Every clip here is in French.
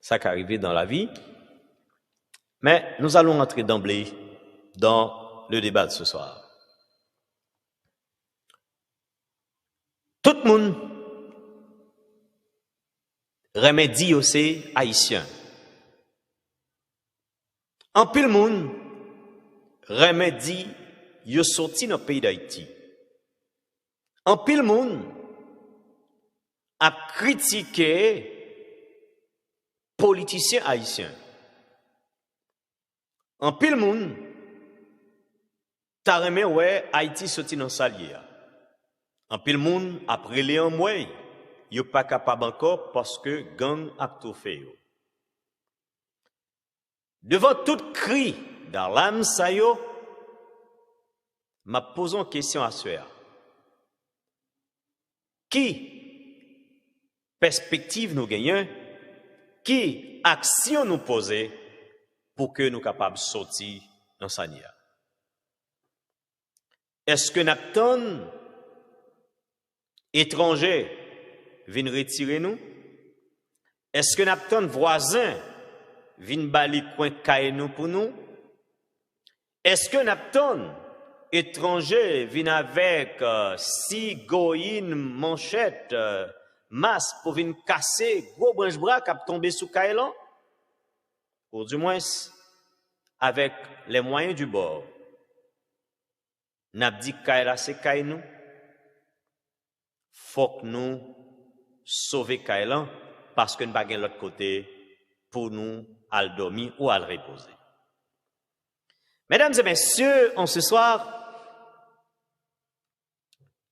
ça qui arrive dans la vie. Mais nous allons entrer d'emblée dans le débat de ce soir. Tout le monde remédie aussi haïtien. En pile monde remédie yo sorti dans le pays d'Haïti. En pile monde a critiqué politiciens haïtiens. En pile monde ta remè ouais Haïti sorti dans salier. En pile monde après les en mouay, yo pas capable encore parce que gang a tout fait yo. Devant tout cri dans l'âme sa yo, m'a posé une question à soi. Qui perspective nous gagnons? Qui action nous poser pour que nous capables de sortir dans sa nia? Est-ce que n'attend étranger viennent retirer nous? Est-ce que n'attend voisin viennent bali coin caille nous pour nous? Est-ce que n'attend étranger viennent avec goïne manchette masse pour venir casser gros branche bras qui tomber sous caille là? Ou du moins avec les moyens du bord. N'a dit caille là c'est caille nous. Faut que nous sauver caille là parce que nous pas gain l'autre côté pour nous à dormir ou à reposer. Mesdames et messieurs, en ce soir,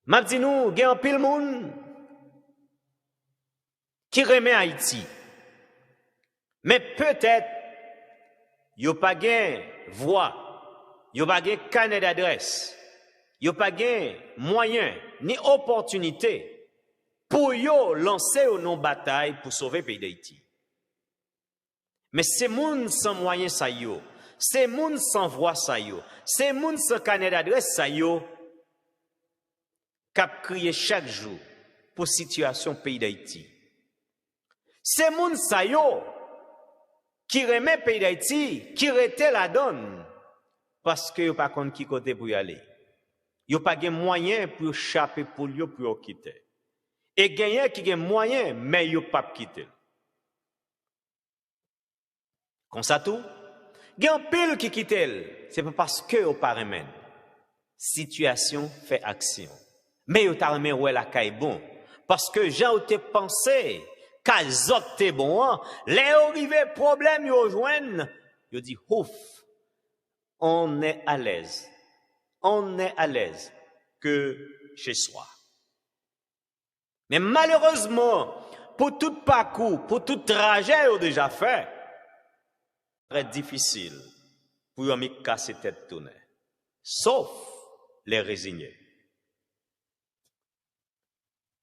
m'a dit nous, il y a un pile monde qui remet Haïti. Mais peut-être, il n'y a pas de voix, il n'y a pas de carnet d'adresse, il n'y a pas de moyen ni opportunité pour yo lancer une bataille pour sauver le pays d'Haïti. Mais c'est moun sans moyen ça yo, c'est moun sans voix ça yo, c'est moun sans carnet d'adresse ça yo, cap crier chaque jour pour situation pays d'Haïti. C'est moun ça yo qui remet pays d'Haïti, qui rete la donne parce que yo pas connait qui côté pour y aller. Yo pas gen moyen pour échapper pour yo pour quitter. Et gagner qui gen moyen mais yo pas quitter. Comme ça tout, gen pile qui quitte elle, c'est pas parce que yo pas remen. Situation fait action. Mais yo ta remen ouais la caille bon parce que Jean te pensé qu'à zot te bon, les arrivé problème yo joine, yo dit ouf. On est à l'aise. On est à l'aise que chez soi. Mais malheureusement, pour tout parcours, pour tout trajet yo déjà fait, très difficile pour yon mi casser tête tourner. Sauf les résignés.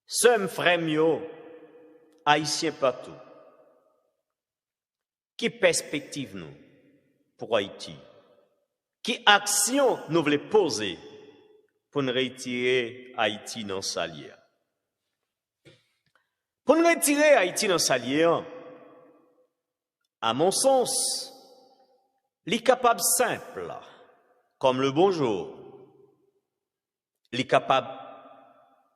Sem frère yo, haïtien partout. Qui perspective nous pour Haïti? Qui action nous voulons poser pour nous retirer Haïti dans sa lière? Pour nous retirer Haïti dans sa lière, à mon sens, les capables simples, comme le bonjour, les capables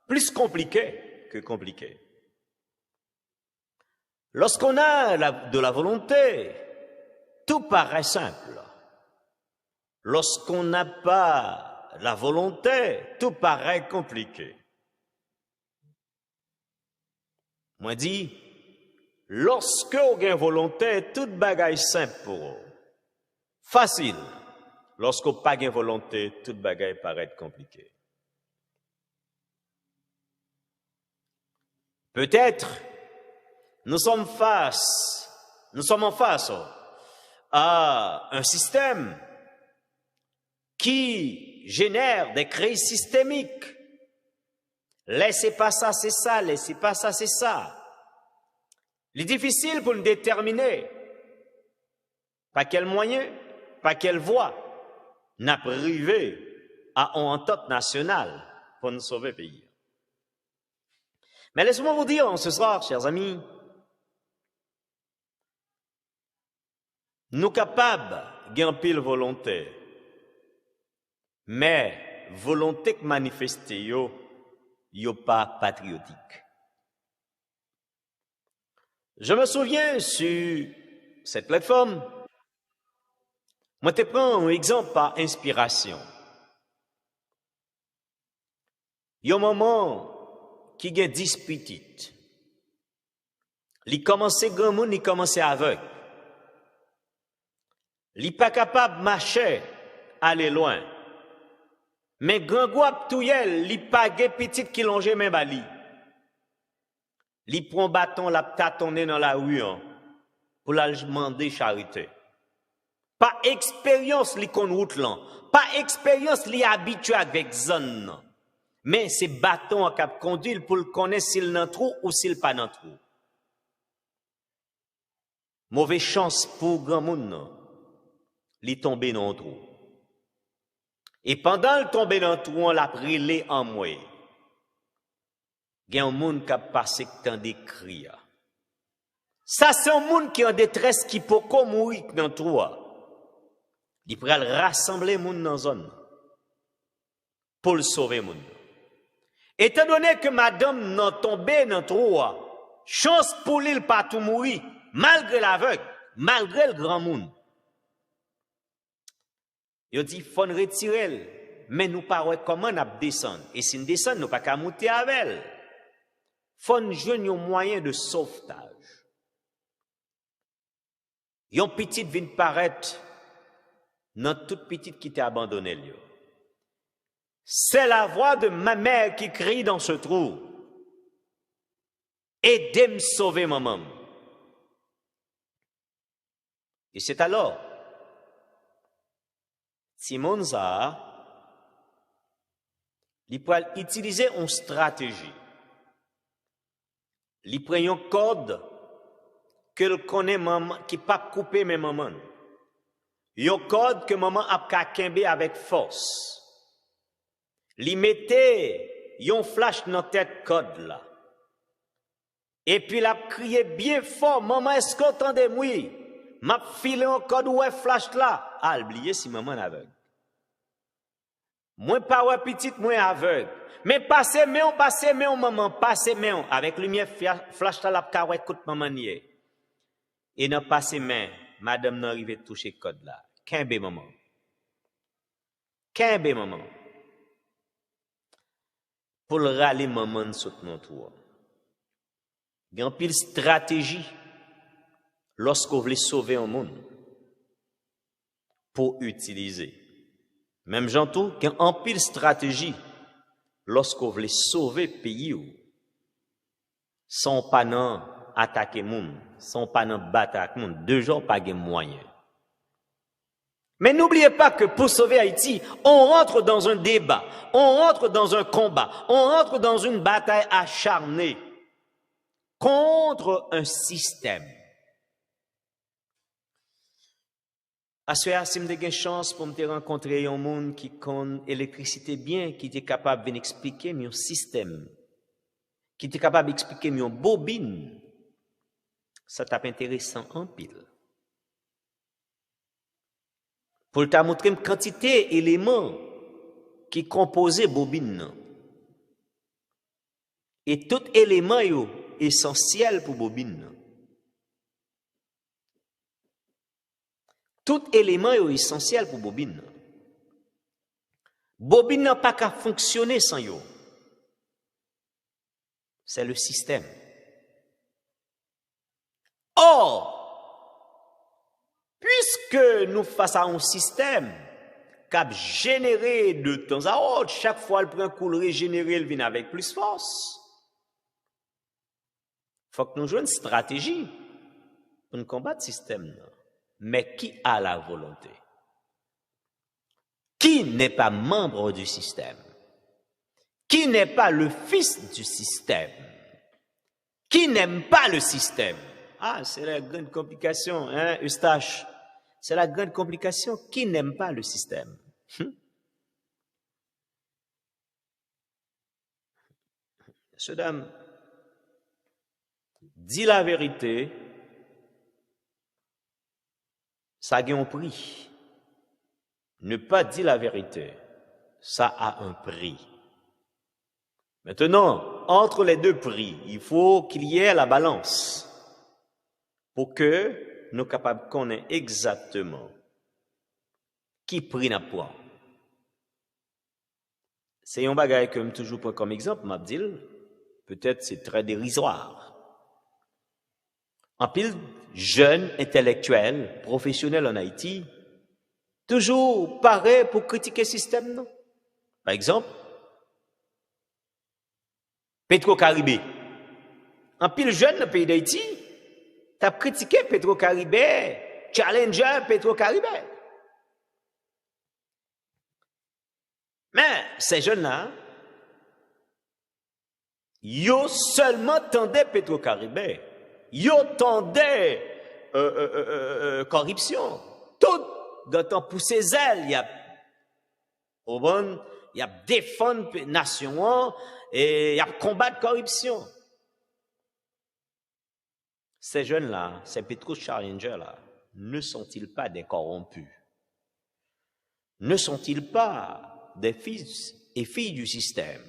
plus compliqués que compliqués. Lorsqu'on a de la volonté, tout paraît simple. Lorsqu'on n'a pas la volonté, tout paraît compliqué. Moi dis, lorsque on a volonté, toute bagaille simple pour eux. Facile. Lorsqu'on n'a pas de volonté, toute bagaille paraît compliquée. Peut-être, nous sommes en face à un système qui génère des crises systémiques. Laissez pas ça, c'est ça, laissez pas ça, c'est ça. Il est difficile pour nous déterminer par quel moyen, par quelle voie n'a privé à une entente nationale pour nous sauver le pays. Mais laissez-moi vous dire ce soir, chers amis, nous capables de pile volonté, mais volonté que manifester yo pas patriotique. Je me souviens sur cette plateforme, moi te prends un exemple par inspiration. Il y a un moment qui a 10 petites. Il commençait grand monde, il commençait aveugle. Il n'est pas capable de marcher, aller loin. Mais grand guap touyel, il pas petite qui longe même bali. Il prend bâton, la tâtonner dans la rue pour la demander charité. Pas expérience li kon route là, pas expérience li habitué avec zone. Mais c'est bâton à cap conduit pour le connaître s'il nan trou ou s'il pas nan trou. Mauvaise chance pour grand monde, li tombe dans le trou. Et pendant le tomber dans le trou, on l'a brûlé en moi. Il y a un monde qui a passé tant de cris. Ça, c'est un monde qui est en détresse, qui peut mourir dans le trou. Il pourrait rassembler le monde dans la zone pour le sauver. Le monde. Étant donné que madame n'a tombé dans le trou, chance pour lui pas tout mourir, malgré l'aveugle, malgré le grand monde. Il dit, il faut retirer, mais nous ne pouvons pas comment nous descendre. Et si nous descendons, nous ne pouvons pas monter avec elle. Il faut nous jouer un moyen de sauvetage. Il y a une petite vient paraître dans toute petite qui t'a abandonné. C'est la voix de ma mère qui crie dans ce trou. Aidez-moi sauver maman. Et c'est alors Simon Zaha, il peut utiliser une stratégie. Il prend un code que le connaît maman, qui pas couper mes mamans. Un code que maman a kakembe avec force. Il mettait un flash dans tête code là. Et puis il a crié bien fort, maman, est-ce qu'on entendez moi? M'a filé un code ou un flash là. Ah, oublié si maman est aveugle. Moi pas ouais petite, moi aveugle. Mais passez mais maman, passez mais avec lumière flash là la carré écoute maman nié. Et dans passé main, madame n'arrive toucher code là. Kembe maman. Kembe maman. Pour le râler maman sous notre tour. Il y a une pile stratégie lorsque vous voulez sauver un monde pour utiliser. Même j'entends qu'il y a une pile stratégie lorsque vous voulez sauver le pays sans pas attaquer le monde, sans pas battre le monde, deux jours pas de moyens. Mais n'oubliez pas que pour sauver Haïti, on rentre dans un débat, on rentre dans un combat, on rentre dans une bataille acharnée contre un système. À ce moment, si j'ai une chance pour me rencontrer un monde qui connaît l'électricité bien, qui est capable d'expliquer mon système, qui est capable d'expliquer mon bobine, ça t'a intéressant en pile. Pour te montrer une quantité d'éléments qui composent bobine. Et tout élément est essentiel pour bobine. Tout élément est essentiel pour bobine. Bobine n'a pas qu'à fonctionner sans yo. C'est le système. Or, puisque nous face à un système qui a généré de temps à autre, chaque fois le prend coup régénéré, il vient avec plus force. Il faut que nous jouions une stratégie pour nous combattre ce système. Mais qui a la volonté? Qui n'est pas membre du système? Qui n'est pas le fils du système? Qui n'aime pas le système? Ah, c'est la grande complication, hein, Eustache? C'est la grande complication. Qui n'aime pas le système? Ce dame dit la vérité. ça a un prix. Ne pas dire la vérité, ça a un prix. Maintenant, entre les deux prix, il faut qu'il y ait la balance pour que nous soyons capables de connaître exactement qui prix n'a pas. C'est un bagage que je toujours prends comme exemple, Mabdil. Peut-être c'est très dérisoire. En pile, jeunes intellectuels, professionnels en Haïti, toujours pareil pour critiquer le système, non? Par exemple, Petro-Caribé. En pile jeune dans le pays d'Haïti, tu as critiqué Petro-Caribé, challenger Petro-Caribé. Mais ces jeunes-là, ils seulement tendaient Petro-Caribé. Ils tendaient corruption. Tout dans temps pousser zèle, il y a défendre la nation et il y a combattre la corruption. Ces jeunes-là, ces Petro-Challengers-là, ne sont-ils pas des corrompus? Ne sont-ils pas des fils et filles du système?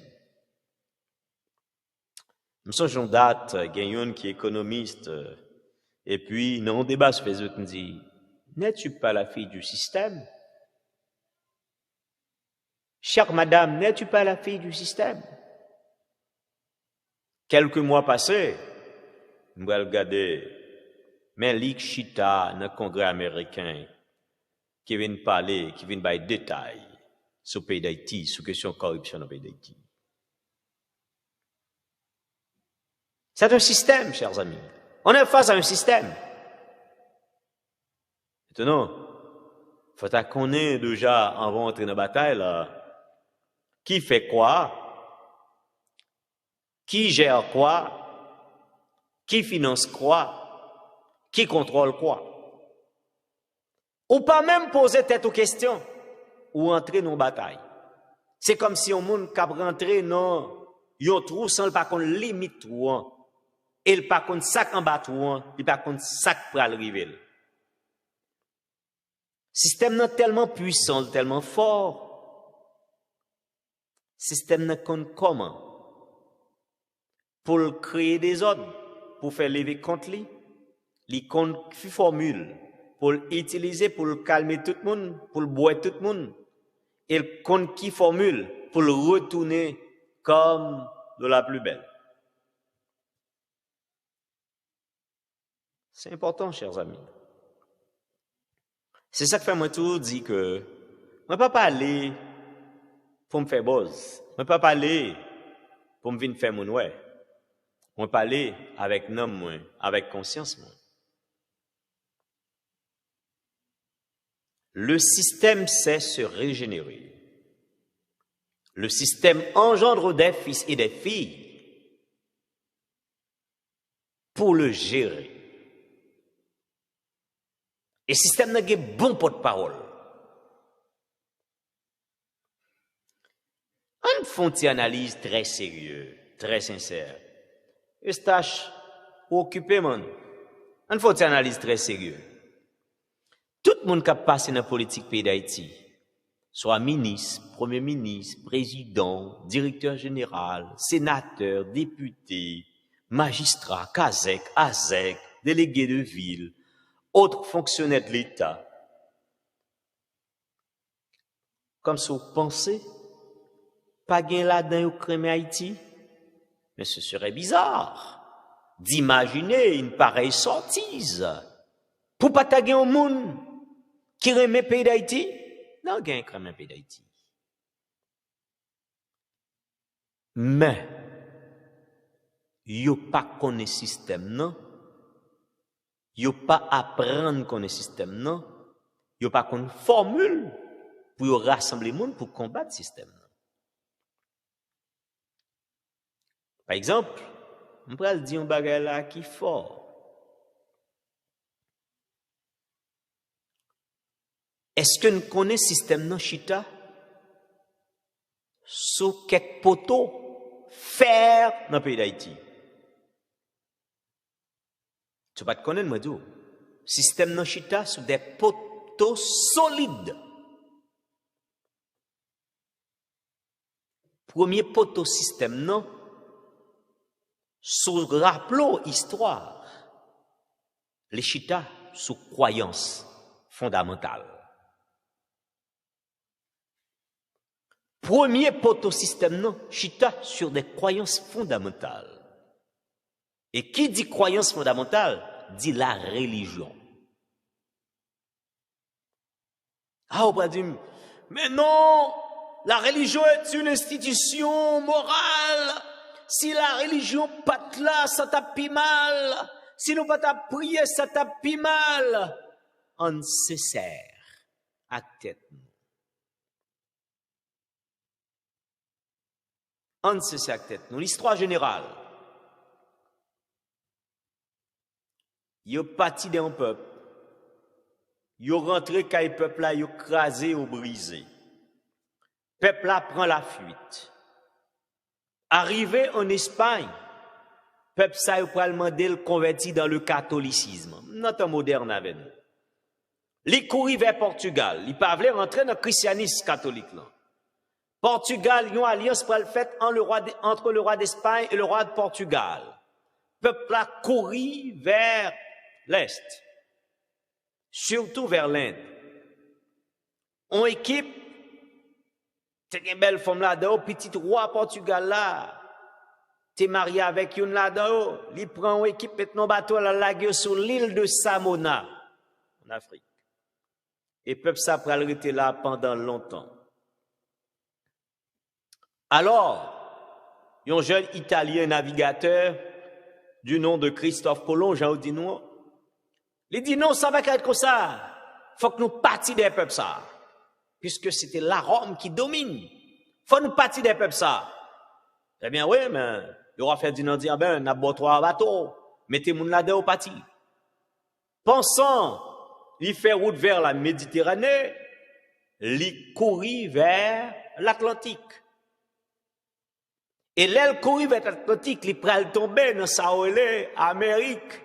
Je me souviens d'une date, Gagnon qui est économiste, et puis, dans un débat sur Facebook, on dit, n'es-tu pas la fille du système? Chère madame, n'es-tu pas la fille du système? Quelques mois passés, je vais regarder, mais Lick Chita, dans le Congrès américain, qui vient parler, qui vient parler de détails sur le pays d'Haïti, sur la question de corruption dans le pays d'Haïti. C'est un système, chers amis. On est face à un système. Maintenant, il faut qu'on ait déjà, avant d'entrer dans la bataille, là, qui fait quoi, qui gère quoi, qui finance quoi, qui contrôle quoi. Ou pas même poser tête aux questions, ou entrer dans la bataille. C'est comme si on monde cap rentrer dans un trou sans pas qu'on limite trou. Et il pas contre sac en bas tout, il pas contre sac pour arriver. Le système est tellement puissant, tellement fort. Le système n'est compte comment? Pour créer des ordres, pour faire lever contre lui, il compte formule, pour l'utiliser, pour le calmer tout le monde, pour le boire tout le monde. Il compte qui formule, pour le retourner comme de la plus belle. C'est important, chers amis. C'est ça que fait moi tout dit que je ne peux pas aller pour me faire buzz. Je ne peux pas aller pour me venir faire mon ouais. Je peux aller avec nom moi, avec conscience moi. Le système sait se régénérer. Le système engendre des fils et des filles pour le gérer. Et le système n'a pas bon porte-parole. On fait une analyse très sérieuse, très sincère. Et tâche occupé, man. On fait une analyse très sérieuse. Tout le monde qui a passé dans la politique pays d'Haïti, soit ministre, premier ministre, président, directeur général, sénateur, député, magistrat, CASEC, ASEC, délégué de ville, autres fonctionnaires de l'État. Comme si vous pensez, pas gain là-dedans au crème Haïti, mais ce serait bizarre d'imaginer une pareille sottise pour pas taguer au monde qui remet le pays d'Haïti. Non, gain crème le pays d'Haïti. Mais, yo pas connaît système, non? Yo pas apprendre connaît système, non? Yo pas connaît formule pour rassembler le monde pour combattre le système. Par exemple, on peut dire un bagage là qui est fort. Est-ce que nous connaissons le système dans Chita? Sous quelques poteaux, faire dans le pays d'Haïti. Tu ne vas pas te connaître, moi, tout. Système dans Chita sous des poteaux. poteau solide. Premier poteau système, non? Sous rappelons histoire, les chita sous croyance fondamentale. Premier poteau système, non? Chita sur des croyances fondamentales. Et qui dit croyance fondamentale, dit la religion. Ah, on va dire, mais non, la religion est une institution morale. Si la religion pas là, ça tape mal. Si nous pas prier, ça tape mal. On se sert à tête. On se sert à tête. Nous, l'histoire générale. Yo parti d'un peuple. Yo rentré quand peuple là, yo crasé ou brisé. Peuple là prend la fuite. Arrivé en Espagne, peuple ça yo pral mandé le converti dans le catholicisme. Notre moderne avec nous. Li couri vers Portugal, li pa vle rentrer dans le christianisme catholique là. Portugal, yon alliance pral faite entre le roi d'Espagne et le roi de Portugal. Peuple là couri vers l'est. Surtout vers l'Inde. On équipe, t'es une belle femme là-dedans, petit roi Portugal là, t'es marié avec une là-dedans, il prend une équipe, et non bateau la lague sur l'île de Samona, en Afrique. Et peuple ça pral rester là pendant longtemps. Alors, un jeune Italien navigateur du nom de Christophe Colomb, Jean dit nous, il dit non, ça va être comme ça. Faut que nous partions des peuples ça. Puisque c'était la Rome qui domine. Faut nous partir des peuples ça. Eh bien, oui, mais, il aura fait dire, ben, n'a pas trois bateaux. Mettez-moi là-dedans au parti. Pensant, il fait route vers la Méditerranée, il courit vers l'Atlantique. Et l'aile courit vers l'Atlantique, il pral tomber dans sa Amérique.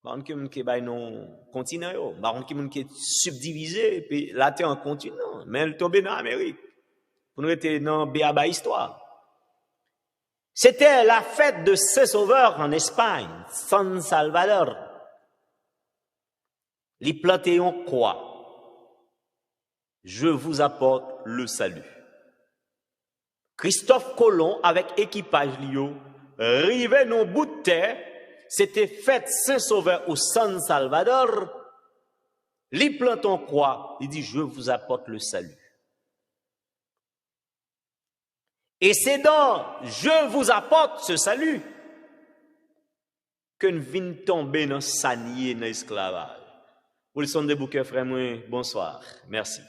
Par contre, qui est non continent, par contre, qui est subdivisé, puis là, t'es un continent, mais elle tombe dans l'Amérique. Pour nous être dans Béaba histoire. C'était la fête de Saint-Sauveur en Espagne, San Salvador. Les plantés en croix. Je vous apporte le salut. Christophe Colomb, avec équipage Lio, rivé dans bout de terre. C'était fête Saint-Sauveur au San Salvador. Les plantons croient, il dit, je vous apporte le salut. Et c'est dans je vous apporte ce salut que nous venons tomber dans sanier, dans l'esclavage. Wilson de Bouquet, frère, bonsoir, merci.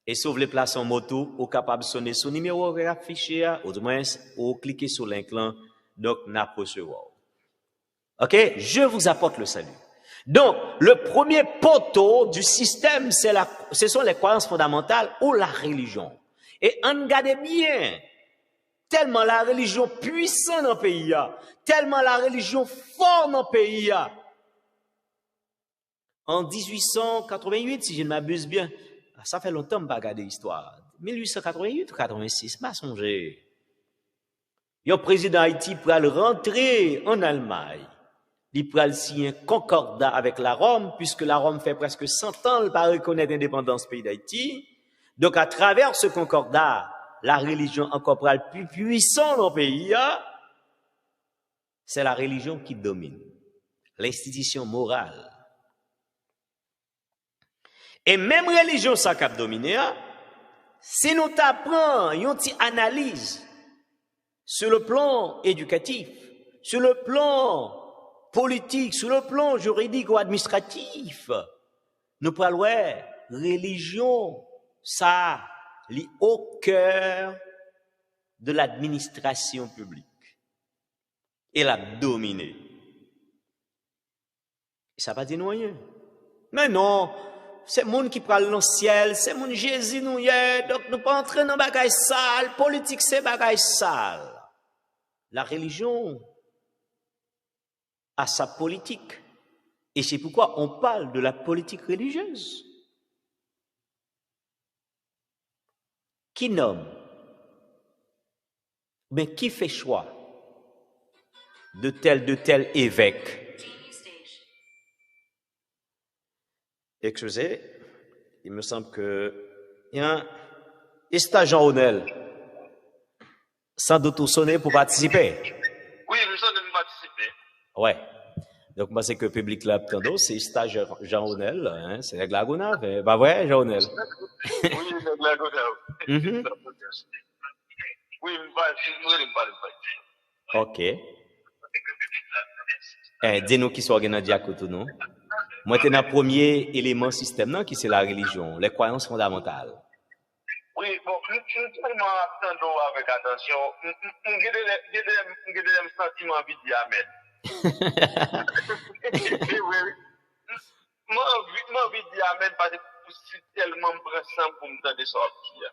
Et sauve les places en moto, ou capable de sonner son numéro affiché, ou du moins, ou cliquer sur l'inclin, donc n'a pas recevoir. Ok, je vous apporte le salut. Donc, le premier poteau du système, ce sont les croyances fondamentales ou la religion. Et on regarde bien, tellement la religion puissante dans le pays, tellement la religion forte dans le pays. En 1888, si je ne m'abuse bien, ça fait longtemps que je ne regarde l'histoire. 1888 ou 86, je ne songer. Le président d'Haïti pour rentrer en Allemagne. Il pral signer un concordat avec la Rome, puisque la Rome fait presque 100 ans pas reconnaître l'indépendance du pays d'Haïti. Donc, à travers ce concordat, la religion encore pral plus puissante dans le pays, c'est la religion qui domine. L'institution morale. Et même religion, ça qui a dominé, si nous t'apprenons une petite analyse sur le plan éducatif, sur le plan politique, sur le plan juridique ou administratif, nous parlons religion, ça lie au cœur de l'administration publique. Et la dominer. Ça va dire rien. Mais non, c'est monde qui parle dans le ciel, c'est monde Jésus nous y est, donc nous pas entrer dans bagaille sale, politique c'est bagaille sale. La religion a sa politique, Et c'est pourquoi on parle de la politique religieuse. Qui nomme? Mais qui fait choix de tel évêque? Excusez, il me semble que il y a un Jean Onel, sans doute sonner pour participer. Oui, nous sommes participer. Ouais. Donc, moi, c'est que le public là, c'est stage Jean Onel, hein, c'est la Glagona, bah ouais, Jean Onel. Oui, la Glagona. Oui, ok. Dis-nous qui sont organisés à côté, non? Moi, c'est le premier élément système, non, qui c'est la religion, les croyances fondamentales. Oui, bon, nous tellement attendons avec attention. J'ai des sentiments envie de dire amen. Moi, envie de dire amen parce que c'est tellement pressant pour me donner sortir.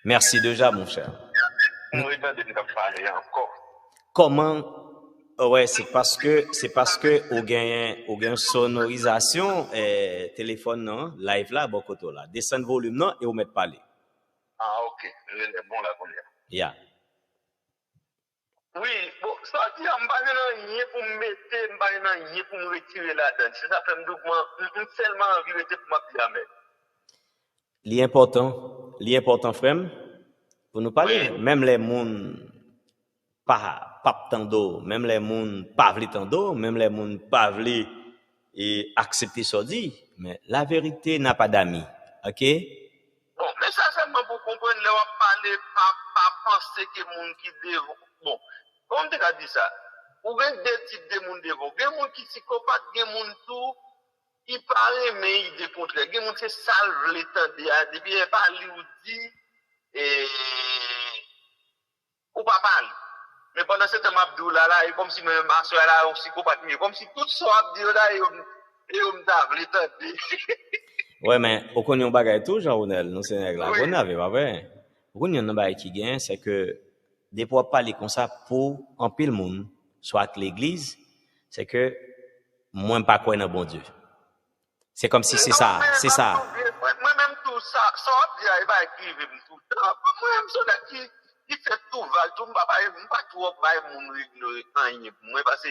Merci déjà, mon cher. Oui, parler encore. Comment? Ouais, c'est parce que au gain sonorisation téléphone non, live là beaucoup là. Descendre volume non et on met parler. Ah OK, bon là combien. Yeah. Oui, bon, ça dit en bas rien pour me mettre, rien pour me retirer là-dedans. Ça fait me doublement seulement envie de pour m'appeler. L'important frère pour nous parler, oui. Même les monde pas tando, même les monde pas vle tando, même les monde pas vle et accepter ça dit, mais la vérité n'a pas d'amis. OK? Bon, mais ça seulement pour comprendre là on parler pas penser que monde qui devant. Bon, comme tu as dit ça, ou bien deux types de monde devant. Il y a des gens qui sont psychopathes, il y a des gens tout il paraît mais il décontre. Il y a des gens qui salvent les temps depuis il parle ou dit et ou pas parle. Mais pendant ce temps, Abdoula là, comme si même ma soeur là, aussi psychopathe, comme si tout ça Abdoula là, et on m'tave les temps. Ouais, mais au qu'on y bagay tout, Jean-Ronel, nous c'est là, on avait pas vrai. Au qu'on y en bagay qui gagne, c'est que des fois parler comme ça pour en pile monde, soit l'église, c'est que moi pas croire dans bon Dieu. C'est comme si c'est ça. Moi-même tout ça, ça il va écrire tout le temps. Moi-même ça qui il fait tout val tout pas trop bail mon ignorant moi parce que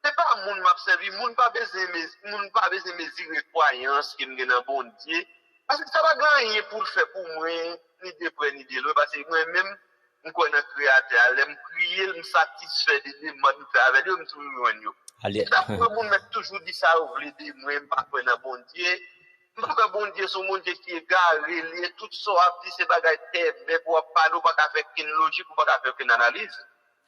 c'est pas mon m'a servi mon pas besoin mesurer croyance qui me dans bon Dieu parce que ça va gagner pour le faire pour moi ni de près ni de l'autre parce que moi même je connais créateur l'aime crier me satisfait de demandes faire avec eux me toujours yo allez ça pour mon mettre toujours dit ça ou veut dire moi pas connais bon Dieu. Bon Dieu, son monde qui est garé, tout ça a dit c'est bagay mais pour pas nous pas faire une logique ou pas faire une analyse.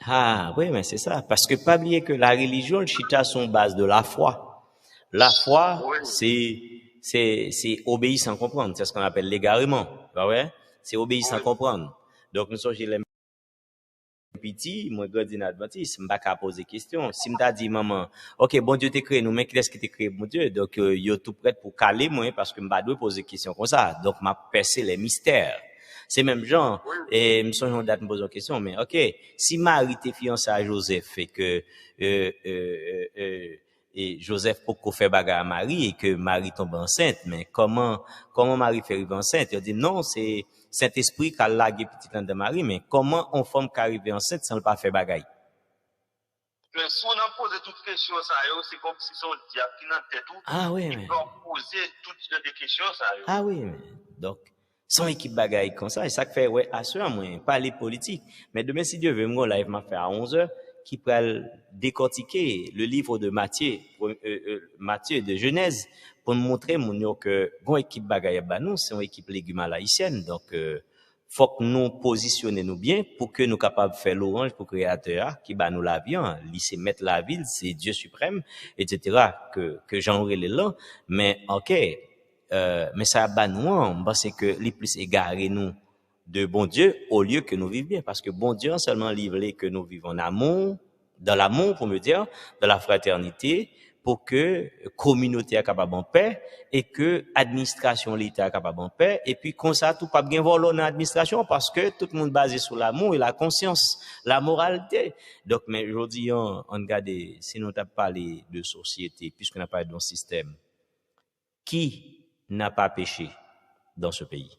Ah oui, mais c'est ça parce que pas oublier que la religion le chita sont base de la foi. La foi oui. c'est obéir sans comprendre, c'est ce qu'on appelle l'égarement, pas vrai? C'est obéir sans comprendre. Donc nous sommes les petit, moi grandi dans l'Adventiste, m'pas qu'à poser question. Si m'ta dit maman, OK, bon Dieu t'a créé nous, mais qui est-ce qui t'a créé bon Dieu? Donc yo tout prêt pour caler moi parce que m'pas doit poser question comme ça. Donc m'a percé les mystères. C'est même genre et me songe date me poser une question mais OK, si Marie était fiancée à Joseph et que et Joseph pour faire bagarre à Marie et que Marie tombe enceinte, mais comment Marie fait arriver enceinte? Il dit non, c'est Saint-Esprit qui a lagué petite de Marie, mais comment on femme qui arrive enceinte sans le pas faire bagaille? Mais si on a posé toutes les questions, ça c'est comme si son diable qui n'a tête tout. Ah oui, mais. Il va poser toutes les questions, ça Ah oui, mais. Donc, son équipe bagaille comme ça, et ça fait, ouais, assure moi, pas les politiques. Mais demain, si Dieu veut, mon live m'a fait à 11h, qui peut décortiquer le livre de Matthieu de Genèse, pour nous montrer mon que bon équipe bagaille ba nous c'est une équipe légumes haïtienne donc faut que nous positionner nous bien pour que nous capables faire l'orange pour créateur qui ba nous la vie lycée mettre la ville c'est Dieu suprême etc. que Jean relé là mais OK mais ça ba nous parce que les plus égaré nous de bon Dieu au lieu que nous vivions bien parce que bon Dieu seulement livré que nous vivons en amour dans l'amour pour me dire dans la fraternité pour que communauté est capable en paix et que administration l'État est capable en paix et puis comme ça tout pas bien voler dans l'administration parce que tout le monde basé sur l'amour et la conscience, la moralité. Donc mais aujourd'hui on regarde si nous t'a parlé de société puisqu'on a parlé d'un système qui n'a pas péché dans ce pays.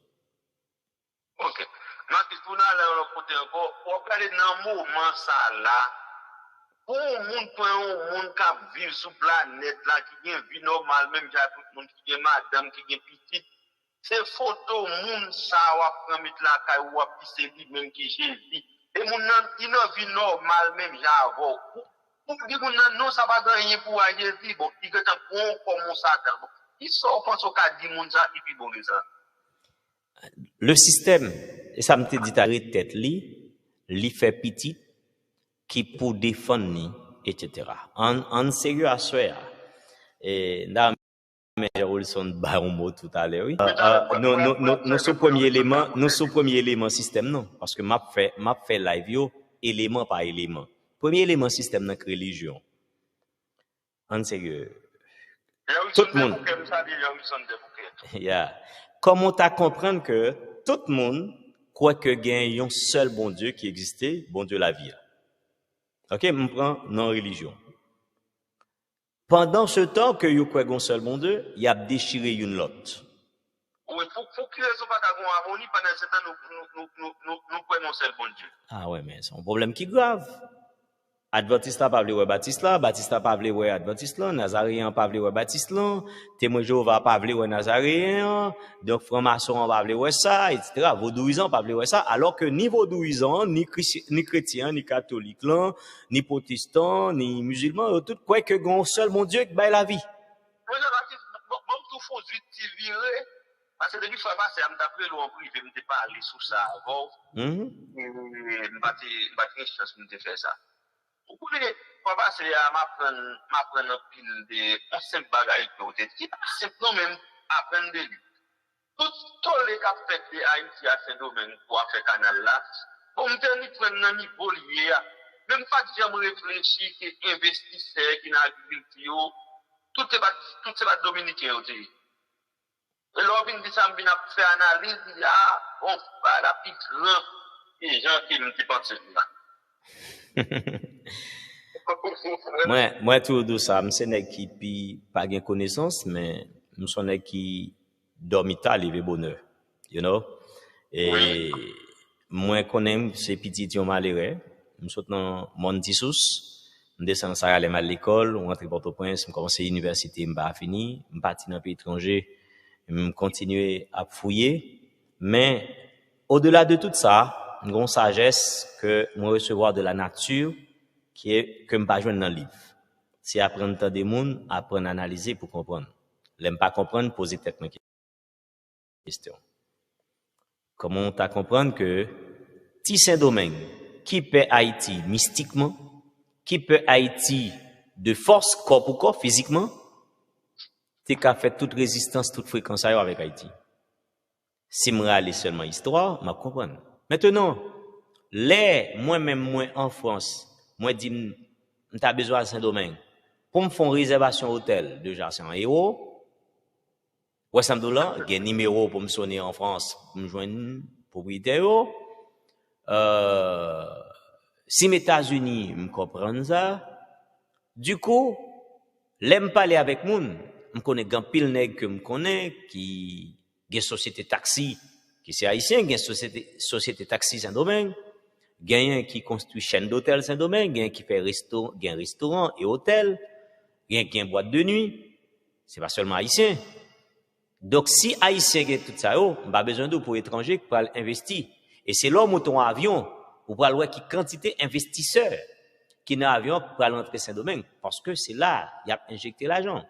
OK. Marcus pour aller au côté encore, pour regarder dans moment ça là pour un monde qui vit sur planète là qui a une vie normale même j'ai tout le monde qui est madame qui est petite c'est photo monde ça va prendre la caille ou pisser lui même qui Jésus et mon qui n'a vie normale même j'avou pour dire non ça va gagner pour Jésus bon il est bon comme ça bon il sort pense au cas dit monde ça et puis bon ça le système et ça me dit ta tête li fait petit qui pour défendre ni etc. En sérieux à soi et là mais Wilson ba un mot tout à l'heure oui nous sous premier élément système non parce que m'a fait live yo élément par élément premier élément système dans religion en sérieux tout le monde yeah comment t'as comprendre que tout le monde croit que gagne un seul bon Dieu qui existait bon Dieu la vie. OK, on prend non religion. Pendant ce temps que you croit un seul bon Dieu, il a déchiré une l'autre. Oui, faut que ça pas qu'on harmonie pendant ce temps nous croyons un seul bon Dieu. Ah ouais, mais c'est un problème qui est grave. Adventiste là pas vle ouais Baptiste là, Baptiste là pas vle ouais Adventiste là, Nazaréen pas vle ouais Baptiste là, Témoin Jéhovah pas vle ouais Nazaréen, donc franc-maçon pas vle ouais ça, etc. Vaudouisant pas vle ouais ça, alors que ni vaudouisant, ni chrétien, ni catholique là, ni protestant, ni musulman, tout quoi que gon seul mon Dieu qui baille la vie. Oui, bon tout faut vite virer parce que depuis fois passé on t'a appelé en privé, me parler sur ça avant. Me battre chance me faire ça. Vous voulez pas passer à m'apprendre un pile de simple bagaille qui pas simplement même apprendre de lui. Tout les cap fait de Haïti à Saint-Domingue pour faire canal là, pour me tenir prendre un niveau lié même pas jamais réfléchir que investisseurs qui dans l'agriculture tout c'est pas dominicain aussi. Et là vient dit ça me faire analyse il y a on va la petite grand et gens qui me pensent là. moi tout ça c'est nèg qui pas gain connaissance mais nous sont nèg qui dormita lever bonheur you know et moi connais c'est petit yon malheureux nous sommes dans Montissous nous descend ça aller à l'école on rentre Port-au-Prince on commence l'université me pas fini me parti dans pays étranger me continuer à fouiller mais au-delà de tout ça une grande sagesse que moi recevoir de la nature qui est que me pas joindre dans le livre. C'est apprendre tant des monde, apprendre à analyser pour comprendre. L'aime pas comprendre, poser tête une question. Comment t'as comprendre que ti Saint-Domingue qui peut Haïti mystiquement, qui peut Haïti de force corps pour corps physiquement, t'es qu'à faire toute résistance, toute fréquence avec Haïti. Si m'ra aller seulement histoire, m'a comprendre. Maintenant, moi en France moi dis t'as besoin de Saint-Domingue pour me faire une réservation hôtel déjà c'est un euro ouais $100 gain numéro pour me sonner en France pour me joindre propriétaire si mes États-Unis me comprennent ça du coup l'aime parler avec moun me connais grand pile nèg que me connais qui gain société taxi qui c'est haïtien gain société taxi Saint-Domingue gagnant qui construit chaîne d'hôtel Saint-Domingue, gagnant qui fait restaurant et hôtel, gagnant qui boîte de nuit. C'est pas seulement haïtien. Donc si haïtien gagne tout ça on pas besoin de pour étranger pour investir. Et c'est là où ton avion pour voir voir qui quantité investisseurs qui dans avion pour rentrer Saint-Domingue parce que c'est là il y a injecté l'argent.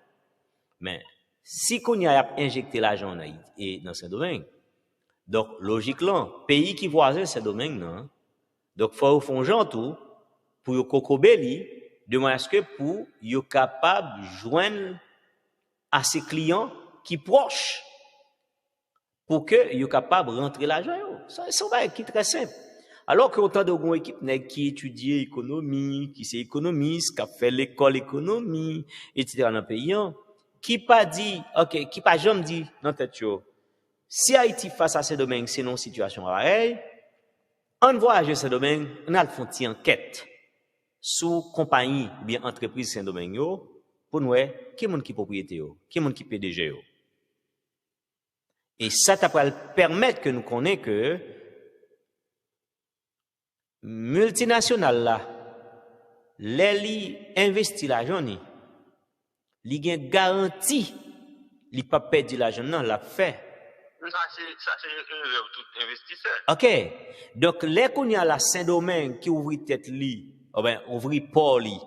Mais si qu'on y a injecté l'argent dans Saint-Domingue. Donc logiquement pays qui voisin Saint-Domingue non. Donc faut font gens tout pour yo kokobeli de manière à ce que pour yo capable joindre à ses clients qui proches pour que yo capable rentrer l'argent ça c'est qui très simple Alors que autant de grande équipe qui étudie économie, qui c'est économiste, qui a fait l'école économie, etc. dans le pays, qui pas dit, ok, qui pas jamais dit dans tête yo, si Haïti face à ces domaines, c'est non situation pareille, on voyage ce domaine, on a le font une enquête sous compagnie ou bien entreprise ces domaine yo pour nous qui monde qui propriété yo, qui monde qui PDG yo. Et ça t'a pas permettre que nous connaissons que multinationales là, les investi l'argent ni, li gen garantie, li pas perdre l'argent non, l'a fait. Ça c'est tout investisseur. OK. Donc les qu'on y a la Saint-Domingue qui ouvre tête li, ou ben ouvri port li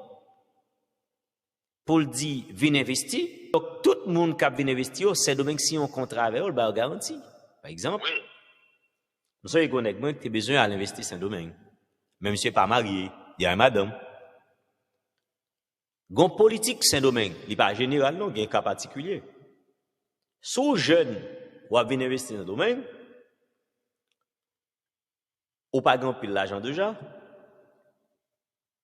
pour dire vinn investir. Donc tout le monde qui a vinn investir, Saint-Domingue si on contrat avec eux, ba garantie. Par exemple, Oui. nous sommes connectés, moi tu as besoin à l'investir Saint-Domingue. Même si pas marié, il y a une madame. Gon politique Saint-Domingue, il pas général non, il y a un cas particulier. Sous jeune ou a venir investir dans le domaine, ou pas grand pile l'argent déjà,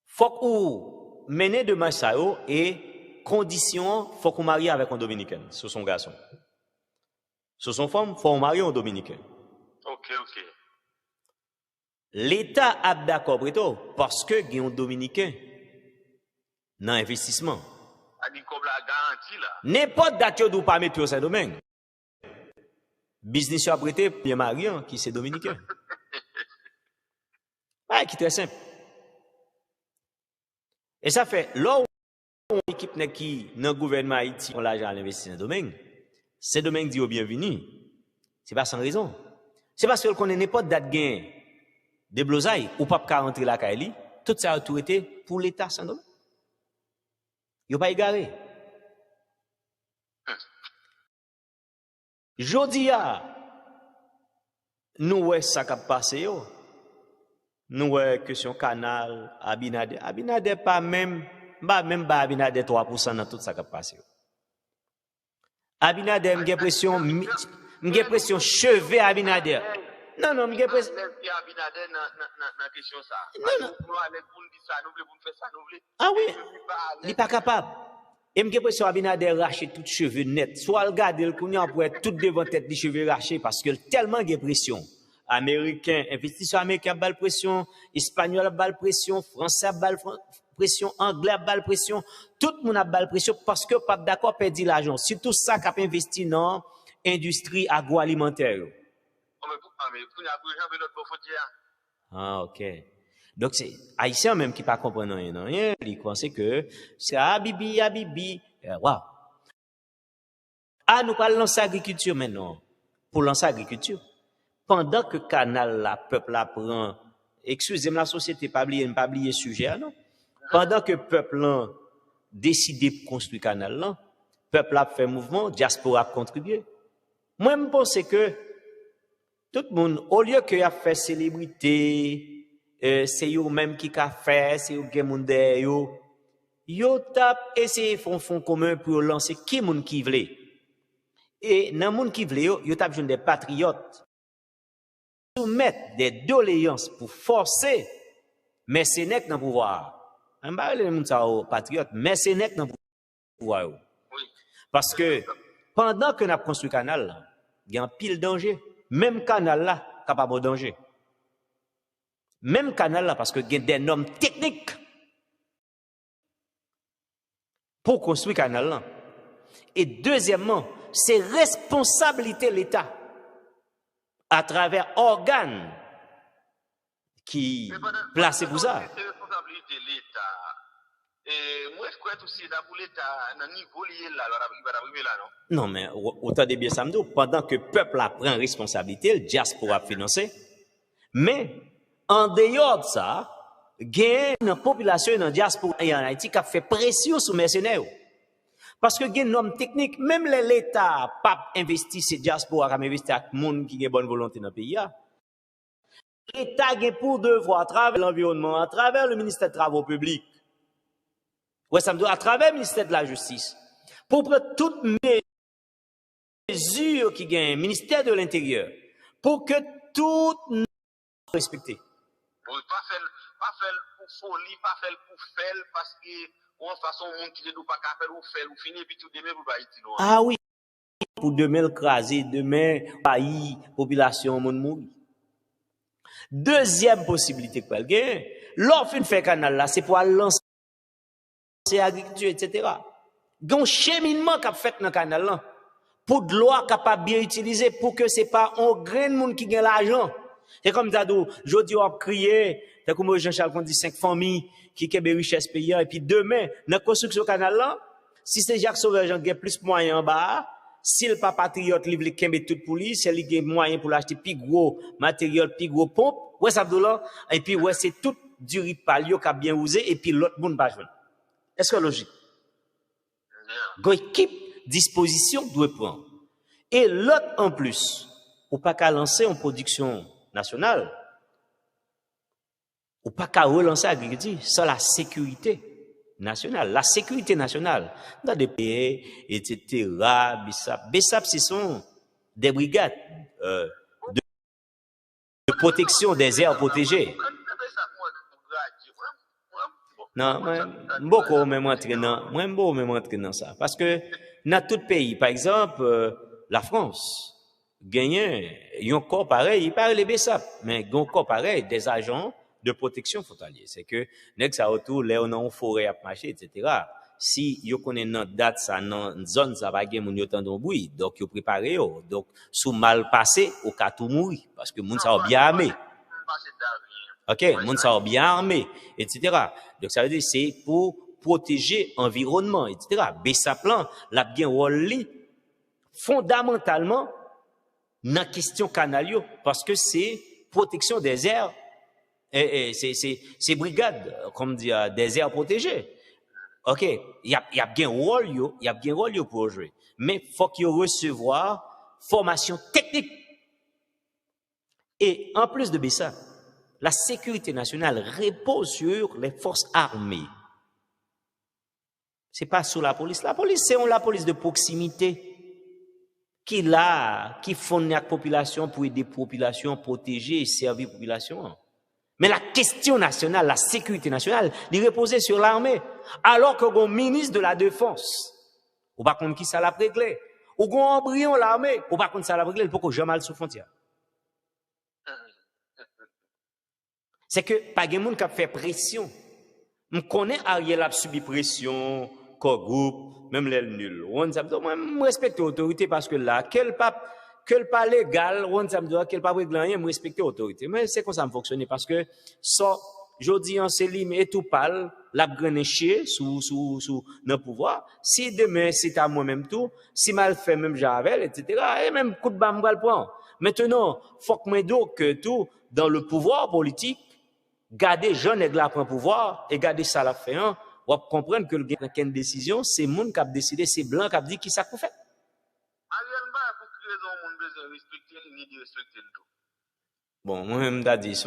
faut qu'on mène de Massayo et condition, faut qu'on marie avec un dominicain, sur son garçon. Sur son femme, faut qu'on marie un dominicain. OK. L'État a d'accord plutôt parce que il y a un dominicain dans l'investissement. A dit comme la garantie là. N'importe date d'où pas mettre au Saint-Domingue. Business a prêté Pierre Marian qui c'est dominicain. Ouais, qui est très simple. Et ça fait là où une équipe qui dans le gouvernement Haïti on l'argent à l'investir dans le domaine. Saint-Domingue dit au bienvenu. C'est pas sans raison. C'est parce qu'on connaît n'importe date gain des blosailles ou pas qu'à rentrer la Kaili, toute sa autorité pour l'État Saint-Domingue. Il pas égaré. Jodia, nous ouais ça qui a passé yo. Nous ouais question canal, Abinader. Abinader pas même Abinader 3% dans tout ça qui a passé yo. Abinader m'gè pression chevet Abinader. Non, m'gè pression. Abinader dans question ça. Non. Nous aller pour dire ça, nous voulons faire ça, nous voulons. Ah oui. Il n'est pas capable. Et m'gè pression Abinader racher tout cheveux net. Soit le garder le kounya pour être tout devant tête des cheveux rachés parce que tellement de pression. Américain, investisseur américain bal pression, espagnol bal pression, français bal pression, anglais bal pression, tout le monde a bal pression parce que pas d'accord perdre l'argent. Surtout ça qui a investi dans industrie agroalimentaire. Ah, OK. Donc c'est haïtien même qui pas comprendre rien, il pense que c'est Habibi. Wow. Ah, nous parlons lancer agriculture maintenant. Pour lancer agriculture. Pendant que canal la peuple la prend, excusez-moi la société pas oublier sujet non. Pendant que peuple là décide de construire canal là, peuple a fait mouvement, diaspora a contribué. Moi je pense que tout le monde au lieu que a fait célébrité, c'est eux même qui a fait, c'est eux qui monde yo tap essayer font commun pour lancer qui monde qui veut. Et dans monde qui veut yo tap joindre des patriotes soumettre des doléances pour forcer mercenaires dans le pouvoir. On va les gens patriotes, mercenaires dans le pouvoir. Parce que pendant que nous avons construit le canal, il y a un pile danger. Même canal là, capable de danger. Même canal là, parce que il y a des normes techniques pour construire le canal là. Et deuxièmement, c'est responsabilité de l'État à travers organes qui placent pour ça. C'est responsabilité de l'État. Et moi, je crois aussi que l'État, dans le niveau lié là, il va arriver là, non? Non, mais autant de bien samedi, pendant que le peuple prend responsabilité, le diaspora financé, mais en dehors de ça, il y a une population dans la diaspora en Haïti qui a fait pression sur les mercenaires. Parce que il y a une norme technique, même l'État n'a pas investi ces diaspora qui investi avec les gens qui ont bonne volonté dans le pays. L'État a pour devoir, à travers l'environnement, à travers le ministère des Travaux publics, à travers le ministère de la Justice, pour prendre toutes mesures qui gagnent, ministère de l'Intérieur, pour que tout soit respecté. Oui, pas faire pour folie, pas faire pour faire, parce que, on façon, monde qui ne doit pas faire ou faire, ou finir, puis tout demain, pour pas être non. Ah oui, pour demain le craser, demain, pays, population, monde mourir. Deuxième possibilité que quelqu'un, l'offre une fait canal là, c'est pour lancer agriculture, etc. Donc, cheminement qu'a fait dans le canal là, pour de l'eau capable bien utiliser, pour que c'est pas un grain de monde qui gagne l'argent. C'est comme ça, je dis, on a crié, c'est comme Jean-Charles dit, 5 familles qui ont des richesses payantes, et puis demain, dans la construction du canal là, si c'est Jacques Sauveur, j'en ai plus de moyens en bas, si le pas patriote livre les kembe tout pour lui, c'est lui a moyen pour l'acheter plus gros matériel, plus gros pompe, ouais ça là, et puis ouais c'est tout du ripalio qui a bien usé et puis l'autre monde pas jouer. Est-ce que logique? Une équipe disposition doit prendre. Et l'autre en plus, ou pas qu'à lancer en production nationale, ou pas qu'à relancer l'agriculture, c'est la sécurité nationale. La sécurité nationale, dans des pays, etc., BESAP, ce sont des brigades de protection des aires protégées. Non, beaucoup même entrer dans ça. Parce que dans tout pays, par exemple, la France, gagne un corps pareil, il parle les BESAP, mais un corps pareil, des agents de protection frontalière. C'est que, nek ça autour, là, on a une forêt à marcher, etc. Si yo connaît notre date, ça, dans une zone, ça va gagner mon yotan d'un bruit. Donc, yo préparé, yo. Donc, sous mal passé, au cas tout mourir. Parce que moun ça bien armé. OK, moun ça bien armé, etc. Donc, ça veut dire, c'est pour protéger l'environnement, etc. BESAP plan, la bien rôle fondamentalement, dans la question canalio, parce que c'est protection des aires, c'est brigade, comme dire, des aires protégées. OK, il y a bien rôle pour jouer. Mais faut qu'il recevoir formation technique. Et en plus de ça, la sécurité nationale repose sur les forces armées. C'est pas sur la police. La police, c'est la police de proximité qui fonde la population pour aider la population, protéger et servir la population. Mais la question nationale, la sécurité nationale, il reposait sur l'armée. Alors que le ministre de la Défense, ou pas contre qui ça l'a réglé, ou un embryon l'armée, ou pas contre ça l'a réglé, il faut que jamais sous frontière. C'est que pas de monde qui a fait pression. On connaît Ariel a subi pression, corps groupe, même les nuls. On me respecte l'autorité parce que là, quel pas légal, on me quel pas réglant, me respecte l'autorité. Mais c'est comme ça me fonctionne parce que ça, je dis en Célim et tout parle, la graine chier sous le pouvoir. Si demain c'est à moi-même tout, si mal fait même Javel, etc. Et même coup de bas me le prend. Maintenant, faut que me dise que tout dans le pouvoir politique, garder jeune et la prend pouvoir et garder ça la fait un, on va comprendre que le gain une décision, c'est monde qui a décidé, c'est blanc qui a dit qui ça qu'on fait. Bon, moi-même, j'ai dit,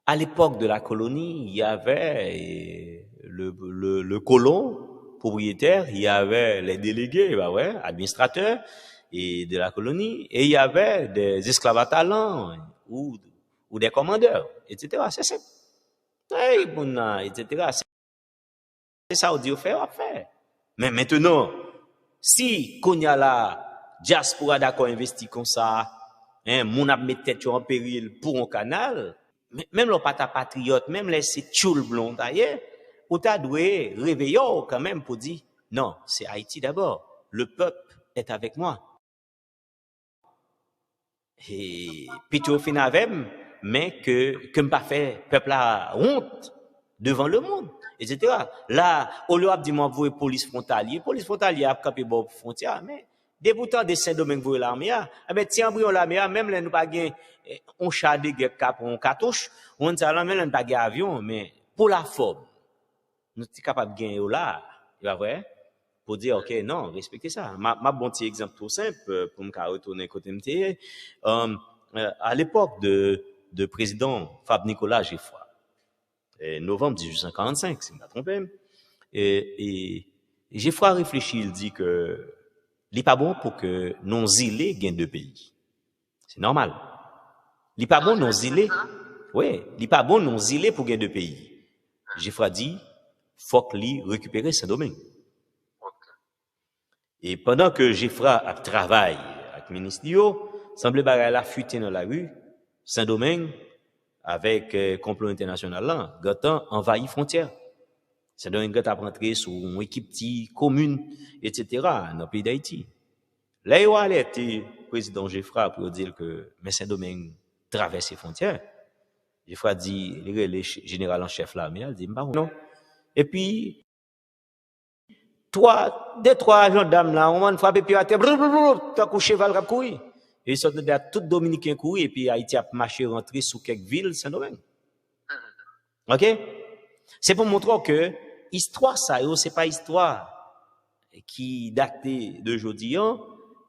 à l'époque de la colonie, il y avait le colon propriétaire, il y avait les délégués, bah ouais, administrateurs et de la colonie, et il y avait des esclaves à talent ou des commandeurs, etc. C'est simple. Etc. C'est ça, on dit, on fait. Mais maintenant, si qu'on y a la diaspora d'accord investi comme ça, mon a mis tête en péril pour un canal, même le pata patriote, même les c'est tchoul blond d'ailleurs, ou t'as doué réveiller quand même pour dire, non, c'est Haïti d'abord. Le peuple est avec moi. Et puis tu au final mais que me pas fait peuple a honte devant le monde, etc. Là, au lieu de dire moi vous police frontalier a campé bon frontière, mais débutant de Saint-Domingue vous l'armée, ben tiens brio l'armée même là nous pas gain on char de guerre cap on cartouche, on ça là même pas gain avion, mais pour la forme nous sommes capables de gagner là, c'est vrai, pour dire OK non, respectez ça. Ma bon petit exemple tout simple pour me retourner côté MT à l'époque de président Fab Nicolas Geoffroy, novembre 1845, si je ne me trompe. Et Geoffroy réfléchit, il dit que il n'est pas bon pour que nos îlets gagnent deux pays. C'est normal. Il n'est pas bon nos îlets. Oui, il n'est pas bon non zélé pour gagner deux pays. Geoffroy dit, faut qu'il récupérer Saint-Domingue. Et pendant que Geoffroy travaille avec le ministre, semblait bagay la fuiter dans la rue, Saint-Domingue, avec complot international là, Gantan envahit frontière. Saint-Domingue a rentré sous une équipe petite, commune, etc., dans le pays d'Haïti. Là, il a alerté le président Geoffroy pour dire que Saint-Domingue traverse les frontières. Geoffroy dit, le général en chef là, mais il dit, non. Et puis, trois gendarmes là, on va frapper puis à terre, t'as couché cheval rap courir. Et ils sont tout dominicains courir et puis Haïti a marché rentrer sous quelques villes Saint-Domingue. OK? C'est pour montrer que histoire ça c'est pas histoire qui date de aujourd'hui,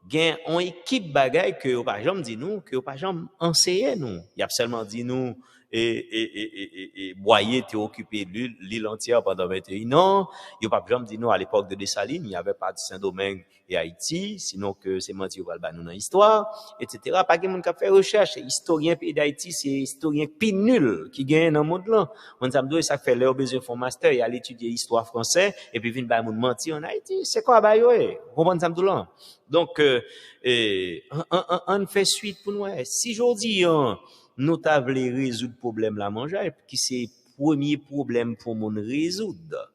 gain on équipe bagaille que pas jamais dit nous, que pas jamais enseigné nous. Il a seulement dit nous et Boyer était occupé l'île entière pendant 21 ans. Il n'a pas jamais dit nous à l'époque de Dessalines, il n'y avait pas de Saint-Domingue et Haïti, sinon que c'est menti ou pas nous dans l'histoire, etc. Pas que moun qui fait recherche, historien pays d'Haïti, c'est historien plus nul qui gagne dans le monde là. On s'amdou ça fait leur besoin font master et aller étudier histoire français et puis vinn ba moun menti en Haïti, c'est quoi ba yo comprendre s'amdou là. Donc on fait suite pour nous. Si aujourd'hui nous t'a voulu résoudre problème la manger qui c'est premier problème pour moun résoudre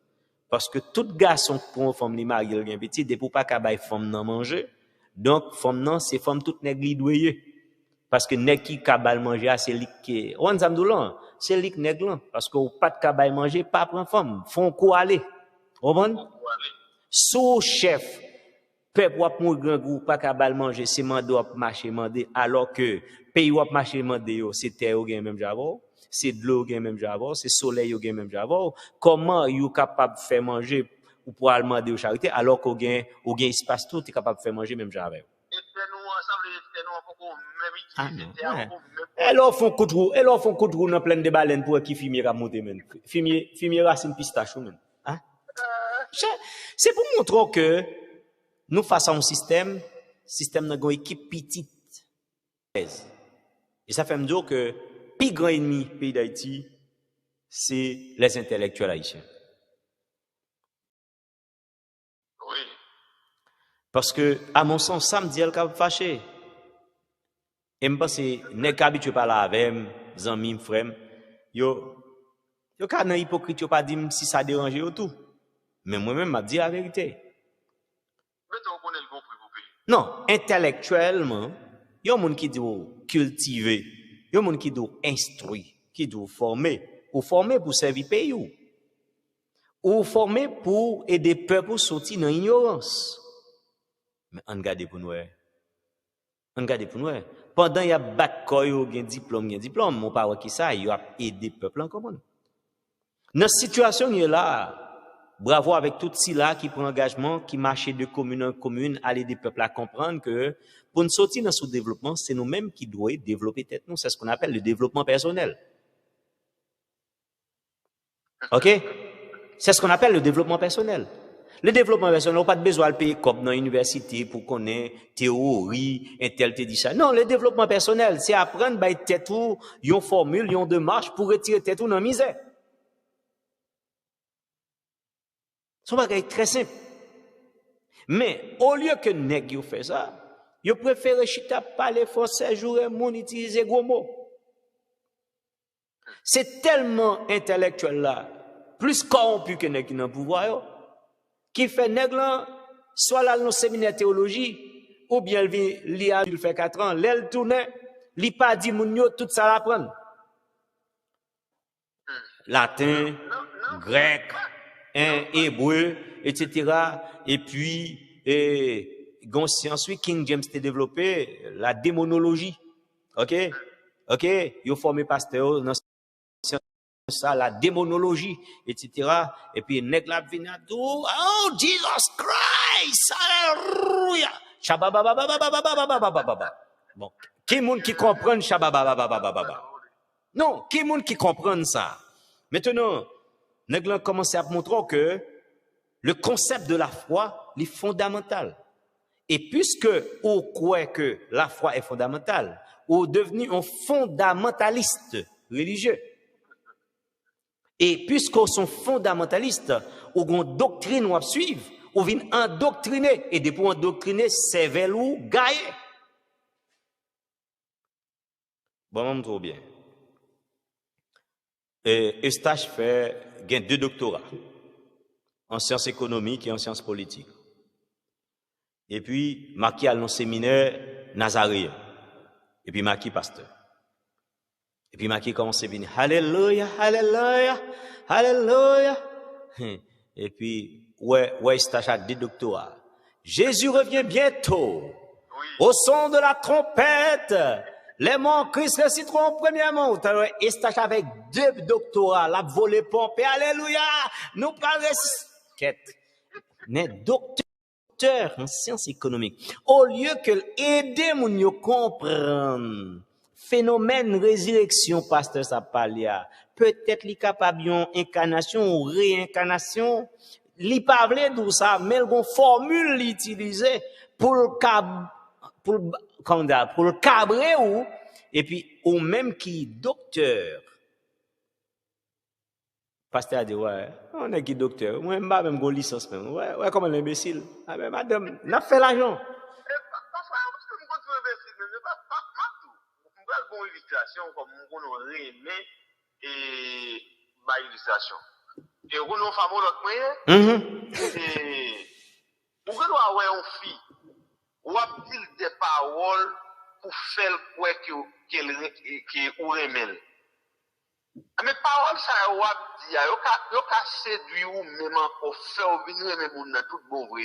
parce que tout garçon pour femme li marié bien petit de pour pas ka bay femme nan manger donc femme nan c'est femme toute nèg li doyer parce que nèg qui ka bal manger c'est li qui on samdou là c'est li nèg là parce que ou pas de ka bay manger pas prend femme font quoi aller comprendre sous chef peuple wap moun grand groupe pas ka bal manger c'est mande wap marcher mandé alors que pays wap marcher mandé yo c'est terre ou gen même j'avou c'est de l'eau gen même j'avou c'est soleil ou gen même j'avou comment you capable faire manger ou pour aller demander aux charité alors qu'au gen espace tout est capable de faire manger même j'avou alors font coup de roue dans plein de baleines pour qui fumier a monter même fumier racine pistache même hein c'est pour montrer que nous face à un système n'a une équipe petite et ça fait me dire que plus grand ennemi pays d'Haïti c'est les intellectuels haïtiens. Oui. Parce que à mon sens ça me dit elle cap fâché. Et me pense nèg habitué pas là avec zanmi frère yo ka nan hypocrite yo pas dit si ça dérange yo tout. Mais moi-même m'a dit la vérité. Non, intellectuellement, il y a un monde qui doit cultiver, il y a un monde qui doit instruire, qui doit former, ou former pour servir pays ou former pour aider le peuple à sortir dans l'ignorance. Mais on regarde pour nous. Pendant qu'il y a bac koyo, gen diplôme, mon parent qui ça, il a aidé le peuple en commun. Dans cette situation il est là. Bravo avec tout ci là qui prend engagement, qui marche de commune en commune, aller des peuples à comprendre que pour nous sortir dans ce développement, c'est nous-mêmes qui devons développer tête nous. C'est ce qu'on appelle le développement personnel. OK? C'est ce qu'on appelle le développement personnel. Le développement personnel, on n'a pas besoin de payer comme dans l'université pour connaître théorie, un tel te dit ça. Non, le développement personnel, c'est apprendre à tête ou, une formule, une démarche pour retirer tête ou dans la misère. C'est un bagage très simple. Mais, au lieu que nèg yo fait ça, yo préfère chita parler français, jouer mon utiliser gros mots. C'est tellement intellectuel là, plus corrompu que nèg qui dans pouvoir yo, qui fait nèg là, soit là dans séminaire théologie, ou bien il fait 4 ans, l'elle tourne, li pas dit moun yo tout ça l'apprendre. Latin, grec, hébreu, etc. Et puis, ensuite, King James a développé la démonologie. OK? Ils formé pasteur dans ça, la démonologie, etc. Et puis, nèg la vient à tout, oh, Jesus Christ! Alléluia! Shabababababababababababa. Bon. Qui moun qui comprend shabababababababa? Non, qui moun qui comprend ça? Maintenant, nèg la commencé à montrer que le concept de la foi est fondamental. Et puisque on croit que la foi est fondamentale, on est devenu un fondamentaliste religieux. Et puisqu'on sont fondamentalistes, ou qu'on doctrine ou à suivre, ou vient endoctriner, et depuis endoctriner, c'est vers ou gailler. Bon, on me trouve bien. Eustache fait 2 doctorats en sciences économiques et en sciences politiques. Et puis, Maki a un séminaire nazaréen. Et puis, Maki pasteur. Et puis, Maki commence à venir. Alléluia, alléluia, alléluia. Et puis, Eustache a 2 doctorats. Jésus revient bientôt. Oui. Au son de la trompette. Les monts Christ le citron premièrement. Eustache avec 2 doctorats. La volée pompe. Alléluia. Nous parlons de docteur en sciences économiques. Au lieu que aider moun yo comprendre phénomène résurrection, pasteur Sapalia, peut-être li capable yon incarnation ou réincarnation, li pa vle d'où ça, mais le formule l'utiliser pour le cabrer ou, et puis, ou même qui docteur. Pasteur a dit, ouais, on est qui docteur, moi, je même go licence même. Ouais, comme un imbécile. Ah, mais madame, n'a fait l'argent. Parfois, parce que je continue imbécile, mais pas de bonne illustration, comme on aimé et ma illustration. Et on a fait l'autre moyen, et on doit avoir une fille, ou a dit des paroles pour faire quoi qu'elle ou remel. Mais parole ça ou a dit, yo ka séduire ou même encore faire venir même moun dans tout bon vrai.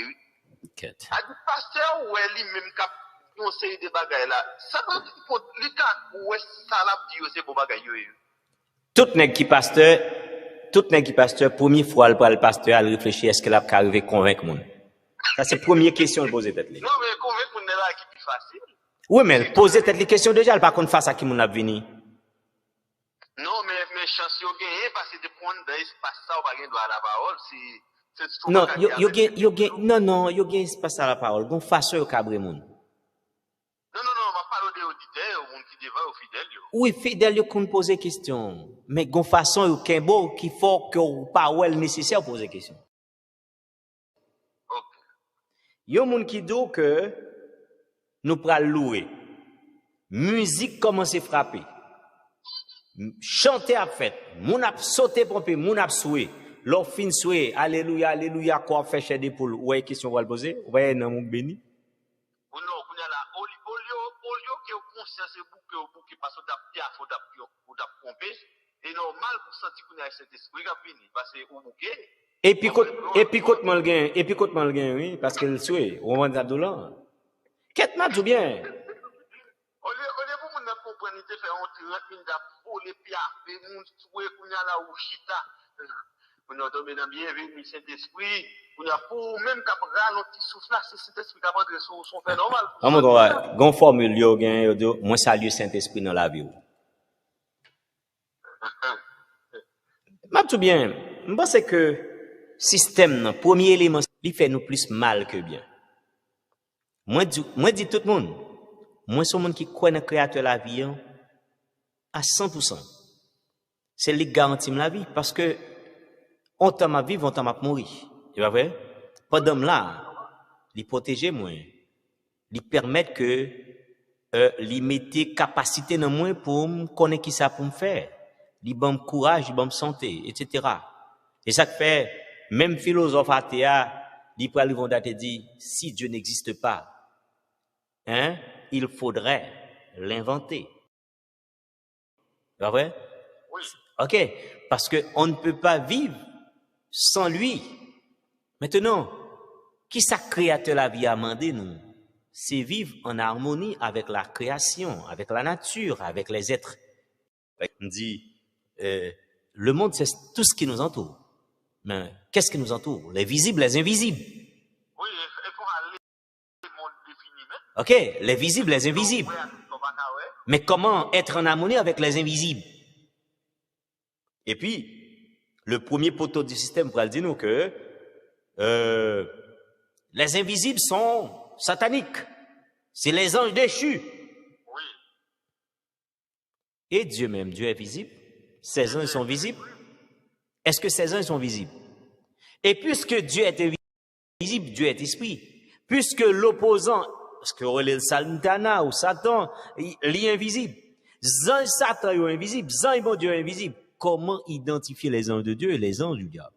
A dit pasteur ou elle même cap conseiller des bagages là. Ça veut dire faut li ka ou ça la dit c'est pour bagages yo. Tout nèg qui pasteur première fois le pasteur à réfléchir est-ce qu'elle a arrivé convaincre moun. Ça c'est première question de poser tête. Non mais convaincre moun là qui plus facile. Oui mais poser tête les questions déjà par contre face à qui moun a venir. Non, mais chance yo gagné parce que de prendre dans espace ça ou pas gagner droit à la parole c'est non, yo gagne espace à la parole. Gon façon yo cabre moun. Non, on va parler des auditeurs, ou qui devant au fidèle yo. Oui, fidèle yo kon poser question, mais gon façon yo kembo qui faut que parole nécessaire poser question. OK. Yo moun qui do que nous pral louer. Musique commence à frapper. Chanter à fête, moun ap sauter pomper, moun ap soué, l'or fin soué, alléluia, alléluia, quoi fait chez des poules. Ouais, question va le poser, ouais, nan moun béni. Ou non, qu'on a là, au lieu que conscience bouquet parce que t'as pompé, et normal pour sentir qu'on a cet esprit qui vient, parce que au bouquet. Et puis côte malgain, oui, parce que le soué, on va dire dollar. Qu'est-ce que tout bien? Au lieu pour moun comprendre, il te fait 30 minutes pour les piafs, moun soué qu'on a là ou chita. On a tombé dans bienvenue Saint-Esprit, on a pour même cap ralentir souffle là, c'est Saint-Esprit qui a rentré sur son fait normal. Ah mon droit, gon formule yo gen yo do, moi salue Saint-Esprit dans la vie. M'a tout bien. Je pense que système premier élément, il fait nous plus mal que bien. Moi dis tout le monde, moi suis monde qui croit dans créateur la vie à 100%. C'est lui qui garantit la vie parce que on t'a ma vivre, on t'a ma mourir. Tu vois vrai? Pendant là, il protéger moi, il permettre que il mette capacité dans moi pour me connaître qui ça pour me faire. Il bon courage, il bon santé, etc. Et ça fait même philosophe athée, il peut aller voir te dire si Dieu n'existe pas, hein, il faudrait l'inventer. Tu vois vrai? Oui. OK, parce que on ne peut pas vivre sans lui. Maintenant, qui ça créateur la vie a demandé nous? C'est vivre en harmonie avec la création, avec la nature, avec les êtres. On dit, le monde c'est tout ce qui nous entoure. Mais qu'est-ce qui nous entoure? Les visibles, les invisibles. Oui, il faut aller le monde défini même. OK, les visibles, les invisibles. Mais comment être en harmonie avec les invisibles? Et puis, le premier poteau du système pour dire nous que les invisibles sont sataniques. C'est les anges déchus. Oui. Et Dieu même, Dieu est visible. Ses anges sont visibles. Est-ce que ces anges sont visibles? Et puisque Dieu est invisible, Dieu est esprit. Puisque l'opposant, ce que relève Santana ou Satan, il est invisible. Ange Satan est invisible, ange bon Dieu est invisible. Comment identifier les anges de Dieu et les anges du diable?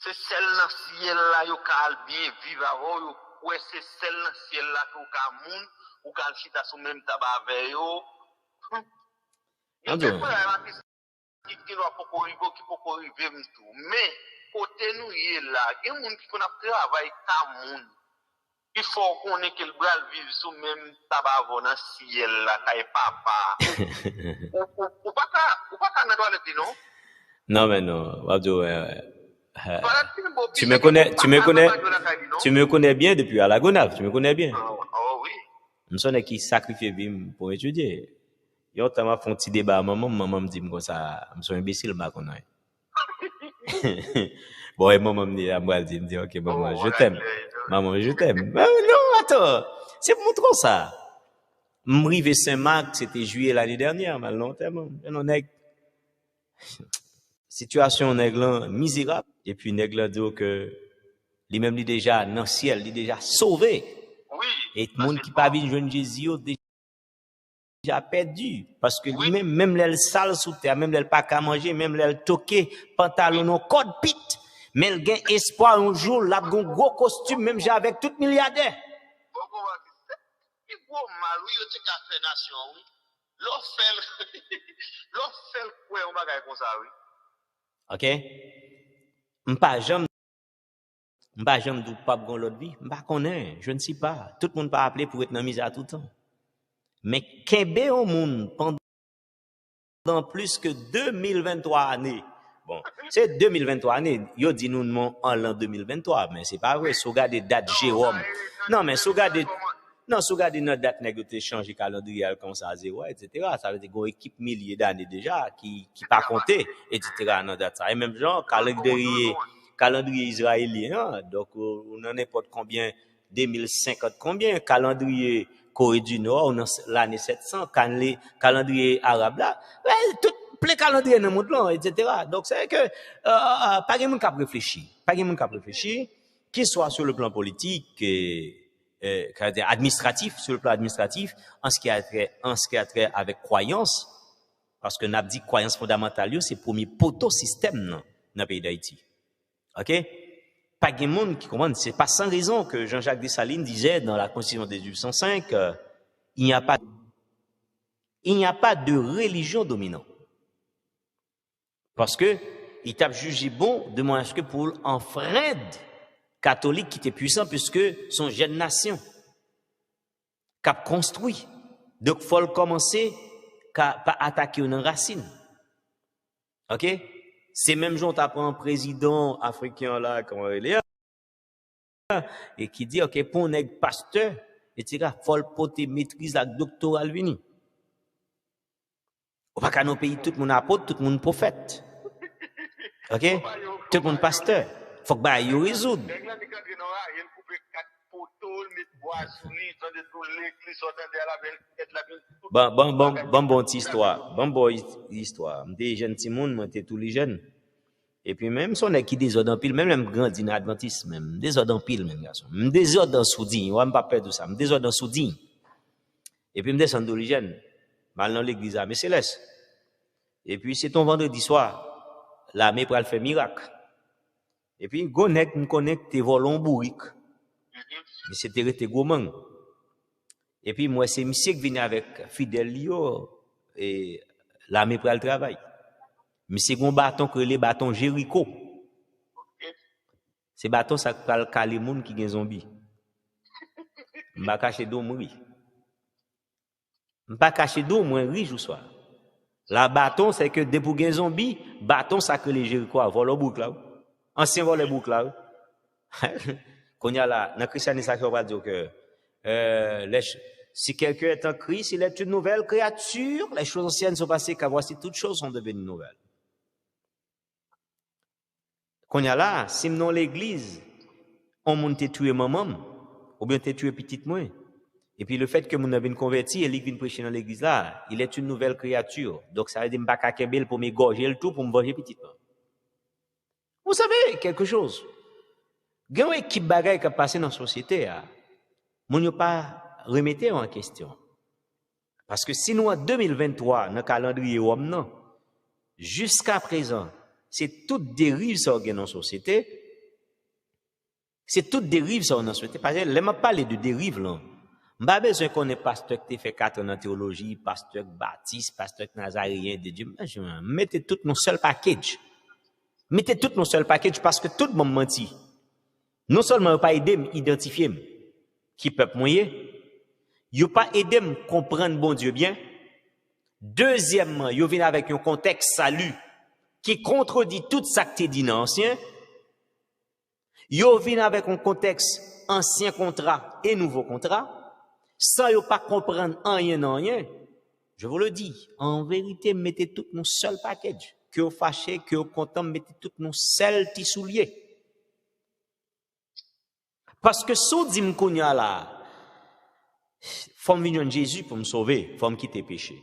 C'est celle dans le ciel là, yo kal bien vivre avant yo. Ouais, c'est celle dans le ciel là que ka moun ou ka chita sou même tabac avec yo. Yo te pas qui doit pas arriver qui peut arriver tout. Mais côté nous y là, il y a moun qui qu'on a travail ka moun. Il faut qu'on ait que le bral vive sous même tabac dans le ciel là, kay papa. Ou pas n'a droit de non? Non mais non, Wabdo, tu me connais bien depuis à la Gonave, tu me connais bien. Oh oui. Je suis qui sacrifie vie pour étudier. Yo t'as m'a fait un petit débat maman me dit comme ça, je suis imbécile ma connait. Bon et maman me dit me dit OK maman, je t'aime. Maman, je t'aime. Non, attends. C'est pour montrer ça. M'rivé Saint-Marc, c'était juillet l'année dernière, mal longtemps, non situation nègre misérable et puis nègre dit que lui même lui déjà dans le ciel, lui déjà sauvé. Oui. Et tout le monde qui pas vinn joindre Jésus déjà perdu parce que lui même l'elle sale sous terre, même l'elle pas qu'à manger, même l'elle toqué pantalon non code pit, mais il gain espoir un jour là gon gros costume même j'ai avec tout milliardaire. Il gros mal oui, tu qu'a fait nation oui. L'on fait quoi on bagaille comme ça oui. OK? M'pas jamais du pape gon l'autre vie, m'pas connaît, je ne sais pas. Tout le monde pas appelé pour être dans misère tout le temps. Mais kembe au monde pendant plus que 2023 années. Bon, c'est 2023 années, yo dit nous en l'an 2023, mais c'est pas vrai, si vous regardez date Jérôme. Non, mais si vous regardez notre date négociée changer calendrier comme ça à 0 etc. Ça veut dire qu'on équipe milliers d'années déjà qui pas compté etc. dans date ça. Et même genre calendrier israélien, donc on en n'importe combien 2050 combien calendrier Corée du Nord on l'année 700 calendrier arabe là tout plein calendrier dans le monde là etc. Donc c'est que pas quelqu'un qui a réfléchi qu'il soit sur le plan politique administratif, sur le plan administratif, en ce qui a trait avec croyance, parce que n'a dit croyance fondamentale, c'est le premier poteau système dans le pays d'Haïti. OK? Pas de monde qui comprend, c'est pas sans raison que Jean-Jacques Dessalines disait dans la Constitution de 1805, il n'y a pas de religion dominante. Parce que, il t'a jugé bon de moins que pour enfreindre catholique qui était puissant puisque son jeune nation qu'a construit. Donc faut commencer qu'à pas attaquer une racine. OK? C'est même jour tu apprends un président africain là comment il est et qui dit OK pour un pasteur etc. faut le porter maîtrise la doctoral vini. Ou pas qu'à nos pays tout le monde apôtre, tout le monde prophète. OK? Tout le monde pasteur. Faut que bah yo résoudre. Bon histoire. Bon histoire. M'était jeune petit monde, m'était tous les jeunes. Et puis même son qui désordre en pile, même grandi dans adventisme même, désordre en pile même garçon. M'désordre dans soudine, on pas peur de ça. M'désordre dans soudine. Et puis m'descend d'origine, mal dans l'église à Céleste. Et puis c'est ton vendredi soir, l'armée pour faire miracle. Et puis gonek me connecte volon bourrique. Mais c'était resté gourmand. Et puis moi c'est monsieur qui vient avec fidèle Lio et l'armée pour le travail. Monsieur gon bâton que les bâtons Jéricho. C'est bâton ça pour caler monde qui gen zombie. M'pa cacher d'eau mourir. M'pa cacher d'eau moins riche ou soir. La bâton c'est que des pour gen zombie, bâton ça que les Jéricho a volé boucle là. Ancien volé boucle là. Qu'on y a là dans christianisme ça va dire que si quelqu'un est en Christ, il est une nouvelle créature, les choses anciennes sont passées, car voici toutes choses sont devenues nouvelles. Qu'on y a là, si non l'église, on monte tuer maman, ou bien t'es tué petite moi. Et puis le fait que mon vient converti et qu'il vient prêcher dans l'église là, il est une nouvelle créature. Donc ça veut dire m'pas kakebel pour m'égorger le tout pour me venger petite moi. Vous savez quelque chose? Il y a une équipe bagaille qui a passé dans la société, mon yo pas remettre en question. Parce que si nous en 2023 dans le calendrier non, jusqu'à présent, c'est toute dérive ça dans la société. C'est toute dérive ça dans la société. Parce que là m'a parlé de dérive là. M'pas besoin qu'on ait pasteur qui fait 4 ans en théologie, pasteur baptiste, pasteur nazaréen de Dieu. Mettez tout nos seul package. Mettez tout nos seul package parce que tout le monde menti. Non seulement pas aider à identifier qui peuple moyen, yo pas aider à comprendre bon Dieu bien. Deuxièmement, yo vient avec un contexte salut qui contredit tout ça que t'es dit dans l'ancien. Yo vient avec un contexte ancien contrat et nouveau contrat. Sans yo pas comprendre rien. Je vous le dis, en vérité, mettez tout nos seul package. Que vous fâchez, que vous content, mettez tout nos seuls petits souliers. Parce que si vous dites que là, faut me venir Jésus pour me sauver, faut me quitter péché.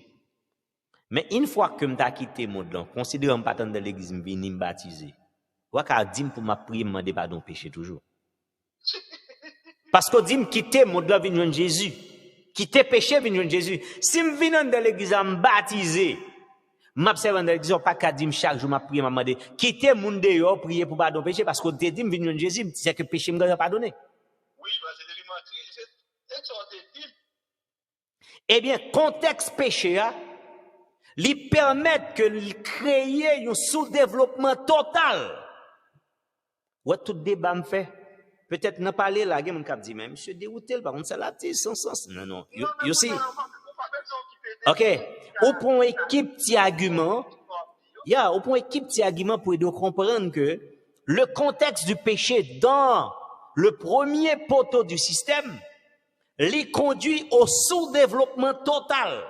Mais une fois que je quitté mon monde, considérant pas tant de l'église, je viens me baptiser. Ou qu'à dire pour ma prière, me demander pardon péché toujours. Parce que dit me quitter mon monde, venir Jésus. Quitter péché, venir Jésus. Si je viens dans l'église à me baptiser, m'observe dans l'église, pas qu'à dire chaque jour ma prière, m'a demandé quitter mon dehors, prier pour pardon péché, parce que dit me venir Jésus, c'est que péché me doit pardonner. Oui, parce que c'est ça te dit. Eh bien, contexte péché, lui permettre que créer un sous-développement total. Ou tout débat me fait. Peut-être n'a parler là, il y a mon cap dit mais monsieur dérouté par contre ça là sans sens. Non. You see. OK, au point équipe petit argument. Au point équipe petit argument pour aider à comprendre que le contexte du péché dans le premier poteau du système les conduit au sous-développement total.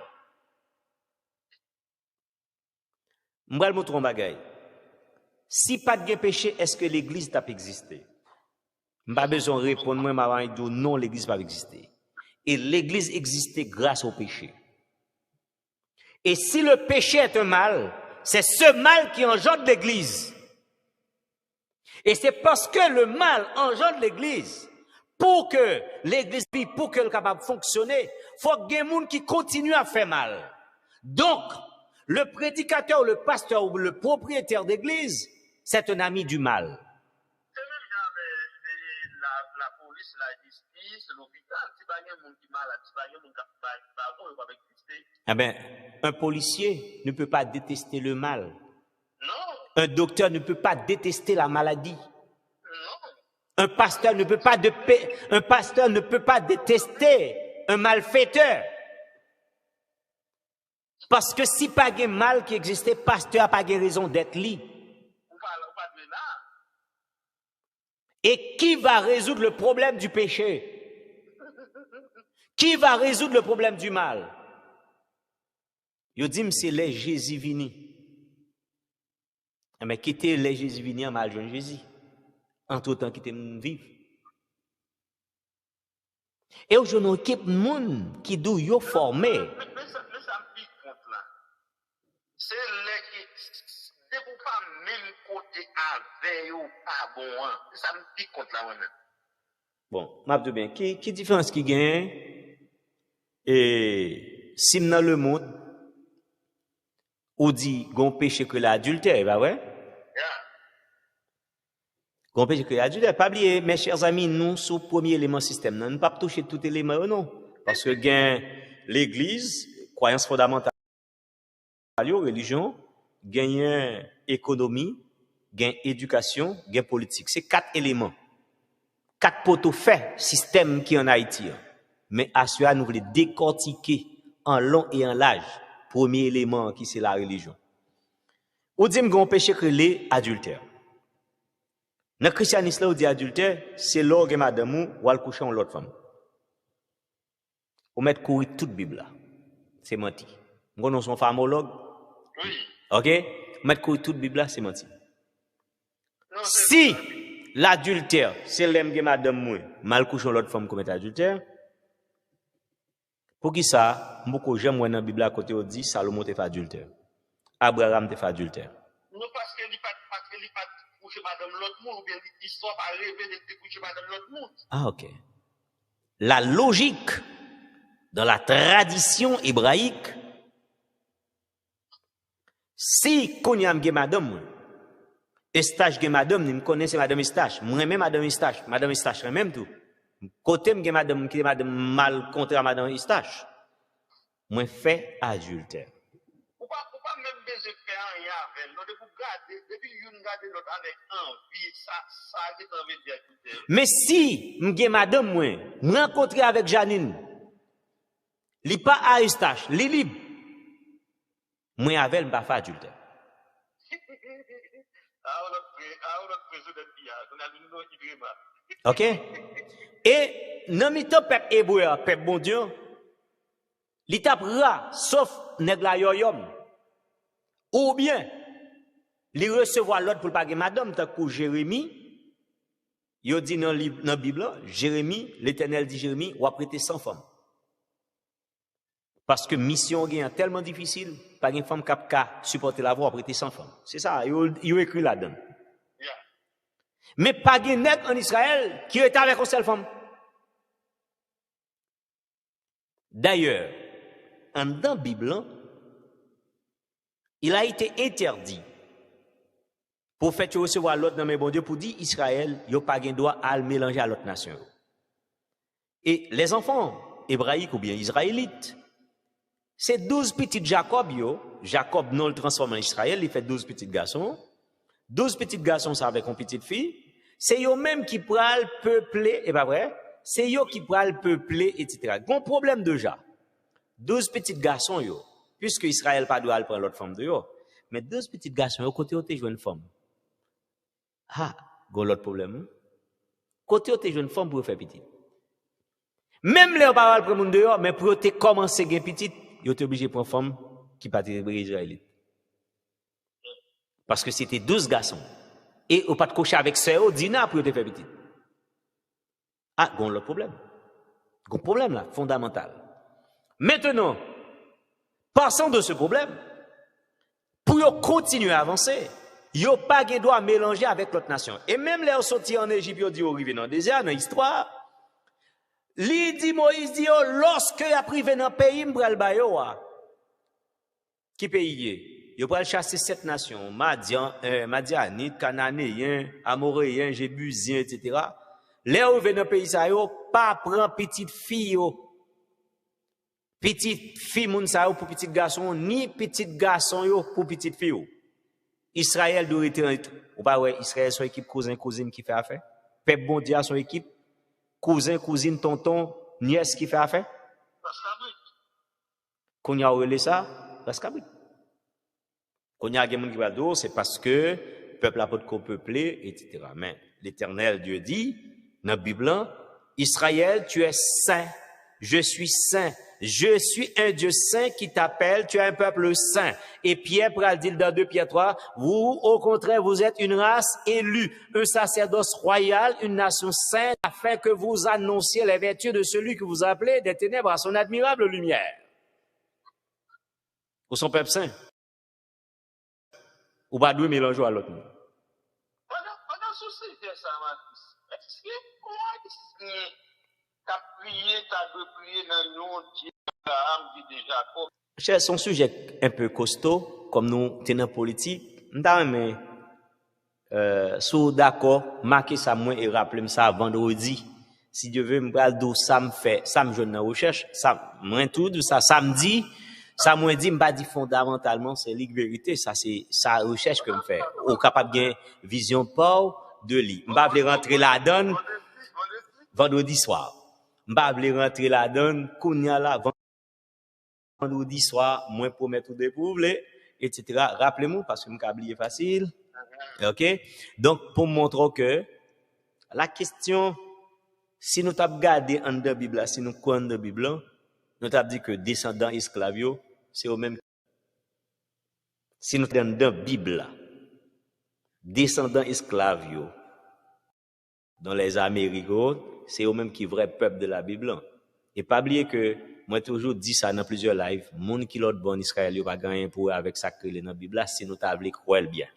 M'bral montrer un bagay. Si pas de péché, est-ce que l'église t'a existé? M'pas besoin de répondre moi m'a dit non, l'église pas existé. Et l'église existait grâce au péché. Et si le péché est un mal, c'est ce mal qui engendre l'église. Et c'est parce que le mal engendre l'église. Pour que l'église, pour qu'elle soit capable de fonctionner, faut qu'il y ait des gens qui continuent à faire mal. Donc, le prédicateur, le pasteur ou le propriétaire d'église, c'est un ami du mal. C'est même la police, la justice, l'hôpital, si pas un monde qui malade, si pas un monde qui pardon, il va exister. Eh bien, un policier ne peut pas détester le mal. Non. Un docteur ne peut pas détester la maladie. Un pasteur ne peut pas détester un malfaiteur. Parce que si pas de mal qui existait, pasteur n'a pas de raison d'être li. Et qui va résoudre le problème du péché? Qui va résoudre le problème du mal? Yo dit c'est les Jésus vini. Mais quitter les Jésus vini en mal jeune Jésus. Entre temps qui te vivre. Et aujourd'hui, on équipe de monde qui doit yo former. Mais ça me pique contre là. C'est les qui, dès qu'on pas même côté avec ou pas bon, ça me pique contre là moi-même. Bon, m'abdou bien, qui différence qui gagne? Et si dans le monde, on dit qu'on péché que l'adultère, bah ouais? Qu'on péché que l'adultère. Pas oublier, mes chers amis, nous, sous le premier élément système, nous ne pas toucher tout élément, non. Parce que gain l'église, croyance fondamentale, religion, gain économie, gain éducation, gain politique. C'est 4 éléments. 4 poteaux faits, système qui est en Haïti. Mais à cela, nous voulons décortiquer en long et en large. Premier élément qui c'est la religion. Ou dit qu'on péché que les adultères. Dans le christianisme, là, on dit adultère, c'est l'orgue et madame ou al coucher en l'autre femme. On met courir toute Bible là. C'est menti. Nous sommes pharmologues. Oui. OK? Mettre courir toute Bible là, c'est menti. Non, si l'adultère, c'est l'aime que madame moi, mal couchon l'autre femme commet adultère. Pour qui ça, beaucoup j'aime dans la Bible à côté on dit Salomon te fait adultère. Abraham te fait adultère. Non parce que il pas coucher madame l'autre monde ou bien l'histoire pas rêver de coucher madame l'autre monde. Ah OK. La logique dans la tradition hébraïque, si Konyam ge madame, Estache ge madame, ni me connais c'est madame Estache, moi même madame Estache même tout. Côté me ge madame qui madame mal contre madame Estache. Moi fait adultère. Ou pas même besoin faire rien avec, non de vous garder depuis une garder l'autre avec envie, ça qui envie de dire. Mais si me ge madame moi rencontrer avec Janine, li pas à Estache, li libre. Moi avec m'pa fait adultère. OK? Et dans mi temps peuple hébreu, peuple bon Dieu, li tap ra sauf nèg la yoyom. Ou bien li recevoir l'autre pour pas gen madame tant que Jérémie, yo dit dans la Bible, Jérémie, l'Éternel dit Jérémie, ou prêter 100 femmes. Parce que mission est tellement difficile, pas une femme qui supporter la voix, prêter 100 femmes. C'est ça, il écrit là-dedans. Yeah. Mais pas de nèg en Israël qui est avec une seule femme. D'ailleurs, dans la Bible, il a été interdit pour faire recevoir l'autre dans mes bon Dieu pour dire Israël, il n'a pas de droit à le mélanger à l'autre nation. Et les enfants hébraïques ou bien israélites, c'est 12 petits Jacob, Jacob non le transforme en Israël, il fait 12 petits garçons. 12 petits garçons, ça avec une petite fille. C'est eux même qui pral peupler, et pas vrai? C'est eux qui pral peupler, etc. Bon problème déjà. 12 petits garçons, puisque Israël pas doit prendre l'autre femme de eux. Mais 12 petits garçons, côté où tu joues une femme. Ah, gon l'autre problème. Côté où tu joues une femme pour faire petit. Même les paroles pour monde dehors, mais pour te commencer à petit, ils étaient obligés de prendre une femme qui pas être israélite. Parce que c'était 12 garçons. Et au pas de coucher avec sœur Dina pour te faire petit. Ah, gon le problème. Gon problème là, fondamental. Maintenant, passons de ce problème, pour continuer à avancer, yo pas de droit mélanger avec l'autre nation. Et même les sortis en Égypte, yo dit au arrivé dans le désert, dans l'histoire, li dit Moïse dit lorsque y a privé dans pays m'bral ba yo qui pays yo pral chasser 7 nations Madianites, Cananéens, Amoréens, Jébusiens etc. Les ou ven dans pays ça yo pas prend petite fille yo petite fille moun sa yo pour petit garçon ni petit garçon yo pour petite fille yo. Israël doit être ou pas ouais Israël son équipe cousin cousine qui fait affaire peuple bon Dieu son équipe cousin, cousine, tonton, nièce qui fait affaire? Qu'on y a relé ça? Parce que qu'on y a des gens qui va dire, c'est parce que le peuple a pas de peuplé, etc. Mais l'Éternel Dieu dit, dans la Bible, Israël, tu es saint, je suis saint. Je suis un Dieu saint qui t'appelle, tu es un peuple saint. Et Pierre pral dit dans 2 Pierre 3, vous, au contraire, vous êtes une race élue, un sacerdoce royal, une nation sainte, afin que vous annonciez les vertus de celui que vous appelez des ténèbres à son admirable lumière. Ou son peuple saint. Ou pas deux mélanger à l'autre. Pendant souci de ça, explique-moi t'as prié, t'as prié dans le nom de Abraham, dit Jacob. C'est son sujet un peu costaud, comme nous tenons politique. Mais sous d'accord, marquez ça moi et rappelez-moi ça vendredi. Si Dieu veut me parler d'où ça me fait, ça me joue dans la recherche, ça moi tout de ça samedi, ça moi dit me pas dit fondamentalement c'est la vérité, ça c'est sa recherche que me fait. Au capable bien vision pas de lit. Me pas rentrer là-dedans vendredi soir. M'pa vle rentrer la donne kounya la vendredi soir moins promettre de pouvle etc. Rappelez-moi parce que m'ka oublier facile. OK? Donc pour montrer que la question si nous t'a regardé en de Bible si nous connaissons de Bible nous t'a dit que descendants esclaves c'est au même si nous dans de Bible descendants esclaves dans les Amériques, c'est eux-mêmes qui vrai peuple de la Bible. Et pas oublier que, moi toujours dit ça dans plusieurs lives, monde qui l'autre bon Israël, il pas gagner pour avec ça que dans la Bible, c'est nous t'avons croire bien.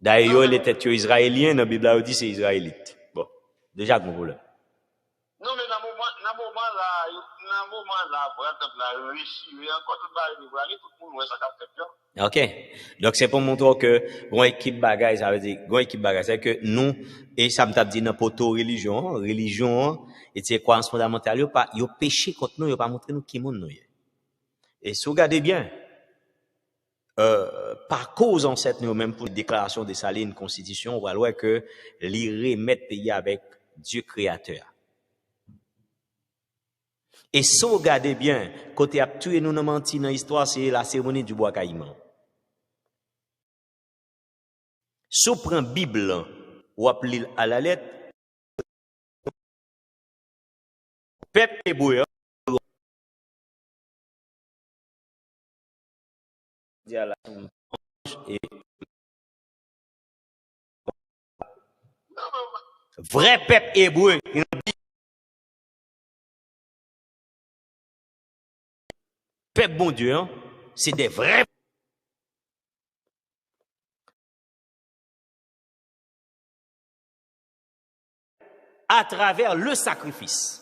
D'ailleurs, les têtes israéliens, dans la Bible, on dit c'est israélite. Bon, déjà, mon problème. Non, mais dans le moment là, la Russie, encore tout le monde, ça capte bien. OK. Donc, c'est pour montrer que, une équipe bagaille, ça veut dire, une équipe bagaille, c'est que nous, et ça me t'a dit dans poto religion, et c'est quoi, fondamental, yo péché contre nous, yo pas montré nous qui monde nous. Et si vous regardez bien, par cause en cette nous même pour déclaration de Salines constitution, on va voir que l'Iré met pays avec Dieu créateur. Et si vous regardez bien, côté a tué nous non menti dans l'histoire, c'est la cérémonie du bois caïman. Si vous prenez Bible, ou appelez à la lettre, peuple hébreu, et vrai peuple hébreu, peuple bon Dieu, hein, c'est des vrais à travers le sacrifice.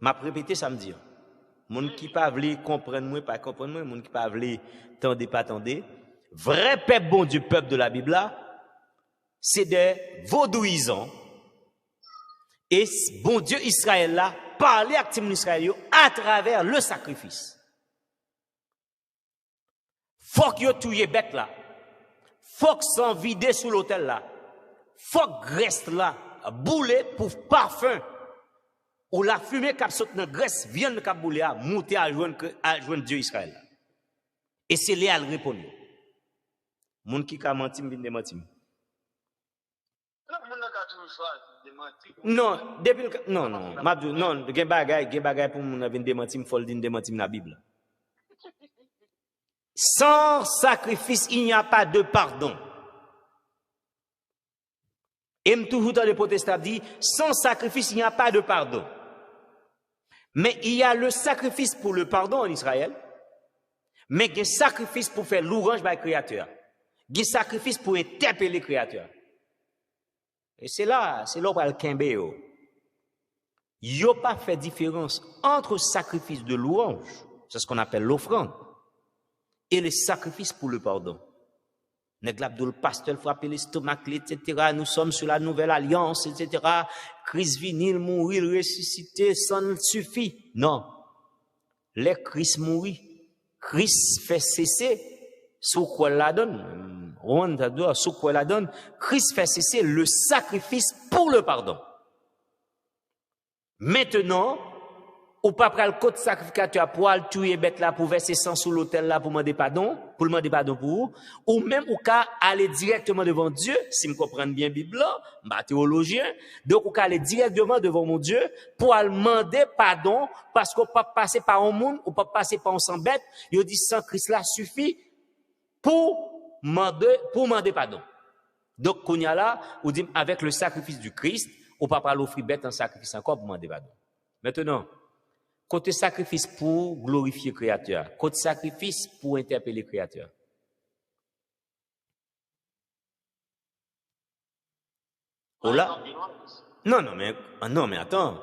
M'a répété samedi. Moun qui pas vle comprendre moi pas comprendre moi, moun qui pas vle tendre pas tendre. Vrai peuple bon Dieu, peuple de la Bible là, c'est des vaudouisants. Et bon Dieu Israël là parler avec les Israël à travers le sacrifice. Faut que yo touye bête là. Faut que s'en vider sous l'autel là. Faut que reste là bouler pour parfum. Ou la fumée qui saute dans graisse vient de bouler à monter à joindre Dieu Israël. Et c'est là à répondre. Moun qui ka menti vinn démenti. Non, depuis non, gen bagay pour moun vinn démenti, faut dire démenti dans la Bible. Sans sacrifice, il n'y a pas de pardon. Et toujours dans les protestants dit, sans sacrifice, il n'y a pas de pardon. Mais il y a le sacrifice pour le pardon en Israël, mais il y a un sacrifice pour faire louange par le Créateur. Il y a un sacrifice pour interpeller le Créateur. Et c'est là où le Kembe. Il n'y a pas fait différence entre le sacrifice de louange, c'est ce qu'on appelle l'offrande, et le sacrifice pour le pardon. Le pasteur frapper l'estomac, etc. Nous sommes sur la nouvelle alliance, etc. Christ vinil, mourir, ressusciter, ça ne suffit. Non. Les Christ mourit. Christ fait cesser, sous quoi la donne. Sous quoi la donne. Christ fait cesser le sacrifice pour le pardon. Maintenant, ou pas prendre le code sacrificateur pour aller tuer bête là pour verser sang sous l'autel là pour demander pardon pour vous, ou même ou qu'à aller directement devant Dieu, si me comprendre bien Bible, ma théologien, donc ou qu'à aller directement devant mon Dieu pour aller demander pardon parce qu'on pas passer par un monde ou pas passer par un sang bête, il dit sang Christ là suffit pour demander pardon. Donc qu'on y a là, ou dit avec le sacrifice du Christ, ou pas par l'offrir bête en sacrifice encore pour demander pardon. Maintenant, côté sacrifice pour glorifier le Créateur, côté sacrifice pour interpeller le Créateur. Oh là? Non, mais attends.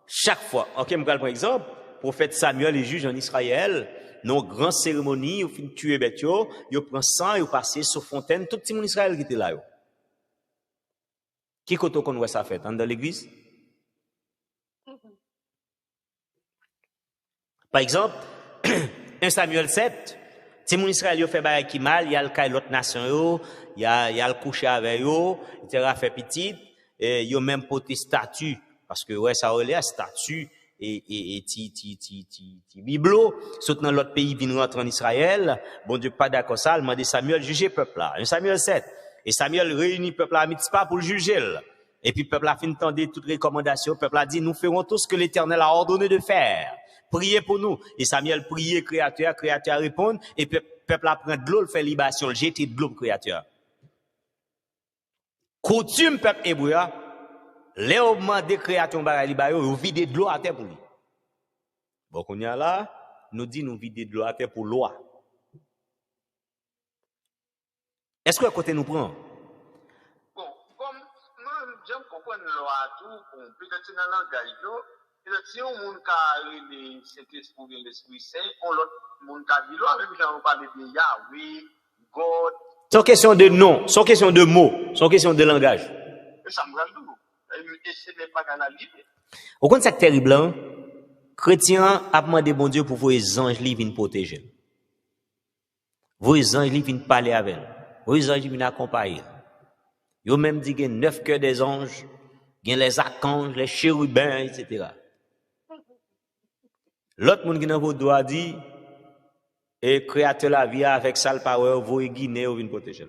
Chaque fois, ok, je prends exemple, prophète Samuel est juge en Israël, nos grandes cérémonies, ils finissent tuer bête, ils prennent sang, ils passent sur fontaine, tout le monde Israël qui était là. Qui côté qu'on voit ça fait dans l'église? Par exemple, 1 Samuel 7, si mon Israël fait bail qui mal, il y a le cas de l'autre nation, il y a le coucher avec eux, etc. fait petit, et il y a même porté statut, parce que ouais, ça relève statut et biblo, surtout dans l'autre pays, vient rentrer en Israël, bon Dieu, pas d'accord ça, il m'a dit Samuel juger peuple là. 1 Samuel 7, et Samuel réunit peuple à Mitzpah pour le juger. Et puis peuple a fait entendre toutes les recommandations, peuple a dit, nous ferons tout ce que l'Éternel a ordonné de faire. priez pour nous. Et Samuel priait créateur, créateur répond, et peuple apprend de l'eau, le fait libation, le jeter de l'eau créateur. Coutume peuple hébreu, les augments des créateurs bagay li bayo, ou vider de l'eau à terre pour lui. Bon, qu'on y a là, nous dit nous vider de l'eau à terre pour loi. Est-ce que à côté nous prend? Bon, comme moi, j'aime comprendre loi tout, peut-être dans le langage, peut-être si on monde qui a Saint-Esprit ou l'Esprit Saint, on l'autre monde qui a dit loi, même si on parle de Yahweh, God. Sans question de nom, sans question de mots, sans question de langage. Ça me rend tout. Et ce n'est pas canalisé. Au compte ça terrible, hein? Chrétien a demandé bon Dieu pour vos anges li viennent protéger. Vos anges li viennent parler avec. Vos anges viennent accompagner. Yo même dit qu'il y a 9 cœurs des anges, il y a les archanges, les chérubins, etc. L'autre monde qui dans vos doigts dit et créateur la vie avec sale power, vous guiné ou viennent protéger.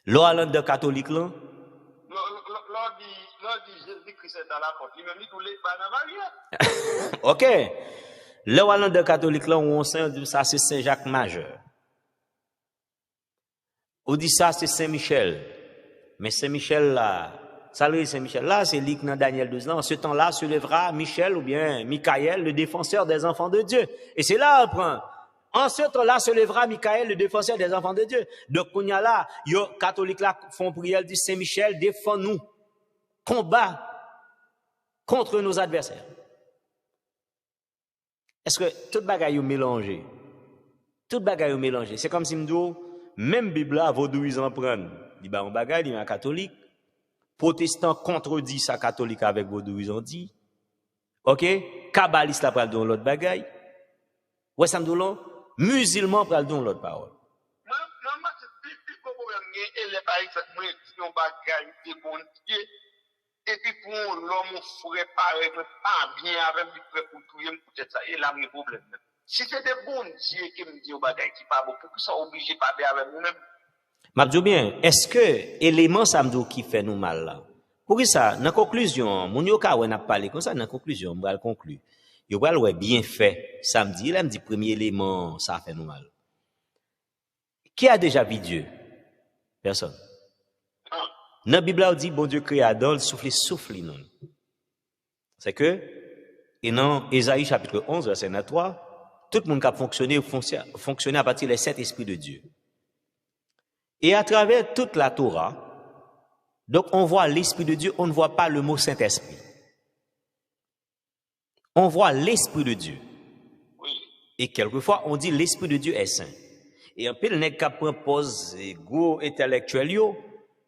L'Hollande de catholique là. L'on dit Jésus-Christ est dans la porte. Il me dit tous les pas dans OK. Le Hollande de catholique là, on sait ça c'est Saint-Jacques majeur. On dit ça c'est Saint-Michel. Mais Saint-Michel là, salut Saint-Michel là, c'est lui dans Daniel 12 là. En ce temps-là se lèvera Michel ou bien Michael, le défenseur des enfants de Dieu. Et c'est là on prend. En ce temps-là se lèvera Michael, le défenseur des enfants de Dieu. Donc, qu'on y a là, yo, catholiques là, font prière, dit Saint-Michel, défends-nous. Combat contre nos adversaires. Est-ce que tout bagaille est mélangé? Tout bagaille est mélangé. C'est comme si m'dou, même Bible là, vaudouisant prennent. Dit, bah, on bagaille, dit, un catholique. Protestant contredit sa catholique avec vaudouisant dit. OK? Kabbaliste là, pral don l'autre bagaille. Ouais, ça m'dou là? Musulman pral don l'autre parole. Moi, c'est plus problème, et les par exemple, si on bagaille, c'est bon Dieu. Et puis pour l'homme, on ferait pareil, pas bien avec lui, pour tout, peut-être ça, et là, le problème. Si c'est des bons Dieu qui me dit au bagaille, qui pas bon, pourquoi ça obligé de parler avec nous-mêmes? M'abdou bien, est-ce que élément samedi qui fait nous mal là? Pour ça, dans conclusion, mon yo ka n'a parlé comme ça, dans conclusion, on va le conclure. Yo va le bien fait samedi, là me dit premier élément ça fait nous mal. Qui a déjà vu Dieu? Personne. Dans la Bible, on dit, bon Dieu créateur, souffle non. C'est que, et dans Ésaïe chapitre 11, verset 3, tout le monde qui a fonctionné à partir des 7 esprits de Dieu. Et à travers toute la Torah, donc on voit l'Esprit de Dieu, on ne voit pas le mot Saint-Esprit. On voit l'Esprit de Dieu. Et quelquefois, on dit l'Esprit de Dieu est saint. Et un peu le nèg qui propose gros intellectuel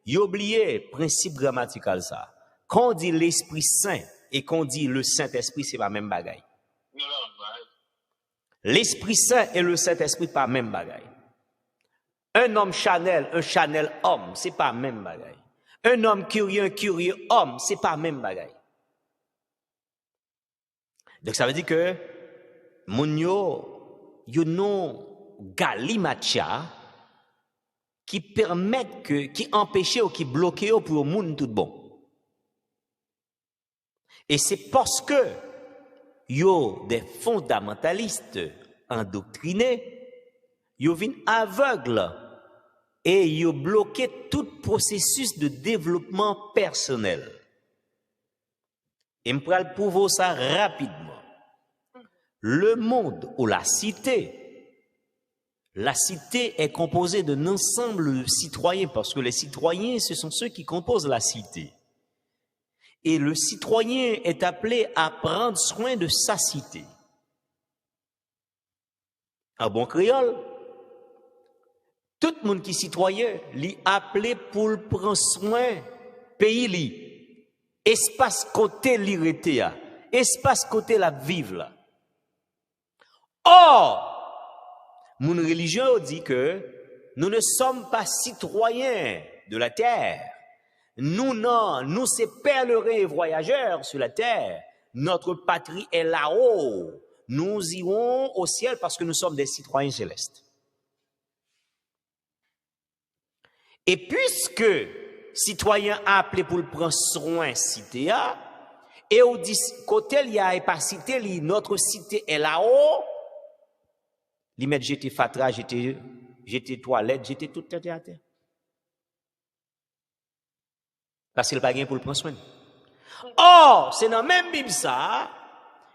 il oublié principe grammatical ça. Quand on dit l'Esprit Saint et qu'on dit le Saint-Esprit, c'est pas même bagaille. L'Esprit Saint et le Saint-Esprit pas même bagaille. Un homme Chanel, un Chanel homme, c'est pas même bagaille. Un homme curieux, un curieux homme, c'est pas même bagaille. Donc ça veut dire que moun yo non galimatia qui permettent que, qui empêchent ou qui bloquent pour le monde tout bon. Et c'est parce que yo des fondamentalistes endoctrinés, yo vin aveugles et yo bloqué tout processus de développement personnel. Et me pral prouver ça rapidement. Le monde ou la cité est composée d'un ensemble de citoyens, parce que les citoyens, ce sont ceux qui composent la cité. Et le citoyen est appelé à prendre soin de sa cité. Un bon créole, tout le monde qui est citoyen, l'y appelé pour prendre soin pays li, espace côté l'irrité, espace côté la vive là. Or, mon religion dit que nous ne sommes pas citoyens de la terre. Nous non, nous c'est pèlerins et voyageurs sur la terre. Notre patrie est là-haut. Nous irons au ciel parce que nous sommes des citoyens célestes. Et puisque citoyen appelé pour le prendre soin cité, Et au côté, il y a pas cité, notre cité est là-haut. Li met j'étais fatra, j'étais toilette, j'étais tout terre à terre. Parce qu'il pas gain pour le prendre soin. Or, c'est dans même Bible ça,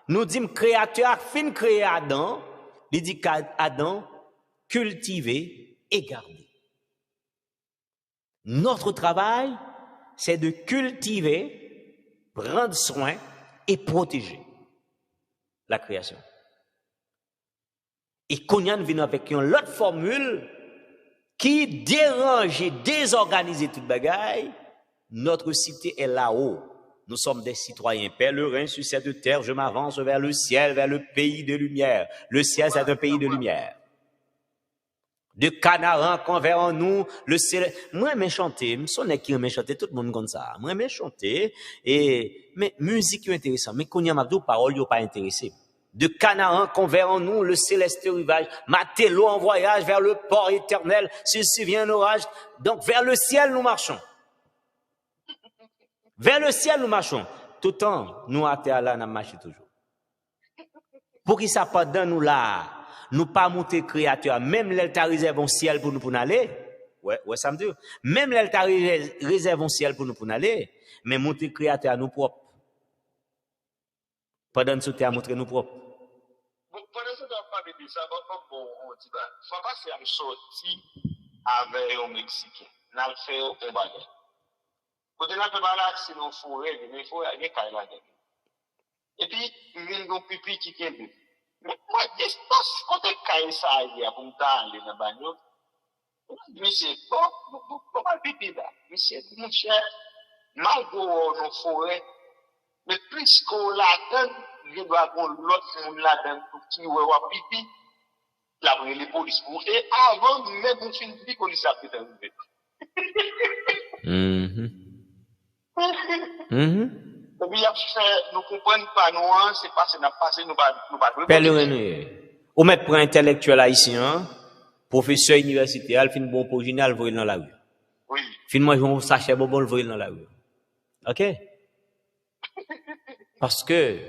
nous dit créateur fin créé Adam, il dit qu'Adam cultiver et garder. Notre travail, c'est de cultiver, prendre soin et protéger la création. Et Konyan vient avec une autre formule qui dérange et désorganise toute bagaille. Notre cité est là-haut. Nous sommes des citoyens pèlerins sur cette terre. Je m'avance vers le ciel, vers le pays de lumière. Le ciel, c'est un pays de lumière. De Canaan qu'enverrons nous le ciel. Moi, je chanter, je sonne qui aime chanter, tout le monde comme ça. Moi, je chanter, mais musique est intéressante. Mais Konyan Mabdou, parole, n'est pas intéressé. De Canaan qu'enverrons nous le céleste rivage. Matélo en voyage vers le port éternel. Ceci vient un orage. Donc, vers le ciel, nous marchons. Vers le ciel, nous marchons. Tout le temps, nous, à terre, là, nous marchons toujours. Pour qu'il ça pas dans nous là, nous pas monter créateur, même l'État réserve un ciel pour nous pour aller. Ouais, ça me dit. Même l'État réserve un ciel pour nous pour aller, mais monter créateur à nous propres. Pendant ce temps, montrer nous propres. Pendant ce temps, pas de ça, on dit, faut pas faire sortir avec un Mexicain. N'a le fait au bagage. Quand on a fait balade, c'est nos forêts, il faut aller là. Et puis, il y a un pipi qui est vu. Mais moi, quand on caille ça, il y a pour aller dans le bagnole. Monsieur, comment pipi là? Monsieur, mon cher, malgré nos forêts, mais plus qu'on la donne, il doit avoir l'autre monde la donne pour qui ou pipi, la les polices. Et avant, même on fait une pipi, on s'est fait arriver. Et puis, nous comprenons pas, nous, c'est passé, nous passé, nous pas. Pèlerin, ou mettre pour intellectuel haïtien, professeur universitaire, fin bon pour général, le voyer dans la rue. Oui. Fin moi, je sachet bonbon, le voyer dans la rue. OK? Parce que,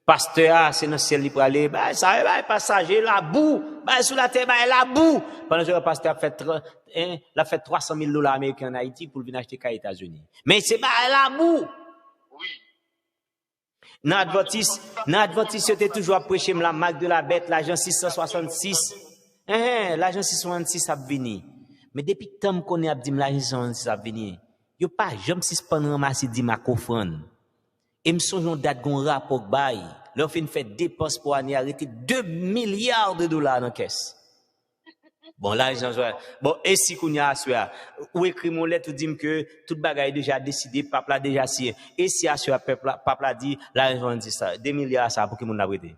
pasteur, c'est dans le ciel, il peut aller, ça va, passager, la boue, sous la terre, la boue. Pendant que le pasteur a fait $300,000 américains en Haïti pour venir acheter qu'aux États-Unis. Mais c'est la boue. Oui. Dans l'Adventiste, c'était toujours prêcher la marque de la bête, l'agent 666. L'agent 666 a venu. Mais depuis que temps qu'on a dit l'agent 666 a venu, il n'y a pas jamais suspendre ramasser dit ma coffre. Et me songe date gon rapport bail. Leur fin fait dépense pour année arrêter $2 milliards dans la caisse. Bon là bon et si qu'on y a assuré ou écrit mon lettre dit que toute bagaille déjà décidé peuple a déjà signé et si assuré peuple a dit l'argent dit ça 2 milliards ça pour que mon a prêté.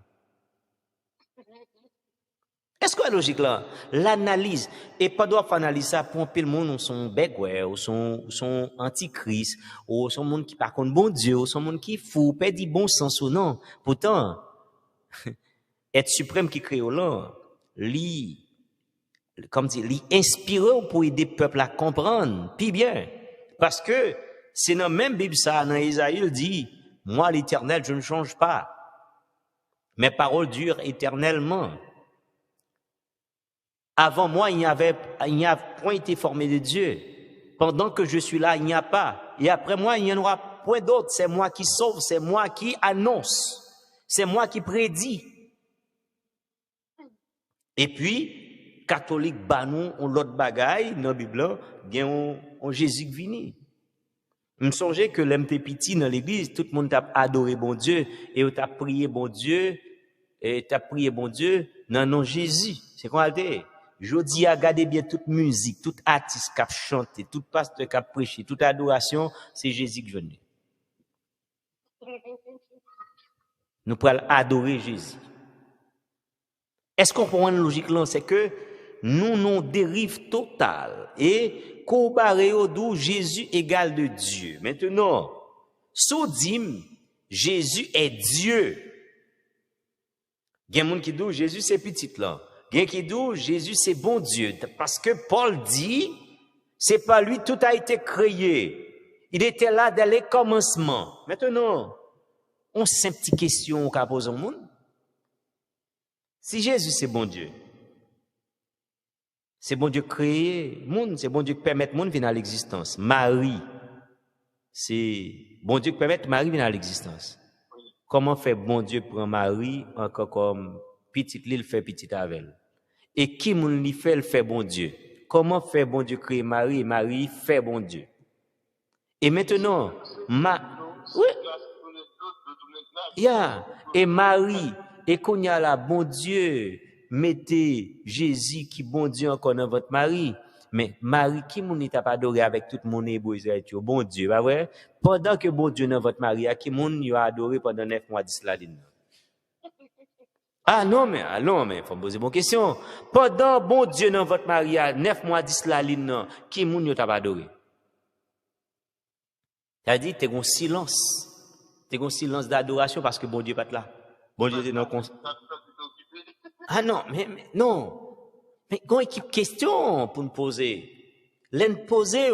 Est-ce que la logique là l'analyse et pas doit analyser ça pour pile monde son bégouer ou son antichrist ou son monde qui par contre bon Dieu ou son monde qui fou perdit bon sens ou non pourtant être suprême qui crée là comme dit, l'inspirer pour aider le peuple à comprendre, puis bien, parce que c'est dans même Bible ça, dans Isaïe, il dit, moi l'Éternel, je ne change pas. Mes paroles durent éternellement. Avant moi, il n'y a point été formé de Dieu. Pendant que je suis là, il n'y a pas. Et après moi, il n'y en aura point d'autre. C'est moi qui sauve, c'est moi qui annonce, c'est moi qui prédit. Et puis, catholique banou on l'autre bagaille dans la Bible bien on Jésus qui vini. Me songeais que l'MT petit dans l'église tout le monde t'a adoré bon Dieu et t'a prié bon Dieu dans nom Jésus. C'est quoi dit? Jodi a garder bien toute musique, toute artiste qui a chanté, tout pasteur qui a prêché, toute adoration, c'est Jésus qui vient. Nous pouvons adorer Jésus. Est-ce qu'on comprend la logique là? C'est que nous dérive totale et comparé au d'où Jésus égal de Dieu. Maintenant, sous dim Jésus est Dieu. Il y a des gens qui disent Jésus c'est petit là. Il y a qui disent Jésus c'est bon Dieu parce que Paul dit c'est pas lui tout a été créé. Il était là dès les commencements. Maintenant, On simple petite question qu'on pose au monde. Si Jésus c'est bon Dieu, c'est bon Dieu créé monde, c'est bon Dieu qui permet monde venir à l'existence. Marie, c'est bon Dieu qui permet Marie venir à l'existence. Comment fait bon Dieu prend Marie encore comme petite l'île fait petite avec elle? Et qui moun li fait le fait bon Dieu? Comment fait bon Dieu créer Marie et Marie fait bon Dieu? Et maintenant, oui. Et Marie, et qu'on y a là, bon Dieu, mettez Jésus qui bon Dieu encore dans votre mari. Mais Marie, qui moun t'a pas adoré avec tout mon hébreu Israël, bon Dieu, pas vrai? Pendant que bon Dieu dans votre mari, qui moun y a adoré pendant 9 mois d'Israël. Ah non, mais, faut me poser une question. Pendant bon Dieu dans votre mari, 9 mois d'Israël, qui moun y t'a pas adoré? T'as dit, t'es un silence. T'es un silence d'adoration parce que bon Dieu pas là. Bon Dieu est dans le Ah non, mais non. Mais quand équipe question pour nous poser. L'en poser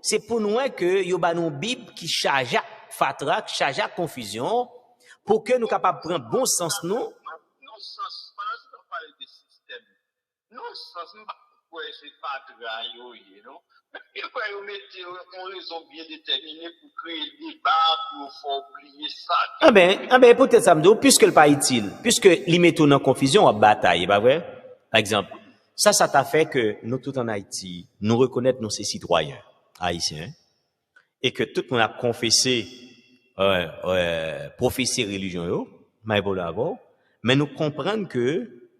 c'est pour nous que y a une Bible qui charge fatrak, charge confusion pour que nous capables prendre bon sens nous. Non sens, pendant qu'on parle de système. Non sens, ouais, c'est pas de non. Il faut mettre une raison bien déterminée pour créer des débats, pour faire oublier ça. Ah ben, peut-être ça me dit, puisque le pas utile, puisque les mettons en confusion, en bataille, pas vrai? Par exemple, ça t'a fait que nous, tout en Haïti, nous reconnaître nous, ces citoyens haïtiens, et que tout le monde a confessé, prophétie religion, mais nous comprenons que,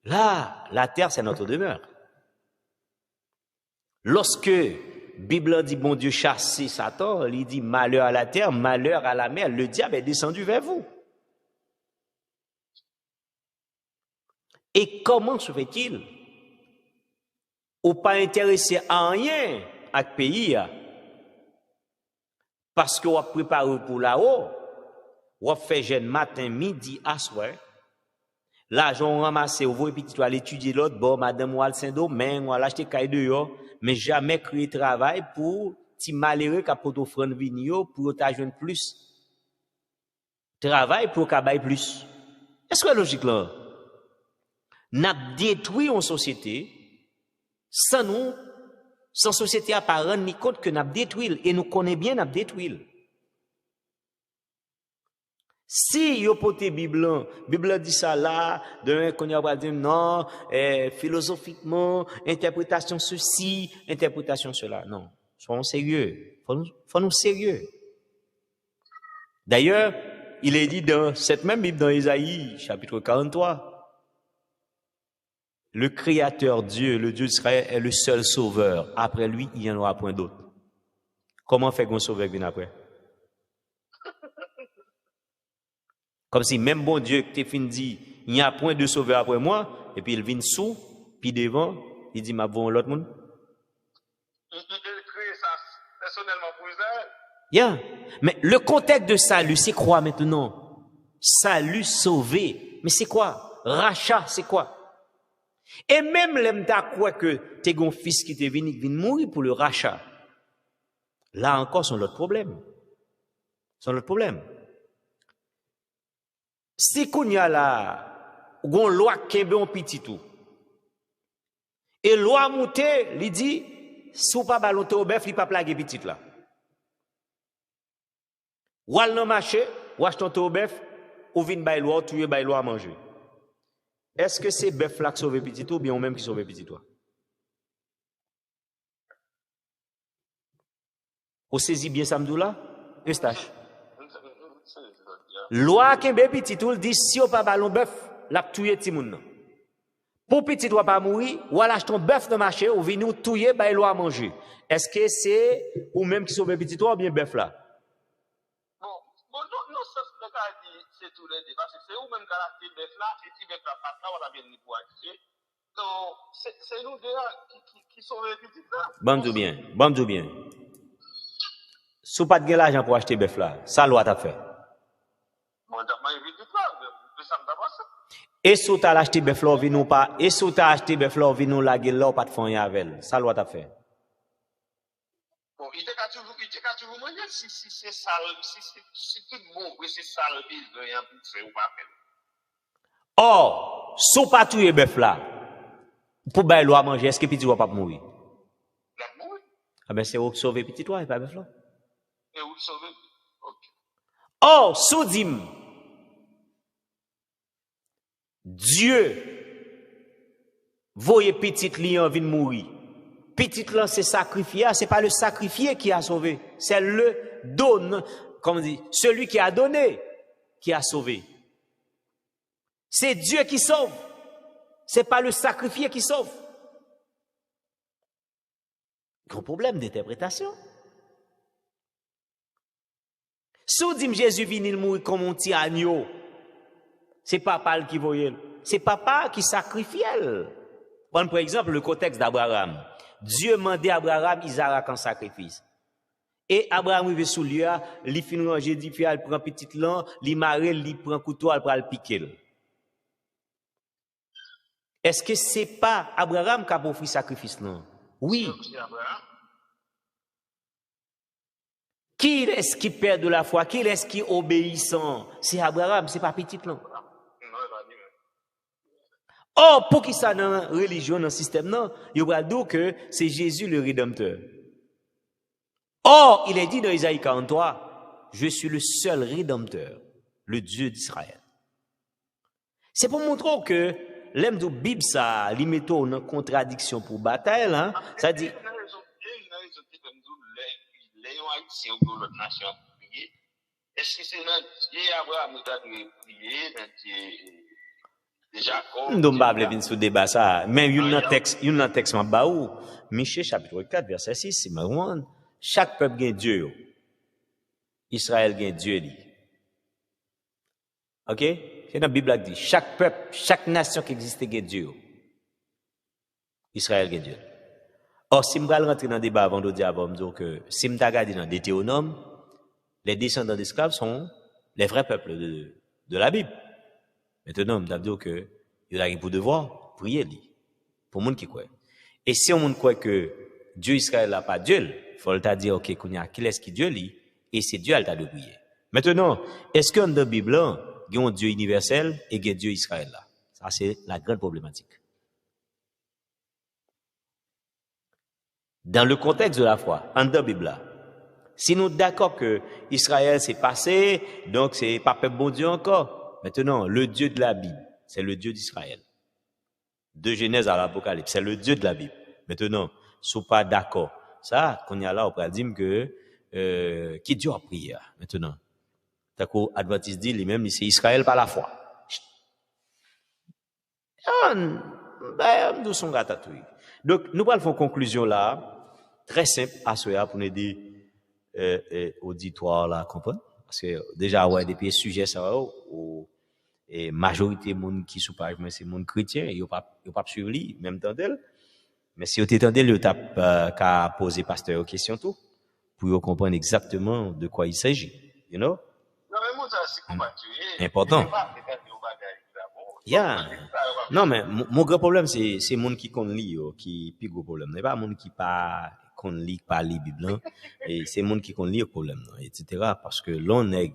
là, la terre, c'est notre demeure. Lorsque Bible dit bon Dieu chasser Satan, il dit malheur à la terre, malheur à la mer, le diable est descendu vers vous. Et comment se fait-il? Ou pas intéressé à rien à ce pays, parce que vous préparé pour là-haut, vous fait jeune matin, midi, à soir, l'argent ramassé, vous voyez petit, vous allez étudier l'autre, bon, madame, ou al Saint-Domingue, ou al acheter caille dehors, mais jamais créer travail pour ti malheureux qui a pour offrande vinio pour t'ajouter plus. Travail pour qu'abaye plus. Est-ce que c'est logique là? N'a détruit une société sans nous, sans société à pas rendre ni compte que n'a détruit et nous connaît bien n'a détruit. Si yo pote Bible dit ça là, demain qu'on y va dire non, philosophiquement, interprétation ceci, interprétation cela. Non, soyons sérieux. Faut nous sérieux. D'ailleurs, il est dit dans cette même Bible dans Ésaïe, chapitre 43, le Créateur Dieu, le Dieu d'Israël est le seul sauveur. Après lui, il n'y en aura point d'autre. Comment fait qu'on sauve vient après? Comme si même bon Dieu qui t'es fin dit, il n'y a point de sauveur après moi, et puis il vient sous, puis devant, il dit, ma bon l'autre monde. Il crée ça personnellement pour Israël. Yeah. Mais le contexte de salut, c'est quoi maintenant? Salut, sauvé. Mais c'est quoi? Rachat, c'est quoi? Et même l'aime ta quoi que t'es un fils qui t'est venu mourir pour le rachat. Là encore, c'est l'autre problème. C'est l'autre problème. Si qu'on y a là, on loi kembe on petit tout. Et loi monté, il dit, si ou pas ballon au bœuf, il pas plaguer petit là. Ou al nan marché, ou achète ton au bœuf, ou vinn bay loi, tuer bay loi à manger. Est-ce que c'est bœuf là qui sauve petit ou bien ou même qui sauve petit toi? Ou saisi bien samedi là? Eustache. Loi kembe petit tout dit si ou pas ballon bœuf, l'a tuer ti moun nan. Pour petit ou pas mourir, ou al achète ton bœuf dans marché, ou vinn ou tuer bay loi à manger. Est-ce que c'est ou même qui sauve petit ou bien bœuf là? C'est tout les deux, parce que c'est où même caractère bœuf là, et si bœuf là passe là, on a bien ni pour acheter. Donc, c'est nous deux qui sont les petits là. Bon bien. Si pas de l'argent pour acheter bœuf là, ça loi t'a fait. Bon, t'as évité ça me d'abord ça. Et si t'as acheté bœuf là, vinn ou pas, et si t'as acheté bœuf là, vinn ou la gueule là, pas de fond avec, ça loi t'a fait. Bon, il était toujours manger si c'est sale, si tout bon, c'est sale, besoin pour faire ou pas faire. Or, sous pas tuer bœuf là, pour bailler l'eau à manger, est-ce que petit doit pas mourir? La mourir. Ah ben c'est où sauver petit doigt et pas bœuf là. Et où sauver? Ok. Or, sous dim, Dieu, voyez petit lion vient mourir. Petit là, c'est sacrifié, c'est pas le sacrifié qui a sauvé, c'est le donne, comme on dit, celui qui a donné, qui a sauvé. C'est Dieu qui sauve, c'est pas le sacrifié qui sauve. Gros problème d'interprétation. Si on dit Jésus vient mourir comme un petit agneau, c'est papa qui voyait, c'est papa qui sacrifiait. Prends par exemple le contexte d'Abraham. Dieu mandait à Abraham Isaac en sacrifice. Et Abraham arrive sous lui, il finit ranger dit il prend petite lan, il marre, il prend couteau, il prend le piquer. Est-ce que c'est pas Abraham qui a offert sacrifice non? Oui. C'est Abraham. Qui est-ce qui perd de la foi? Qui est-ce qui obéissant? C'est Abraham, c'est pas petit lan. Or, pour qui ça dans la religion, dans le système, non, il va dire que c'est Jésus le Rédempteur. Or, il est dit dans Isaïe 43, je suis le seul Rédempteur, le Dieu d'Israël. C'est pour montrer que l'homme de Bible, ça, il met en contradiction pour bataille, hein, ça dit. Est-ce que c'est dans Abraham qui a prié, Nous ne pouvons pas sur débat ça. Mais il y a un texte en bas où, Michée chapitre 4, verset 6, c'est marrant. Chaque peuple a Dieu. Israël a Dieu. Ok? C'est dans la Bible qui dit, chaque peuple, chaque nation qui existe a Dieu. Israël a Dieu. Or, si je vais rentrer dans le débat avant de dire que si je regarde dans Deutéronome, les descendants d'esclaves sont les vrais peuples de la Bible. Maintenant, on dit que il a pour devoir prier pour les gens qui croient. Et si on croit que Dieu Israël n'a pas Dieu, il faut le dire OK, qui est-ce qui Dieu lit et c'est Dieu qui a de prier. Maintenant, est-ce que dans la Bible il y a un Dieu universel et il y a Dieu Israël là? Ça c'est la grande problématique. Dans le contexte de la foi, en dans la Bible là, si nous sommes d'accord que Israël s'est passé, donc c'est pas peuple bon Dieu encore. Maintenant, le Dieu de la Bible, c'est le Dieu d'Israël. De Genèse à l'Apocalypse, c'est le Dieu de la Bible. Maintenant, si vous pas d'accord, ça, qu'on y a là, on peut dire que qui Dieu a prié. Maintenant, d'accord, Adventiste dit lui-même, c'est Israël par la foi. Nous sommes ratatouilles. Donc, nous allons faire une conclusion là, très simple à ce pour nous aider auditoire là, comprendre. Parce que déjà, ouais, depuis sujet ça, et majorité monde qui sous page c'est monde chrétien et yo pas suivre lui même temps d'elle mais si vous t'entendez le tape qu'a poser pasteur aux questions tout pour comprendre exactement de quoi il s'agit, you know. Non mais moi ça c'est combattu. Important. Yeah. Non mais mon grand problème c'est monde qui connaît lire qui plus gros problème, n'est pas monde qui pas connaît lire pas lire Bible et c'est monde qui connaît lire problème etc. parce que l'on est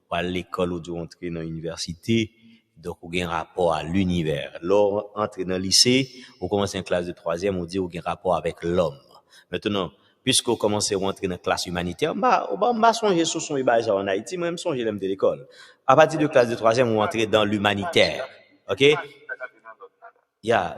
à l'école ou doit entrer dans l'université, donc on a un rapport à l'univers. Lors entrer dans le lycée, on commence une classe de 3e, on dit on a un rapport avec l'homme. Maintenant, puisqu'on commence à rentrer dans la classe humanitaire, on va songer sur son ibage en Haïti, moi même songer l'aime de l'école. À partir de classe de 3e, on entre dans l'humanitaire. OK?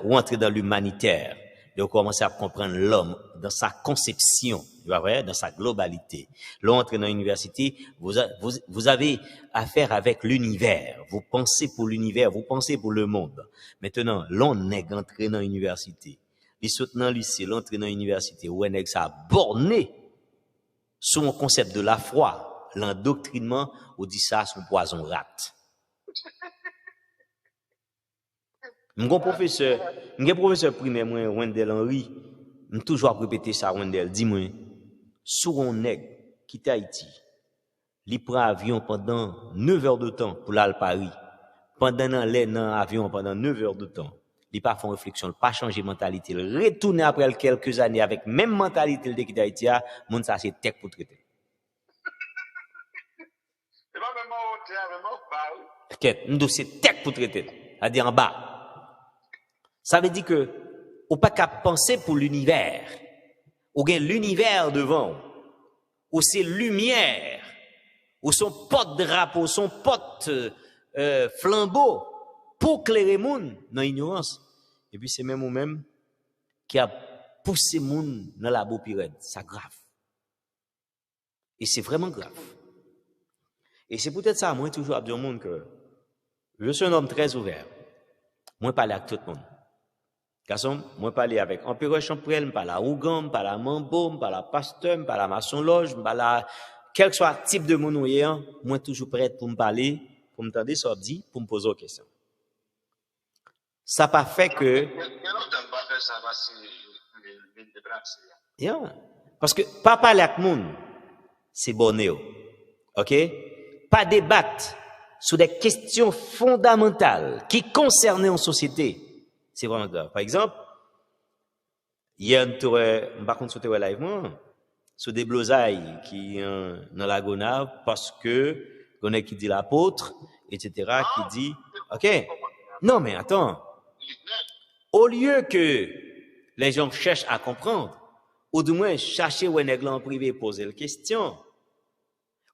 On entre dans l'humanitaire. Donc, on commence à comprendre l'homme dans sa conception, dans sa globalité. Là, on entre dans l'université, vous avez affaire avec l'univers. Vous pensez pour l'univers, vous pensez pour le monde. Maintenant, l'on est entré dans l'université. Les soutenants lycée, l'entrée dans l'université, où on est ça borné sur un concept de la foi, l'endoctrinement, on dit ça, son poison rate. Mon professeur primaire, moi, Wendell Henry, m'a toujours répété ça, Wendell, dis-moi, sur un nègre qui est Haïti, il prend avion pendant 9 heures de temps pour aller à Paris. Pendant l'avion pendant 9 heures de temps. il pas fait réflexion, il pas changer mentalité, il retourner après quelques années avec même mentalité de quitter Haïti, moun ça c'est tech pour traiter. C'est pas même au terre, même au bas. T'inquiète, nous c'est tech pour traiter, c'est-à-dire en bas. Ça veut dire que ou pas qu'à penser pour l'univers. Ou bien l'univers devant, ou c'est lumière, ou son porte-drapeau, son porte-flambeau pour clairer moun dans l'ignorance. Et puis c'est même ou même qui a poussé moun dans la beau pirate. C'est grave. Et c'est vraiment grave. Et c'est peut-être ça, moi toujours à dire au monde que je suis un homme très ouvert. Moi parle avec tout le monde. Garçon, moi parler avec Empereur Champrel, pas la Ougan, pas la Mambo, pas la Pasteur, pas la Maçon Loge, pas la quel que soit type de mon moi toujours prêt pour me parler, pour me tendre ça dit, pour me poser des questions. Ça pas fait que parce que pas parler avec monde, c'est bonheur. OK? Pas débattre sur des questions fondamentales qui concernent une société. C'est vraiment grave. Par exemple, hier, par contre, sur live, sur des blosailles qui dans la gonave parce que, on a qui dit l'apôtre, etc., qui dit, OK. Non, mais attends. Au lieu que les gens cherchent à comprendre, ou du moins chercher un nègre en privé poser la question,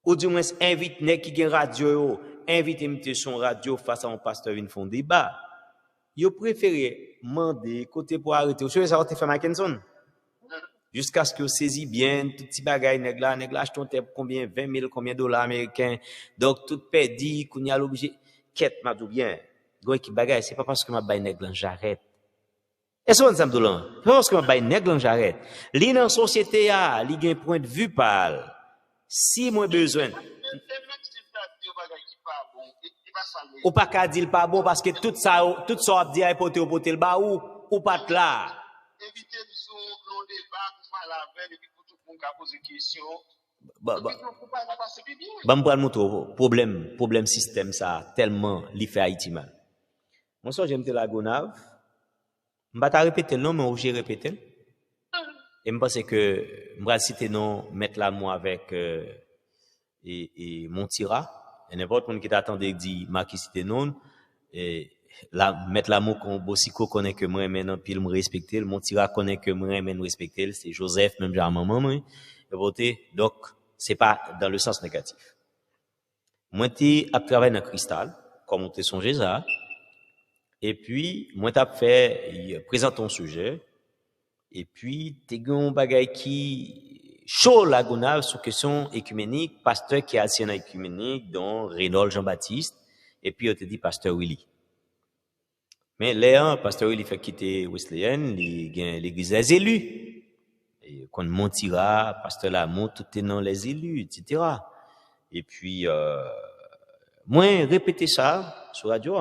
ou du moins invite nègre qui gagne radio, invite son radio face à un pasteur, ils font débat. Yo préféré demander côté pour arrêter. Vous savez ça va te faire Mackinson jusqu'à ce que vous saisi bien tout petit bagay nèg là achète combien 20 000 combien dollars américains donc tout perdu qu'on y a l'objet quête m'a tout bien goy qui bagay c'est pas parce que m'a bay nèg là j'arrête. Est-ce que ça me dolan c'est pas parce que m'a bay nèg là j'arrête. Li dans société a li gen point de vue pâle. Si moi besoin ou pas qu'à dire pas bon parce que tout ça a dit à poter au poter le bas ou pas là. Éviter son débat pour faire la veille et puis pour tout le monde poser question. Bah me montrer problème système ça tellement li fait Haïti mal. Moi ça j'aime la gonave. M'pa ta répéter non mais j'ai répété. Et me pense que m'va citer non mettre l'amour avec et Montira. Et n'importe qui t'attendait dit Marquis cité non et la mettre l'amour qu'on Bossico connaît que moi maintenant pile me respecter le Montira connaît que moi maintenant respecter c'est Joseph même j'ai maman moi et voter donc c'est pas dans le sens négatif. Moi t'ai à travailler dans cristal comme on t'ai songé ça et puis moi t'as fait présente ton sujet et puis t'es gon bagay qui chaud la gonave sur question écuménique, pasteur qui est ancien écuménique, dont Reynold Jean-Baptiste, et puis on te dit pasteur Willy. Mais là, pasteur Willy fait quitter Wesleyan, il gagne l'église des élus. Et quand Montira, pasteur Lamour, tout est dans les élus, etc. Et puis, moi, répéter ça sur radio,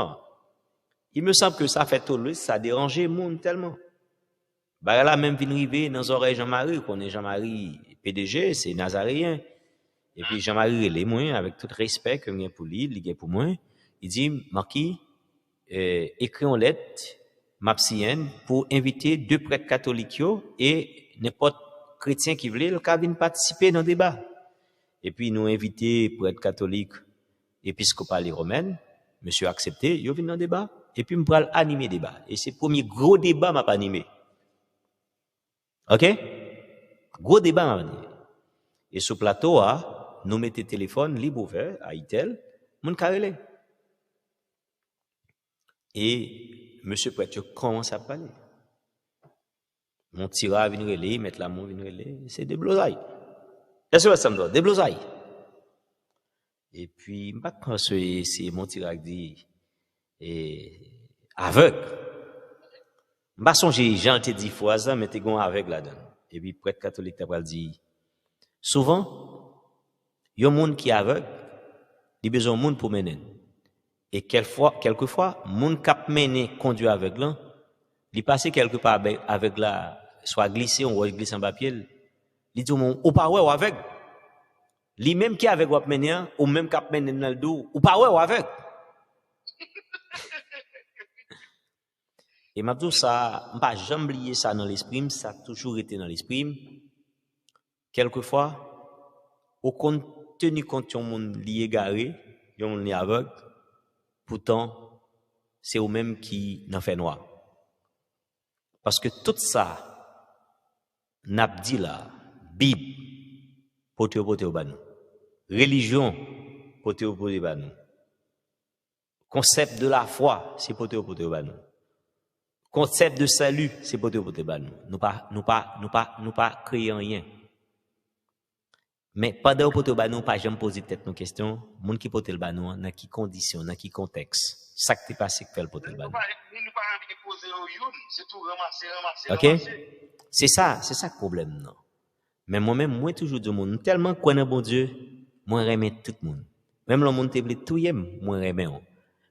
il me semble que ça fait tout le ça a dérangé le monde tellement. Bah là, même vient arriver dans les oreilles Jean-Marie, qu'on est Jean-Marie PDG, c'est Nazaréen. Et puis Jean-Marie, il est moins, avec tout respect que j'ai pour lui, il est pour moi. Il dit, Marquis, écris une lettre, mapsienne, pour inviter 2 prêtres catholiques et n'importe chrétien qui voulait, le cas vienne participer dans le débat. Et puis nous inviter prêtres catholiques, épiscopales et romaines, monsieur accepté, ils viennent dans le débat. Et puis, je vais animer le débat. Et c'est le premier gros débat m'a pas animé. OK? Gros débat m'a animé. Et sur le plateau, nous mettons le téléphone libre ouvert à Itel, mon carrelé. Et monsieur prêtre commence à parler. Mon tira vient relais, mettre l'amour vient relais, c'est des blosailles. Est-ce que ça me donne des blosailles? Et puis, je pense que c'est mon tira qui dit aveugle. Je ne songe Jean te dit fois ça, mais tu es aveugle là-dedans. Et puis, prêtre catholique t'a dit souvent, il y a un monde qui est aveugle, il a besoin de monde pour mener. Et quelquefois, monde qui a mené conduit aveugle, il passe quelque part avec la soit glissé ou glissé en papier, il dit ou pas ouais ou aveugle. Lui même qui est avec ou mené ou même qui a mené dans le dos ou pas ouais ou aveugle. Et m'a dit ça, pas jamais oublié ça dans l'esprit, ça a toujours été dans l'esprit. Quelquefois, au compte tenu compte yon monde li égaré, yon monde li aveugle, pourtant c'est eux même qui n'en fait noir. Parce que tout ça n'a dit là, Bible pote au banou. Religion pote au banou. Concept de la foi, c'est pote au banou. Concept de salut, c'est pote au banou. Nous pas créer rien. Mais pendant que nous ne pas jamais poser tête nos questions, moun qui pote le banou, dans qui condition, dans qui contexte, ça qui passé que fait le pote le banou. C'est tout ramasser. OK? C'est ça le problème non. Mais moi-même moi toujours du monde tellement connais bon Dieu, moi remets tout le monde. Même le monde te blé tout yem, moi remets on.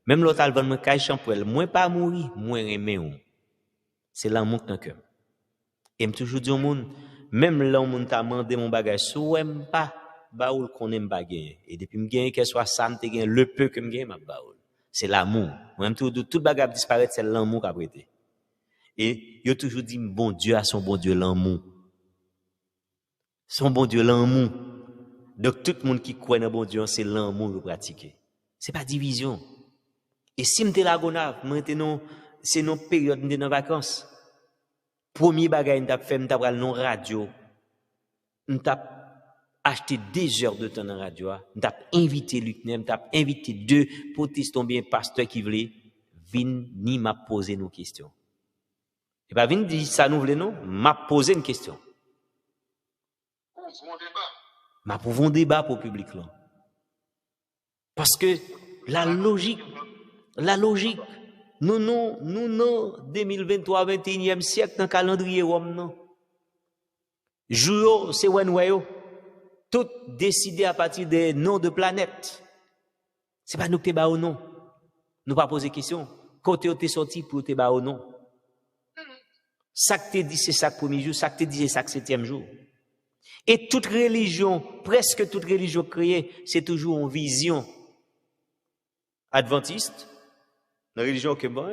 Même l'autre alvan moi kay champouel, moi pas mourir, moi remets on. C'est l'amour dans cœur. Et me toujours du monde même là on t'a demandé mon bagage sou aime pas baoul qu'on aime pas gagner et depuis me gagner que soit ça me te gagner le peu que me gagner m'a baoul c'est l'amour moi même tout bagage disparaître c'est l'amour qu'a prêté et yo toujours dit bon Dieu a son bon Dieu l'amour donc tout le monde qui croit dans bon Dieu c'est l'amour que pratiquer c'est pas division et si m'te la gonave maintenant c'est nos période de nos vacances. Premier bagage m't'a fait m't'a pral non radio. M't'a acheté 2 heures de temps dans radio, m't'a invité Luc Nem, m't'a invité 2 protestants bien pasteurs qui voulaient venir ni m'a poser nos questions. Et pas venir dire ça nous voulons non, m'a posé une question. M'a pour un débat pour le public là. Parce que la logique nous non 2023 21e siècle dans calendrier Rome non. Jour c'est wenweyo. Tout décidé à partir des noms de planètes. C'est pas nous qui ba ou non. Nous pas poser question. Côté où t'es sorti pour te ba ou non. Ça que t'es dit c'est ça premier jour, ça que t'es dit c'est ça 7e jour. Et toute religion, presque toute religion créée, c'est toujours en vision. Adventiste, la religion que bon,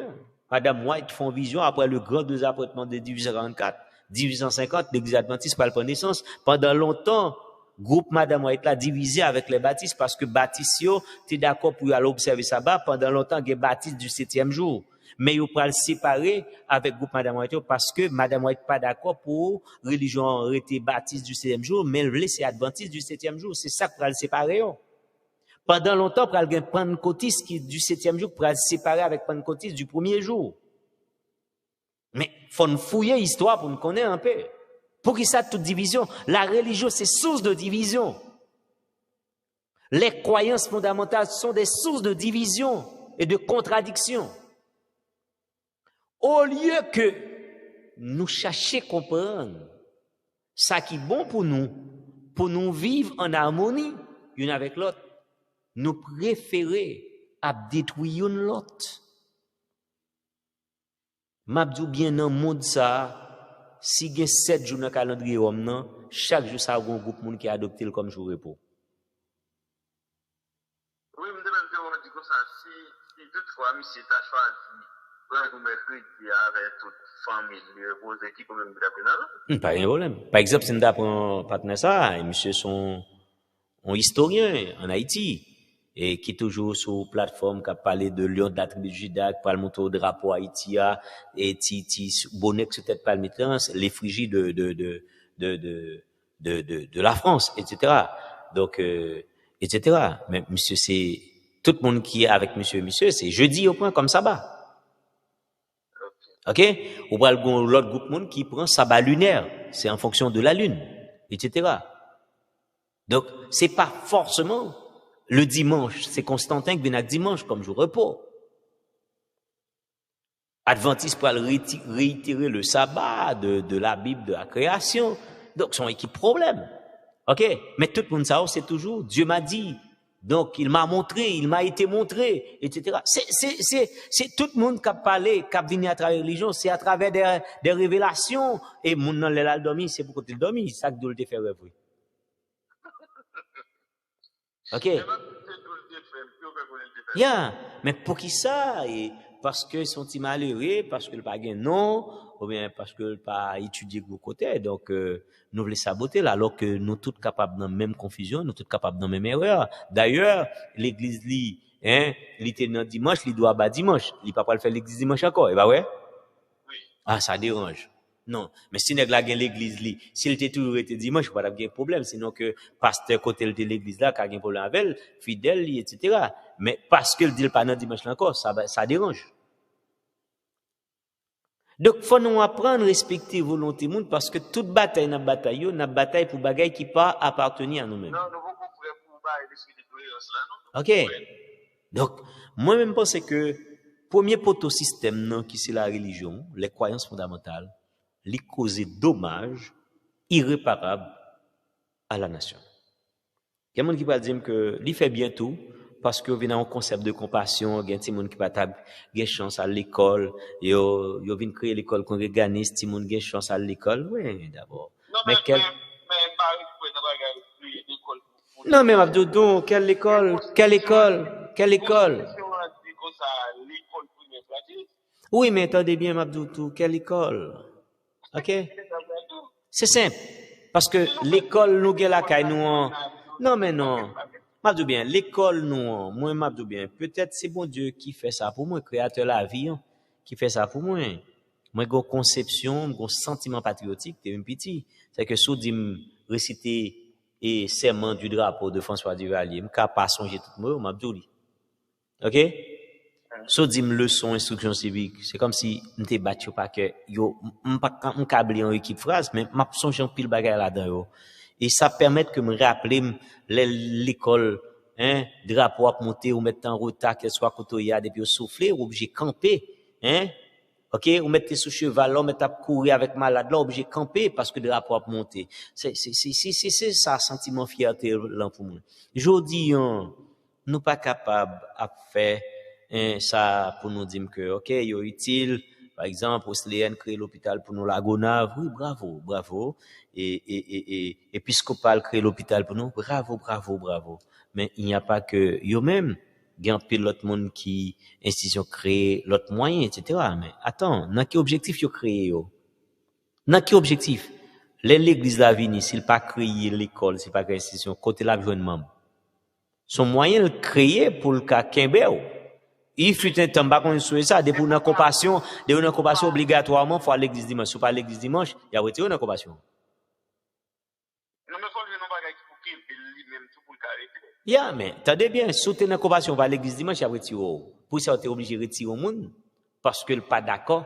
Adam White font vision après le grand désappointement de 1844, 1850, l'église adventiste par la naissance. Pendant longtemps, groupe Madame White l'a divisé avec les baptistes parce que baptistes, t'es d'accord pour aller observer sabbat. Pendant longtemps, il y a baptiste du 7e jour. Mais ils pourraient le séparer avec groupe Madame White parce que Madame White pas d'accord pour religion arrêter baptiste du 7e jour, mais le laisser adventiste du 7e jour. C'est ça pour le séparer. Pendant longtemps, pour le pentecôtiste qui du 7e jour pour le séparer avec pentecôtiste du 1er jour. Mais faut nous fouiller l'histoire pour nous connaître un peu. Pour qui ça toute division? La religion, c'est source de division. Les croyances fondamentales sont des sources de division et de contradiction. Au lieu que nous cherchions à comprendre ça qui est bon pour nous vivre en harmonie l'une avec l'autre, nous préférons à détruire l'autre. M'abdou bien dans le monde ça, si il y a 7 jours dans le calendrier homme, chaque jour ça a un groupe de monde qui a adopté comme jour repos. Oui, je me demande comme ça, si toutefois, monsieur t'a choisi, pour mercredi avec toute famille, vos équipes, même de pas de problème. Par exemple, si nous apprenons partenaire ça, monsieur sont un historien en Haïti. Et qui est toujours sur plateforme qui a parlé de Lion de la tribu de Juda, qui parle monter au drapeau Haïti, et Titi, bonnet sur tête palmitrance, l'effigie de la France, etc. Donc, etc. Mais monsieur, c'est, tout le monde qui est avec monsieur, c'est jeudi au point comme sabbat. OK? Ou pas l'autre groupe de monde qui prend sabbat lunaire. C'est en fonction de la lune, etc. Donc, c'est pas forcément le dimanche, c'est Constantin qui vient à dimanche comme jour repos. Adventiste pour réitérer le sabbat de la Bible de la création. Donc, son équipe problème. OK? Mais tout le monde ça, c'est toujours, Dieu m'a dit. Donc, il m'a montré, il m'a été montré, etc. C'est tout le monde qui a parlé, qui a venu à travers la religion, c'est à travers des révélations. Et mon nom, l'a dormi, c'est pour que tu dormi, ça que doit te faire rêver. OK? Yeah. Mais pour qui ça? Et parce que sont malheureux, parce que le pas gain non, ou bien parce que le pas étudié de côté. Donc, nous voulons saboter là, alors que nous tous capables dans la même confusion, nous tous capables dans la même erreur. D'ailleurs, l'église li, il était dans dimanche, il doit pas dimanche. Il pas le faire l'église dimanche encore, et bah ouais? Oui. Ah, ça dérange. Non, mais si nèg la gen l'église li, s'il était toujours été dimanche, pas de problème, sinon que pasteur côté de l'église là, qu'a gen problème avec elle, fidèle li, etc. Mais parce qu'il dit pas dans dimanche là encore, ça dérange. Donc faut nous apprendre à respecter volonté monde parce que toute bataille n'a bataille pour bagaille qui pas appartenir à nous-mêmes. Non, nous beaucoup pour bailler l'esprit de tolérance là, non? OK. Donc moi même pense que premier potosystème non qui c'est la religion, les croyances fondamentales, les causer dommages irréparables à la nation. Il y a des gens qui va dire que lui fait bien tout parce que vient un concept de compassion, il y a des gens qui va avoir chance à l'école, yo vient créer l'école congréganiste, des gens qui ont chance à l'école, oui, d'abord. Non, mais non, mais Abdoudou, quelle école? Oui, mais attendez bien, Abdoudou, quelle école? OK? C'est simple. Parce que l'école, nous, la caille, nous, non, mais non. M'abdou bien, l'école, nous, moi, m'abdou bien. Peut-être c'est bon Dieu qui fait ça pour moi, créateur la vie, qui fait ça pour moi. Moi, j'ai une conception, j'ai un sentiment patriotique, t'es un petit. C'est que sous dit réciter et serment du drapeau de François Duvalier, m'ka pas songer tout le monde, m'abdou li. OK? So dit leçon instruction civique, c'est comme si m'te battu pas que yo m'kabli en équipe phrase mais m'a songe en pile bagay là-dedans yo. Et ça permet que me rappeler l'école drapeau à monter ou mettre en retard qu'elle soit côtoyade et puis souffler ou obligé camper OK, ou mettre sous cheval là, mettre à courir avec malade là, obligé camper parce que drapeau à monter. C'est ça sentiment fierté là pour moi. Jodi nous pas capable à faire ça pour nous dire que OK, yo utile par exemple Osléen créer l'hôpital pour nous la Gonave, oui bravo et épiscopal créer l'hôpital pour nous, bravo mais il n'y a pas que yo même il y a un pile l'autre monde qui institution créer l'autre moyen etc. mais attends, dans quel objectif yo créé yo? Dans quel objectif? L'église la vini s'il pas créer l'école, s'il pas créer institution côté la jeune membre. Son moyen de créer pour le cas Kembe. Il fut un temps pas qu'on souhaite ça, depuis une compassion obligatoirement faut à l'église dimanche. Si pas à l'église dimanche, il y a retiré une compassion. Non mais faut le bagage pour qu'il lui-même tout pour arrêter. Yeah, mais attendez bien, si tu es dans compassion va à l'église dimanche, il y a retiré. Pour ça tu es obligé de retirer au monde parce que le pas d'accord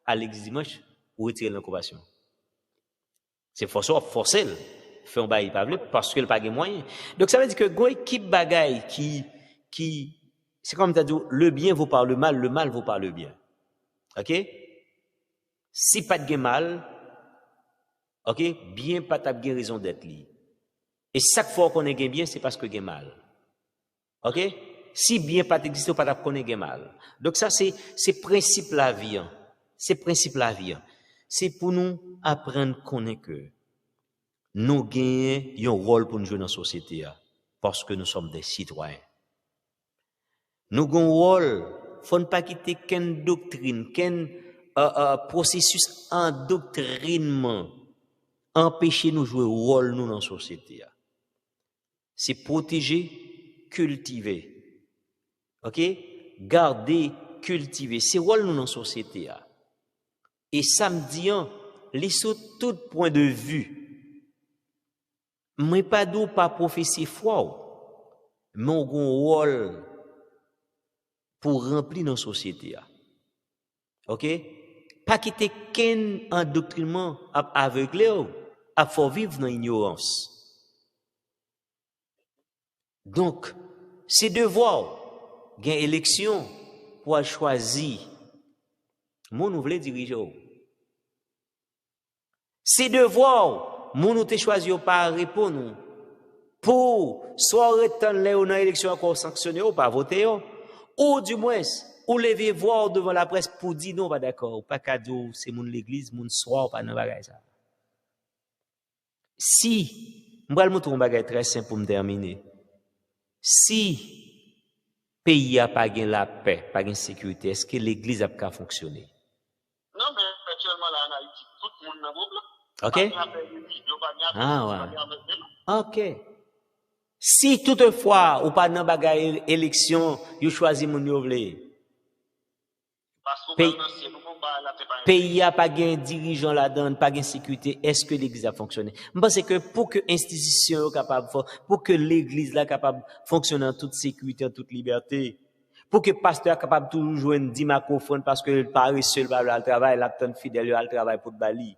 à l'église dimanche ou retirer la compassion. C'est forcé faire un bail pas parce que le pas de moyen. Donc ça veut dire que go équipe bagaille qui c'est comme tu as dit, le bien vaut par le mal vaut par le bien. OK? Si pas de mal, OK? Bien pas ta raison d'être li. Et chaque fois qu'on est bien, c'est parce que gen mal. OK? Si bien pas existe, pas ta connaît gen mal. Donc ça c'est principe la vie. C'est principe la vie. C'est pour nous apprendre connaître que nous gagnons un rôle pour nous jouer dans la société parce que nous sommes des citoyens. Nous avons un rôle, faut ne pas quitter qu'une doctrine, qu'un processus endoctrinement empêcher nous jouer un rôle nous dans la société. C'est protéger, cultiver. OK? Garder, cultiver. C'est rôle nous dans la société. Et samedi, les sous tout point de vue. Mais pas d'où pas prophétie foi. Mais on a un rôle pour remplir nos sociétés. OK? Pas quitter qu'un endoctrinement aveuglé, à faut vivre dans l'ignorance. Donc, c'est devoir, gain élection pour choisir mon nouvel dirigeant. C'est devoir, mon nous te choisi pas répondre pour soit retenir les dans élection encore sanctionner ou pas voter ou du moins ou lever voir devant la presse pour dire non pas d'accord, pas cadeau, c'est mon l'église, mon soir pas dans bagage ça. Si, moi le montre un bagage très simple pour me terminer. Si pays a pas gain la paix, pas gain sécurité, est-ce que l'église a pas fonctionner? Non, mais actuellement, là, en Haïti, tout le monde n'a pas OK? Ah ouais. OK. Si toutefois, ou pas dans bagay élection, you choisi moun yo vle. Pays a pas gain dirigeant là-dedans, pas gain sécurité, est-ce que l'église a fonctionné? Je pense que pour que institution capable, pour que l'église là capable fonctionner en toute sécurité, en toute liberté, pour que pasteur capable toujours jouer 10 microphones parce que le paresseux va le travail, l'attend fidèle le travail pour Bali.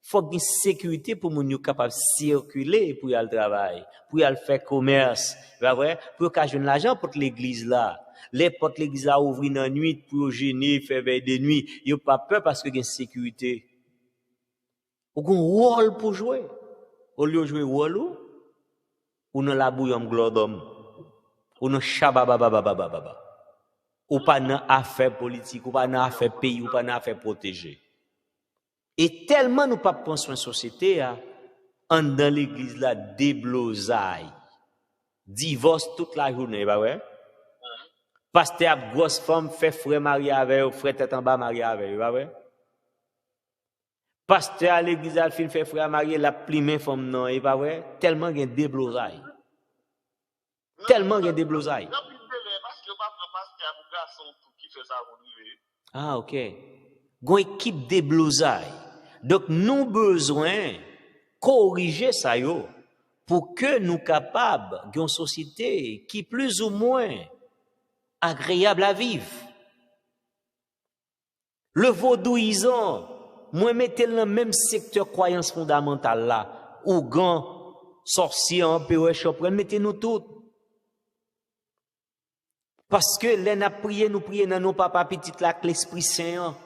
Faut qu'il y ait sécurité pour moun yo capable circuler pour y aller travail, pour y aller faire commerce, pas vrai? Pour qu'a joindre l'argent pour l'église là. Les portes l'église là ouvrir dans nuit pour gêner, faire veille de nuit, yo pas peur parce que y a sécurité. Ou gon rôle pour jouer. Au lieu de jouer rôle ou dans la bouillon glodom, ou dans chababababababa. Ou pas dans affaire politique, ou pas dans affaire pays, ou pas dans affaire protégée. Et tellement nous pas prendre soin de société, en dans l'église là, déblosaille, divorce toute la journée, bah ouais. Pasteur grosse femme fait frère marié avec, frère tête en bas marié avec, bah ouais. Pasteur à l'église al fin fait frère marié la plimé femme non, et bah ouais. Tellement il y a déblosaille. Tellement il y a déblosaille. Ah OK. Gon équipe déblosaille. Donc nous besoin corriger ça yo pour que nous capables d'une société qui plus ou moins agréable à vivre. Le vaudouisant, moi mettez dans le même secteur croyance fondamentale là, ou gan sorcier en POH, mettez nous toutes. Parce que les n'a prié, nous prions dans nos papa petit là que l'Esprit Saint.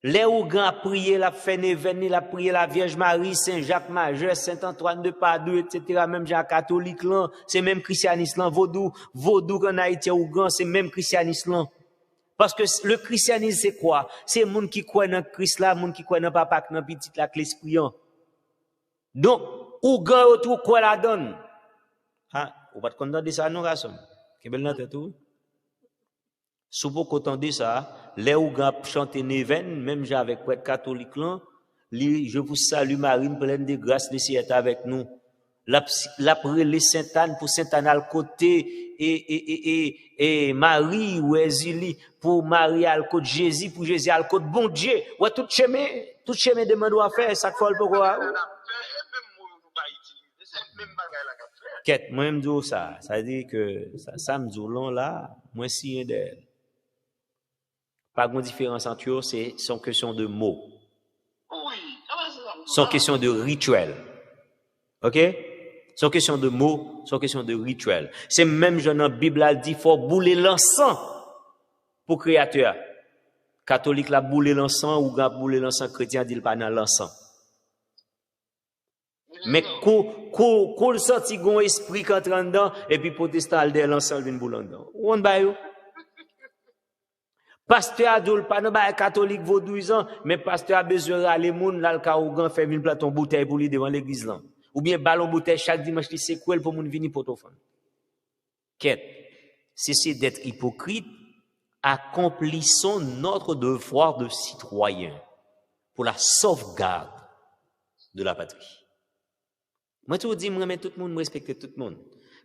Les ou gan prié la Fénéveni, la prié la Vierge Marie, Saint Jacques Majeur, Saint Antoine de Padoue, etc. Même Jacques catholique là, c'est même christianisme là, vaudou en Haïti ou gan, c'est même christianisme là. Parce que le christianisme c'est quoi? C'est monde qui croit dans Christ là, monde qui croit dans papa dans petit là que l'Esprit. Donc ou gan ou quoi la donne? Ah, ou pas content de ça non garçon. Que belle note tout. Sous beaucoup de ça, les ou gars chanter Neven, même j'ai avec prêtre catholique là, je vous salue Marie pleine de grâce, le Seigneur est avec nous. La les Sainte Anne pour Sainte Anne à côté et Marie ou Ezilie pour Marie à côté Jésus pour Jésus à côté bon Dieu. Ouais tout chemin demande à faire ça faut pourquoi. Quête moi me dis ça veut dire que ça me dit long là, moi si d'elle. Pas de différence entre eux, c'est son question de mots. Oui. Son question de rituel. OK? Son question de mots, son question de rituel. C'est même dans la Bible elle dit faut bouler l'encens pour créateur. Catholique la bouler l'encens ou gars bouler l'encens chrétien dit pas dans l'encens. Mais qu'on le senti gon esprit qui entre dedans et puis protestant al de l'encens vinn bouler dedans. On ba yo. Pasteur adoul pas non ba catholique vaudouisant mais pasteur a besoin aller moun là le caougan faire une platon bouteille pour lui devant l'église là ou bien ballon bouteille chaque dimanche qui c'est quoi pour moun venir portofon. Quête cessez d'être hypocrite, accomplissons notre devoir de citoyen pour la sauvegarde de la patrie. Moi tout dis moi tout le monde respecter tout le monde.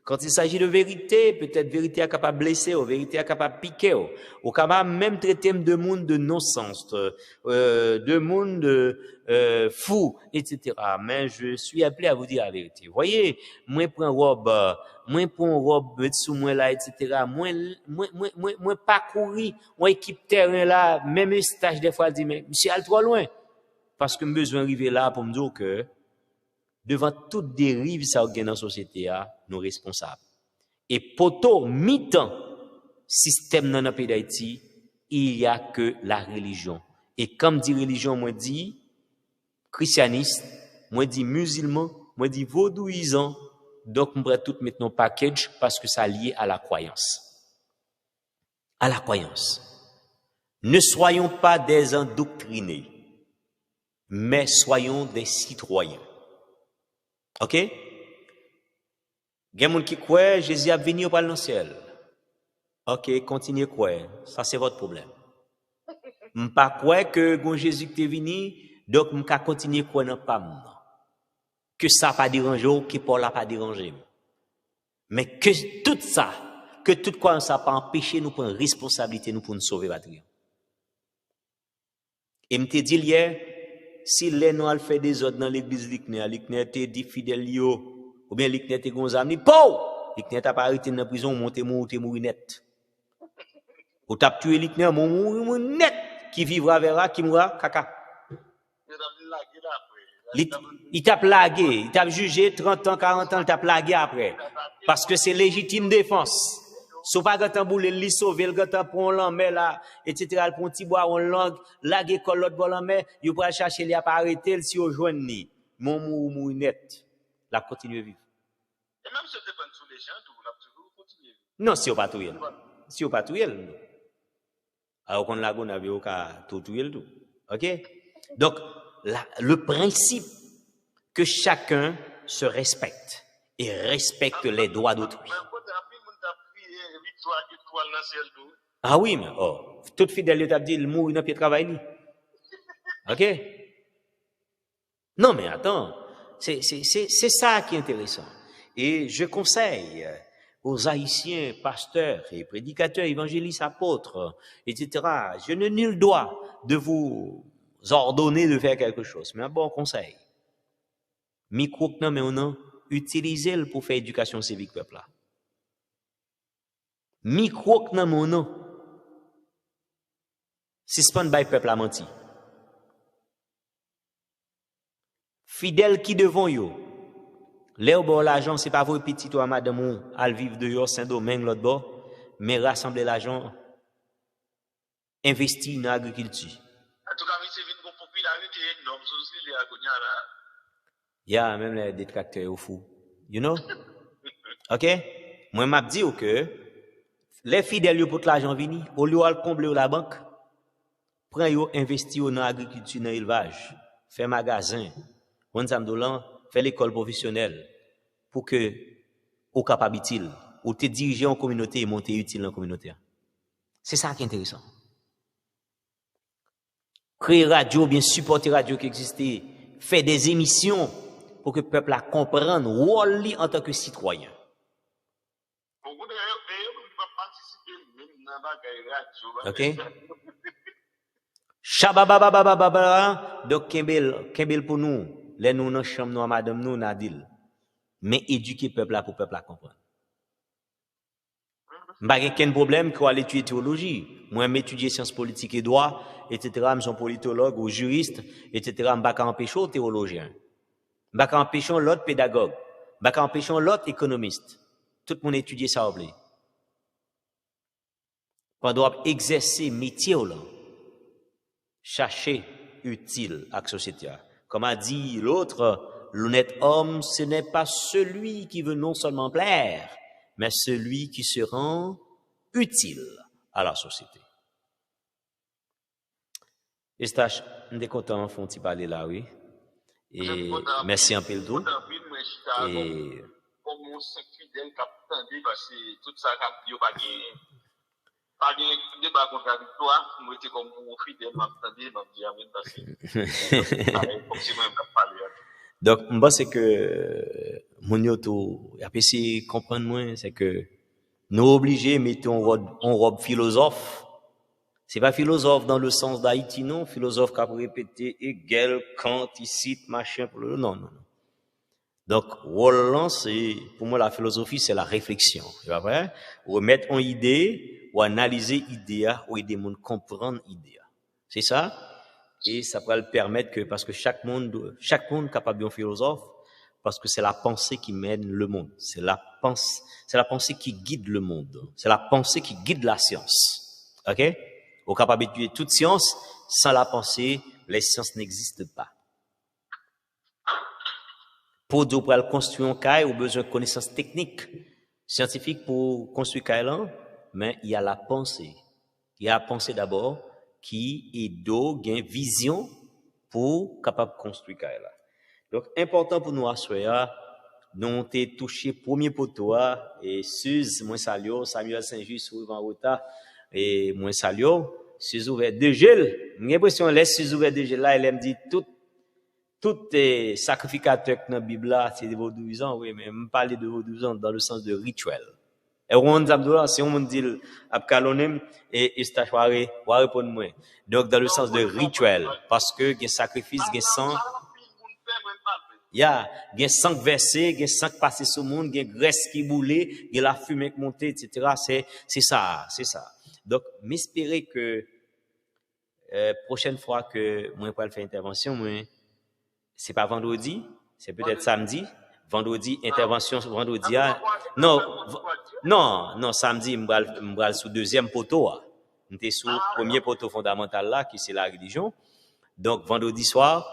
Quand il s'agit de vérité, peut-être vérité est capable de blesser, ou vérité est capable de piquer, ou capable même traiter de monde de non-sens, de monde fou, etc. Mais je suis appelé à vous dire la vérité. Voyez, moi prends robe, mettre sous moi là, etc. Moi parcourir, moi équipe terrain là, même un stage des fois dit mais monsieur allez trop loin, parce que me besoin arriver là pour me dire que devant toute dérive ça gagne dans la société nous responsables et poto mi-temps système dans le pays d'Haïti il y a que la religion et comme dit religion moi dit christianiste moi dit musulman moi dit vaudouisant donc on pourrait tout mettre dans package parce que ça lié à la croyance ne soyons pas des endoctrinés mais soyons des citoyens. OK? Il y a des gens qui croient Jésus a venu au ciel. OK, continuez quoi. Ça c'est votre problème. M'pas quoi que gon Jésus qui est venu, donc m'ka continuer quoi dans pam. Que ça pas déranger ou que Paul a pas dérangé. Mais que tout ça, que tout quoi ça pas empêcher nous prendre responsabilité nous pour nous sauver patrie. Et me te dit hier, si les nous al fait des ordres dans l'église Likner te dit fidèle yo, ou bien Likner te gonzam ni pou, Likner t'a pas arrêté dans prison monter mourir net. Ou t'a tué Likner mourir net qui vivra verra qui mourra caca. Il t'a plagué, il t'a jugé 30 ans, 40 ans, il t'a plagué après. Parce que c'est légitime défense. Si pas gâtan boule, li sauver, le gâtan pour l'enmer là, etc. Le petit bois, on langue, lague école l'autre bon l'enmer, il pourra chercher, il a pas arrêté, si au joint ni. Mon mou net. La continue vivre. Et même si tu dépend sous les gens, tu vas toujours continuer. Non, si on pas tout si on pas tout alors qu'on l'a gonne avec au cas tout tout. OK? Donc le principe que chacun se respecte et respecte les droits d'autrui. Ah oui, mais tout fidèle t'a dit le mourir dans pied travail. OK? Non mais attends, c'est ça qui est intéressant. Et je conseille aux Haïtiens, pasteurs et prédicateurs, évangélistes, apôtres, etc. Je n'ai nul droit de vous ordonner de faire quelque chose, mais un bon conseil. Micro non mais on utilisez-le pour faire éducation civique peuple là. Micro non mais on suspend by peuple a menti. Fidèle qui devant yo. Là bon l'argent c'est pas vos petits toi madame ou al vivre dehors Saint-Domingue l'autre bord, mais rassembler l'argent investi dans l'agriculture. En tout cas, c'est une popularité énorme sur les agonias. Il y a même les détracteurs au fou. You know? OK? Moi m'a dit que les fidèles pour l'argent vini, au lieu de combler la banque, prend yo investir dans l'agriculture, dans l'élevage, faire magasin, on s'amdolan, faire l'école professionnelle pour que au capable utile ou te diriger en communauté et monter utile dans la communauté. C'est ça qui est intéressant. Créer radio, bien supporter radio qui existait, faire des émissions pour que le peuple la comprenne rôle en tant que citoyen. OK? Chababababababa, donc Kembel pour nous, les nous dans chambre nous madame nous Nadil. Mais éduquer peuple là pour peuple la comprendre. Pas aucun problème qu'on aller étudier théologie. Moi m'étudier sciences politiques et droit, etc. Je suis politologue ou juriste, etc. Je pas empêcher théologien. Je pas empêcher l'autre pédagogue. Je pas empêcher l'autre économiste. Tout le monde étudier ça obligé. On doit exercer métier là. Chercher utile à la société. Comme a dit l'autre, l'honnête homme, ce n'est pas celui qui veut non seulement plaire, mais celui qui se rend utile à la société. Estache, on est content, font y parler là, oui. Et merci un peu le tout. Et comme on s'est fidèle parce que tout ça n'a pas de débat contradictoire, moi j'étais comme fidèle, m'attendais, m'a dit amen parce que donc, moi, c'est que, mon yoto, apprécié comprendre moins, c'est que, nous obligés, mettons en robe philosophe. C'est pas philosophe dans le sens d'Haïti, non. Philosophe qui a répété Hegel, Kant, ici, machin, non. Donc, Roland, c'est, pour moi, la philosophie, c'est la réflexion. Tu vois, vrai? Remettre en idée, ou analyser idée, ou aider monde comprendre idée. C'est ça? Et ça va le permettre que, parce que chaque monde capable d'un philosophe, parce que c'est la pensée qui mène le monde. C'est la pensée qui guide le monde. C'est la pensée qui guide la science. OK? Au capable d'étudier toute science, sans la pensée, les sciences n'existent pas. Pour construire un caille, ou besoin de connaissances techniques, scientifiques pour construire caille, mais il y a la pensée. Il y a la pensée d'abord, qui est gain vision pour capable construire caille. Donc important pour nous assurer nous t'ai touché premier poteau, et Suze, moi salio, Samuel Saint-Just, Yvan Rota, et moi salio, Suze ouvert de gel. J'ai l'impression, laisse Suze ouvert de gel là, elle me dit tout sacrificateur dans la Bible là, c'est des vaudouisants, oui, mais me parler de vaudouisants dans le sens de rituel. Et on dit, si on me dit, abkalonem, et istachware, wa répondre moi. Donc, dans le sens de rituel, parce que, il y a sacrifice, il y a sang, il y a sang versé, il y a sang passé sur le monde, il y a graisse qui boule, il y a la fumée qui monte, etc. C'est ça. Donc, m'espérer que, prochaine fois que moi, je vais faire intervention, moi, c'est pas vendredi, c'est peut-être samedi. Vendredi, intervention vendredi. Non, samedi, m'bral sous deuxième poteau. M'était sous premier poteau fondamental là, qui c'est la religion. Donc, vendredi soir,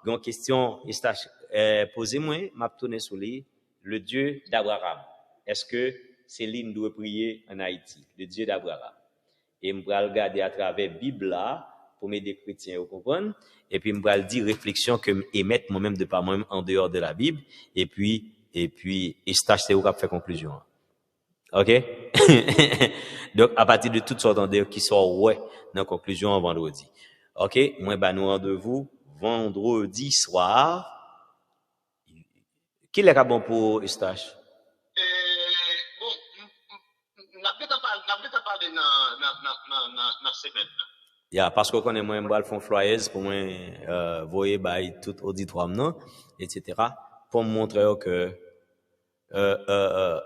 une question, posez-moi, m'a tourné sur le Dieu d'Abraham. Est-ce que Céline doit prier en Haïti? Le Dieu d'Abraham. Et m'bral regarder à travers Bible là, pour m'aider les chrétiens, vous comprenez? Et puis, m'bral dire réflexion que émettre moi-même de par moi-même en dehors de la Bible. Et puis, stage, c'est où qu'on fait conclusion. OK? Donc, à partir de toutes sortes d'endroits qui sont, ouais, dans la conclusion en vendredi. OK? Moi, nous rendez-vous vendredi soir. Qui est bon pour stage? Bon, n'a pas parlé dans semaine. Yeah, parce qu'on connaît moi, m'bral font flyers pour moi, voyer by tout auditoire, non, etc. Pour me montrer que,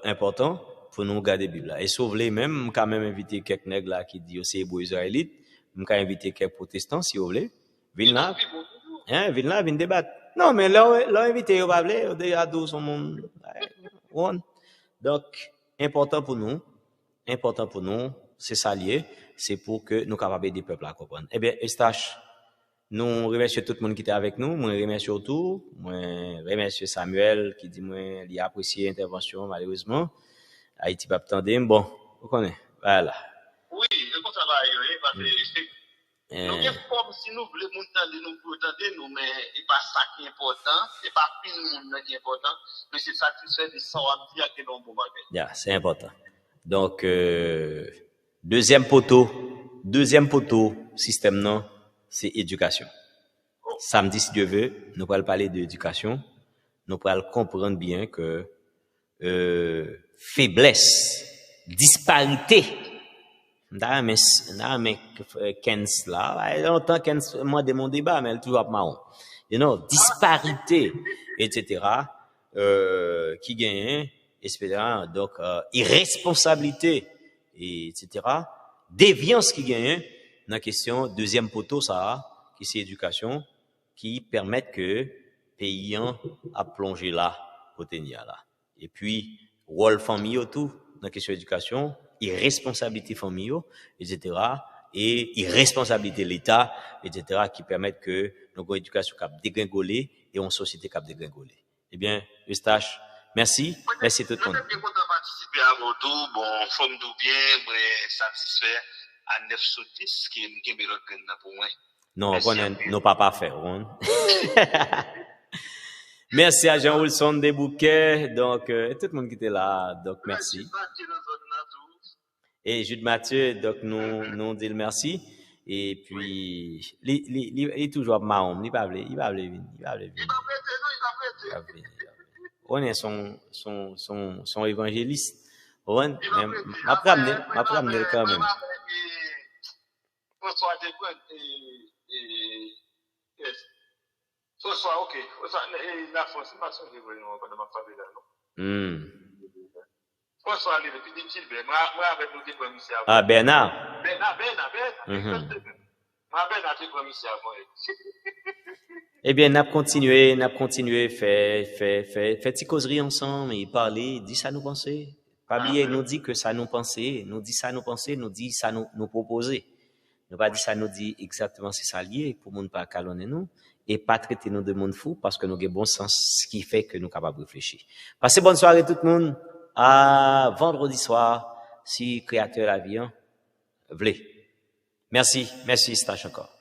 important pour nous garder Bible là. Et si vous voulez même, quand même inviter quelques nègres là qui disent c'est beau israélite, m'ka inviter quelques protestants si vous voulez. Viens là. Viens débattre. Non, mais là invité, vous va parler, déjà tout son monde. Donc, important pour nous, c'est ça lié, c'est pour que nous capables des peuples à comprendre. Eh bien, Eustache, nous remercions tout le monde qui était avec nous. Moi, remercie tout. Moi, remercie Samuel qui dit moi, il a apprécié l'intervention, malheureusement. Haïti pas attendre. Bon, vous connaissez. Voilà. Oui, c'est comme ça va y parce que nous comme si nous voulons nous nous, mais c'est pas ça qui est important, c'est pas pile monde qui est important, mais c'est satisfait de ça on dit que non bon bagage. Yeah, c'est important. Donc deuxième poteau, système non, c'est éducation. Samedi, si Dieu veut, nous allons parler d'éducation. Nous allons comprendre bien que faiblesse, disparité. Mais Kens là, longtemps Kens moi de mon débat, mais elle toujours marron. Disparité, etc. Qui gagne, etc. Donc irresponsabilité, etc. Déviance qui gagne. Dans la question deuxième poteau ça, qui c'est éducation, qui permettent que paysan a plongé là, pour tenir là. Et puis rôle famille tout dans la question éducation, irresponsabilité famille, etc. et irresponsabilité l'État, etc. qui permettent que nos éducation cap dégringoler et une société cap dégringoler. Eh bien, Eustache, merci tout le monde. Je suis content de participer à mon tour, bon, forme tout bien, moi satisfait à 9 sur 10 qui est pour moi. Non, on pas parfait. Merci à Jean Wilson des Bouquets, donc tout le monde qui était là, donc merci. Et Jude Mathieu, donc nous dit merci. Et puis il est toujours marron, il va venir. On est son évangéliste. On m'a ramené quand même. Ok. La France, pas son niveau dans ma famille là. François, puis dit moi avec nous des commissaires. Ah, Bernard. Bernard, t'es commissaire. Eh bien, n'a continué, fait petite causerie ensemble et parler, dit ça nous penser. Pas oublier, nous dit que ça nous penser, nous dit ça nous penser, nous dit ça nous proposer. Nous pas dit ça nous dit exactement c'est ça lié pour monde pas calonner nous et pas traiter nous de monde fou parce que nous avons bon sens, ce qui fait que nous capables de réfléchir. Passez bonne soirée tout le monde. À vendredi soir, si créateur la vie, voulez. Merci, Stache encore.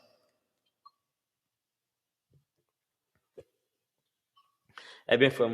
Eh bien, frère.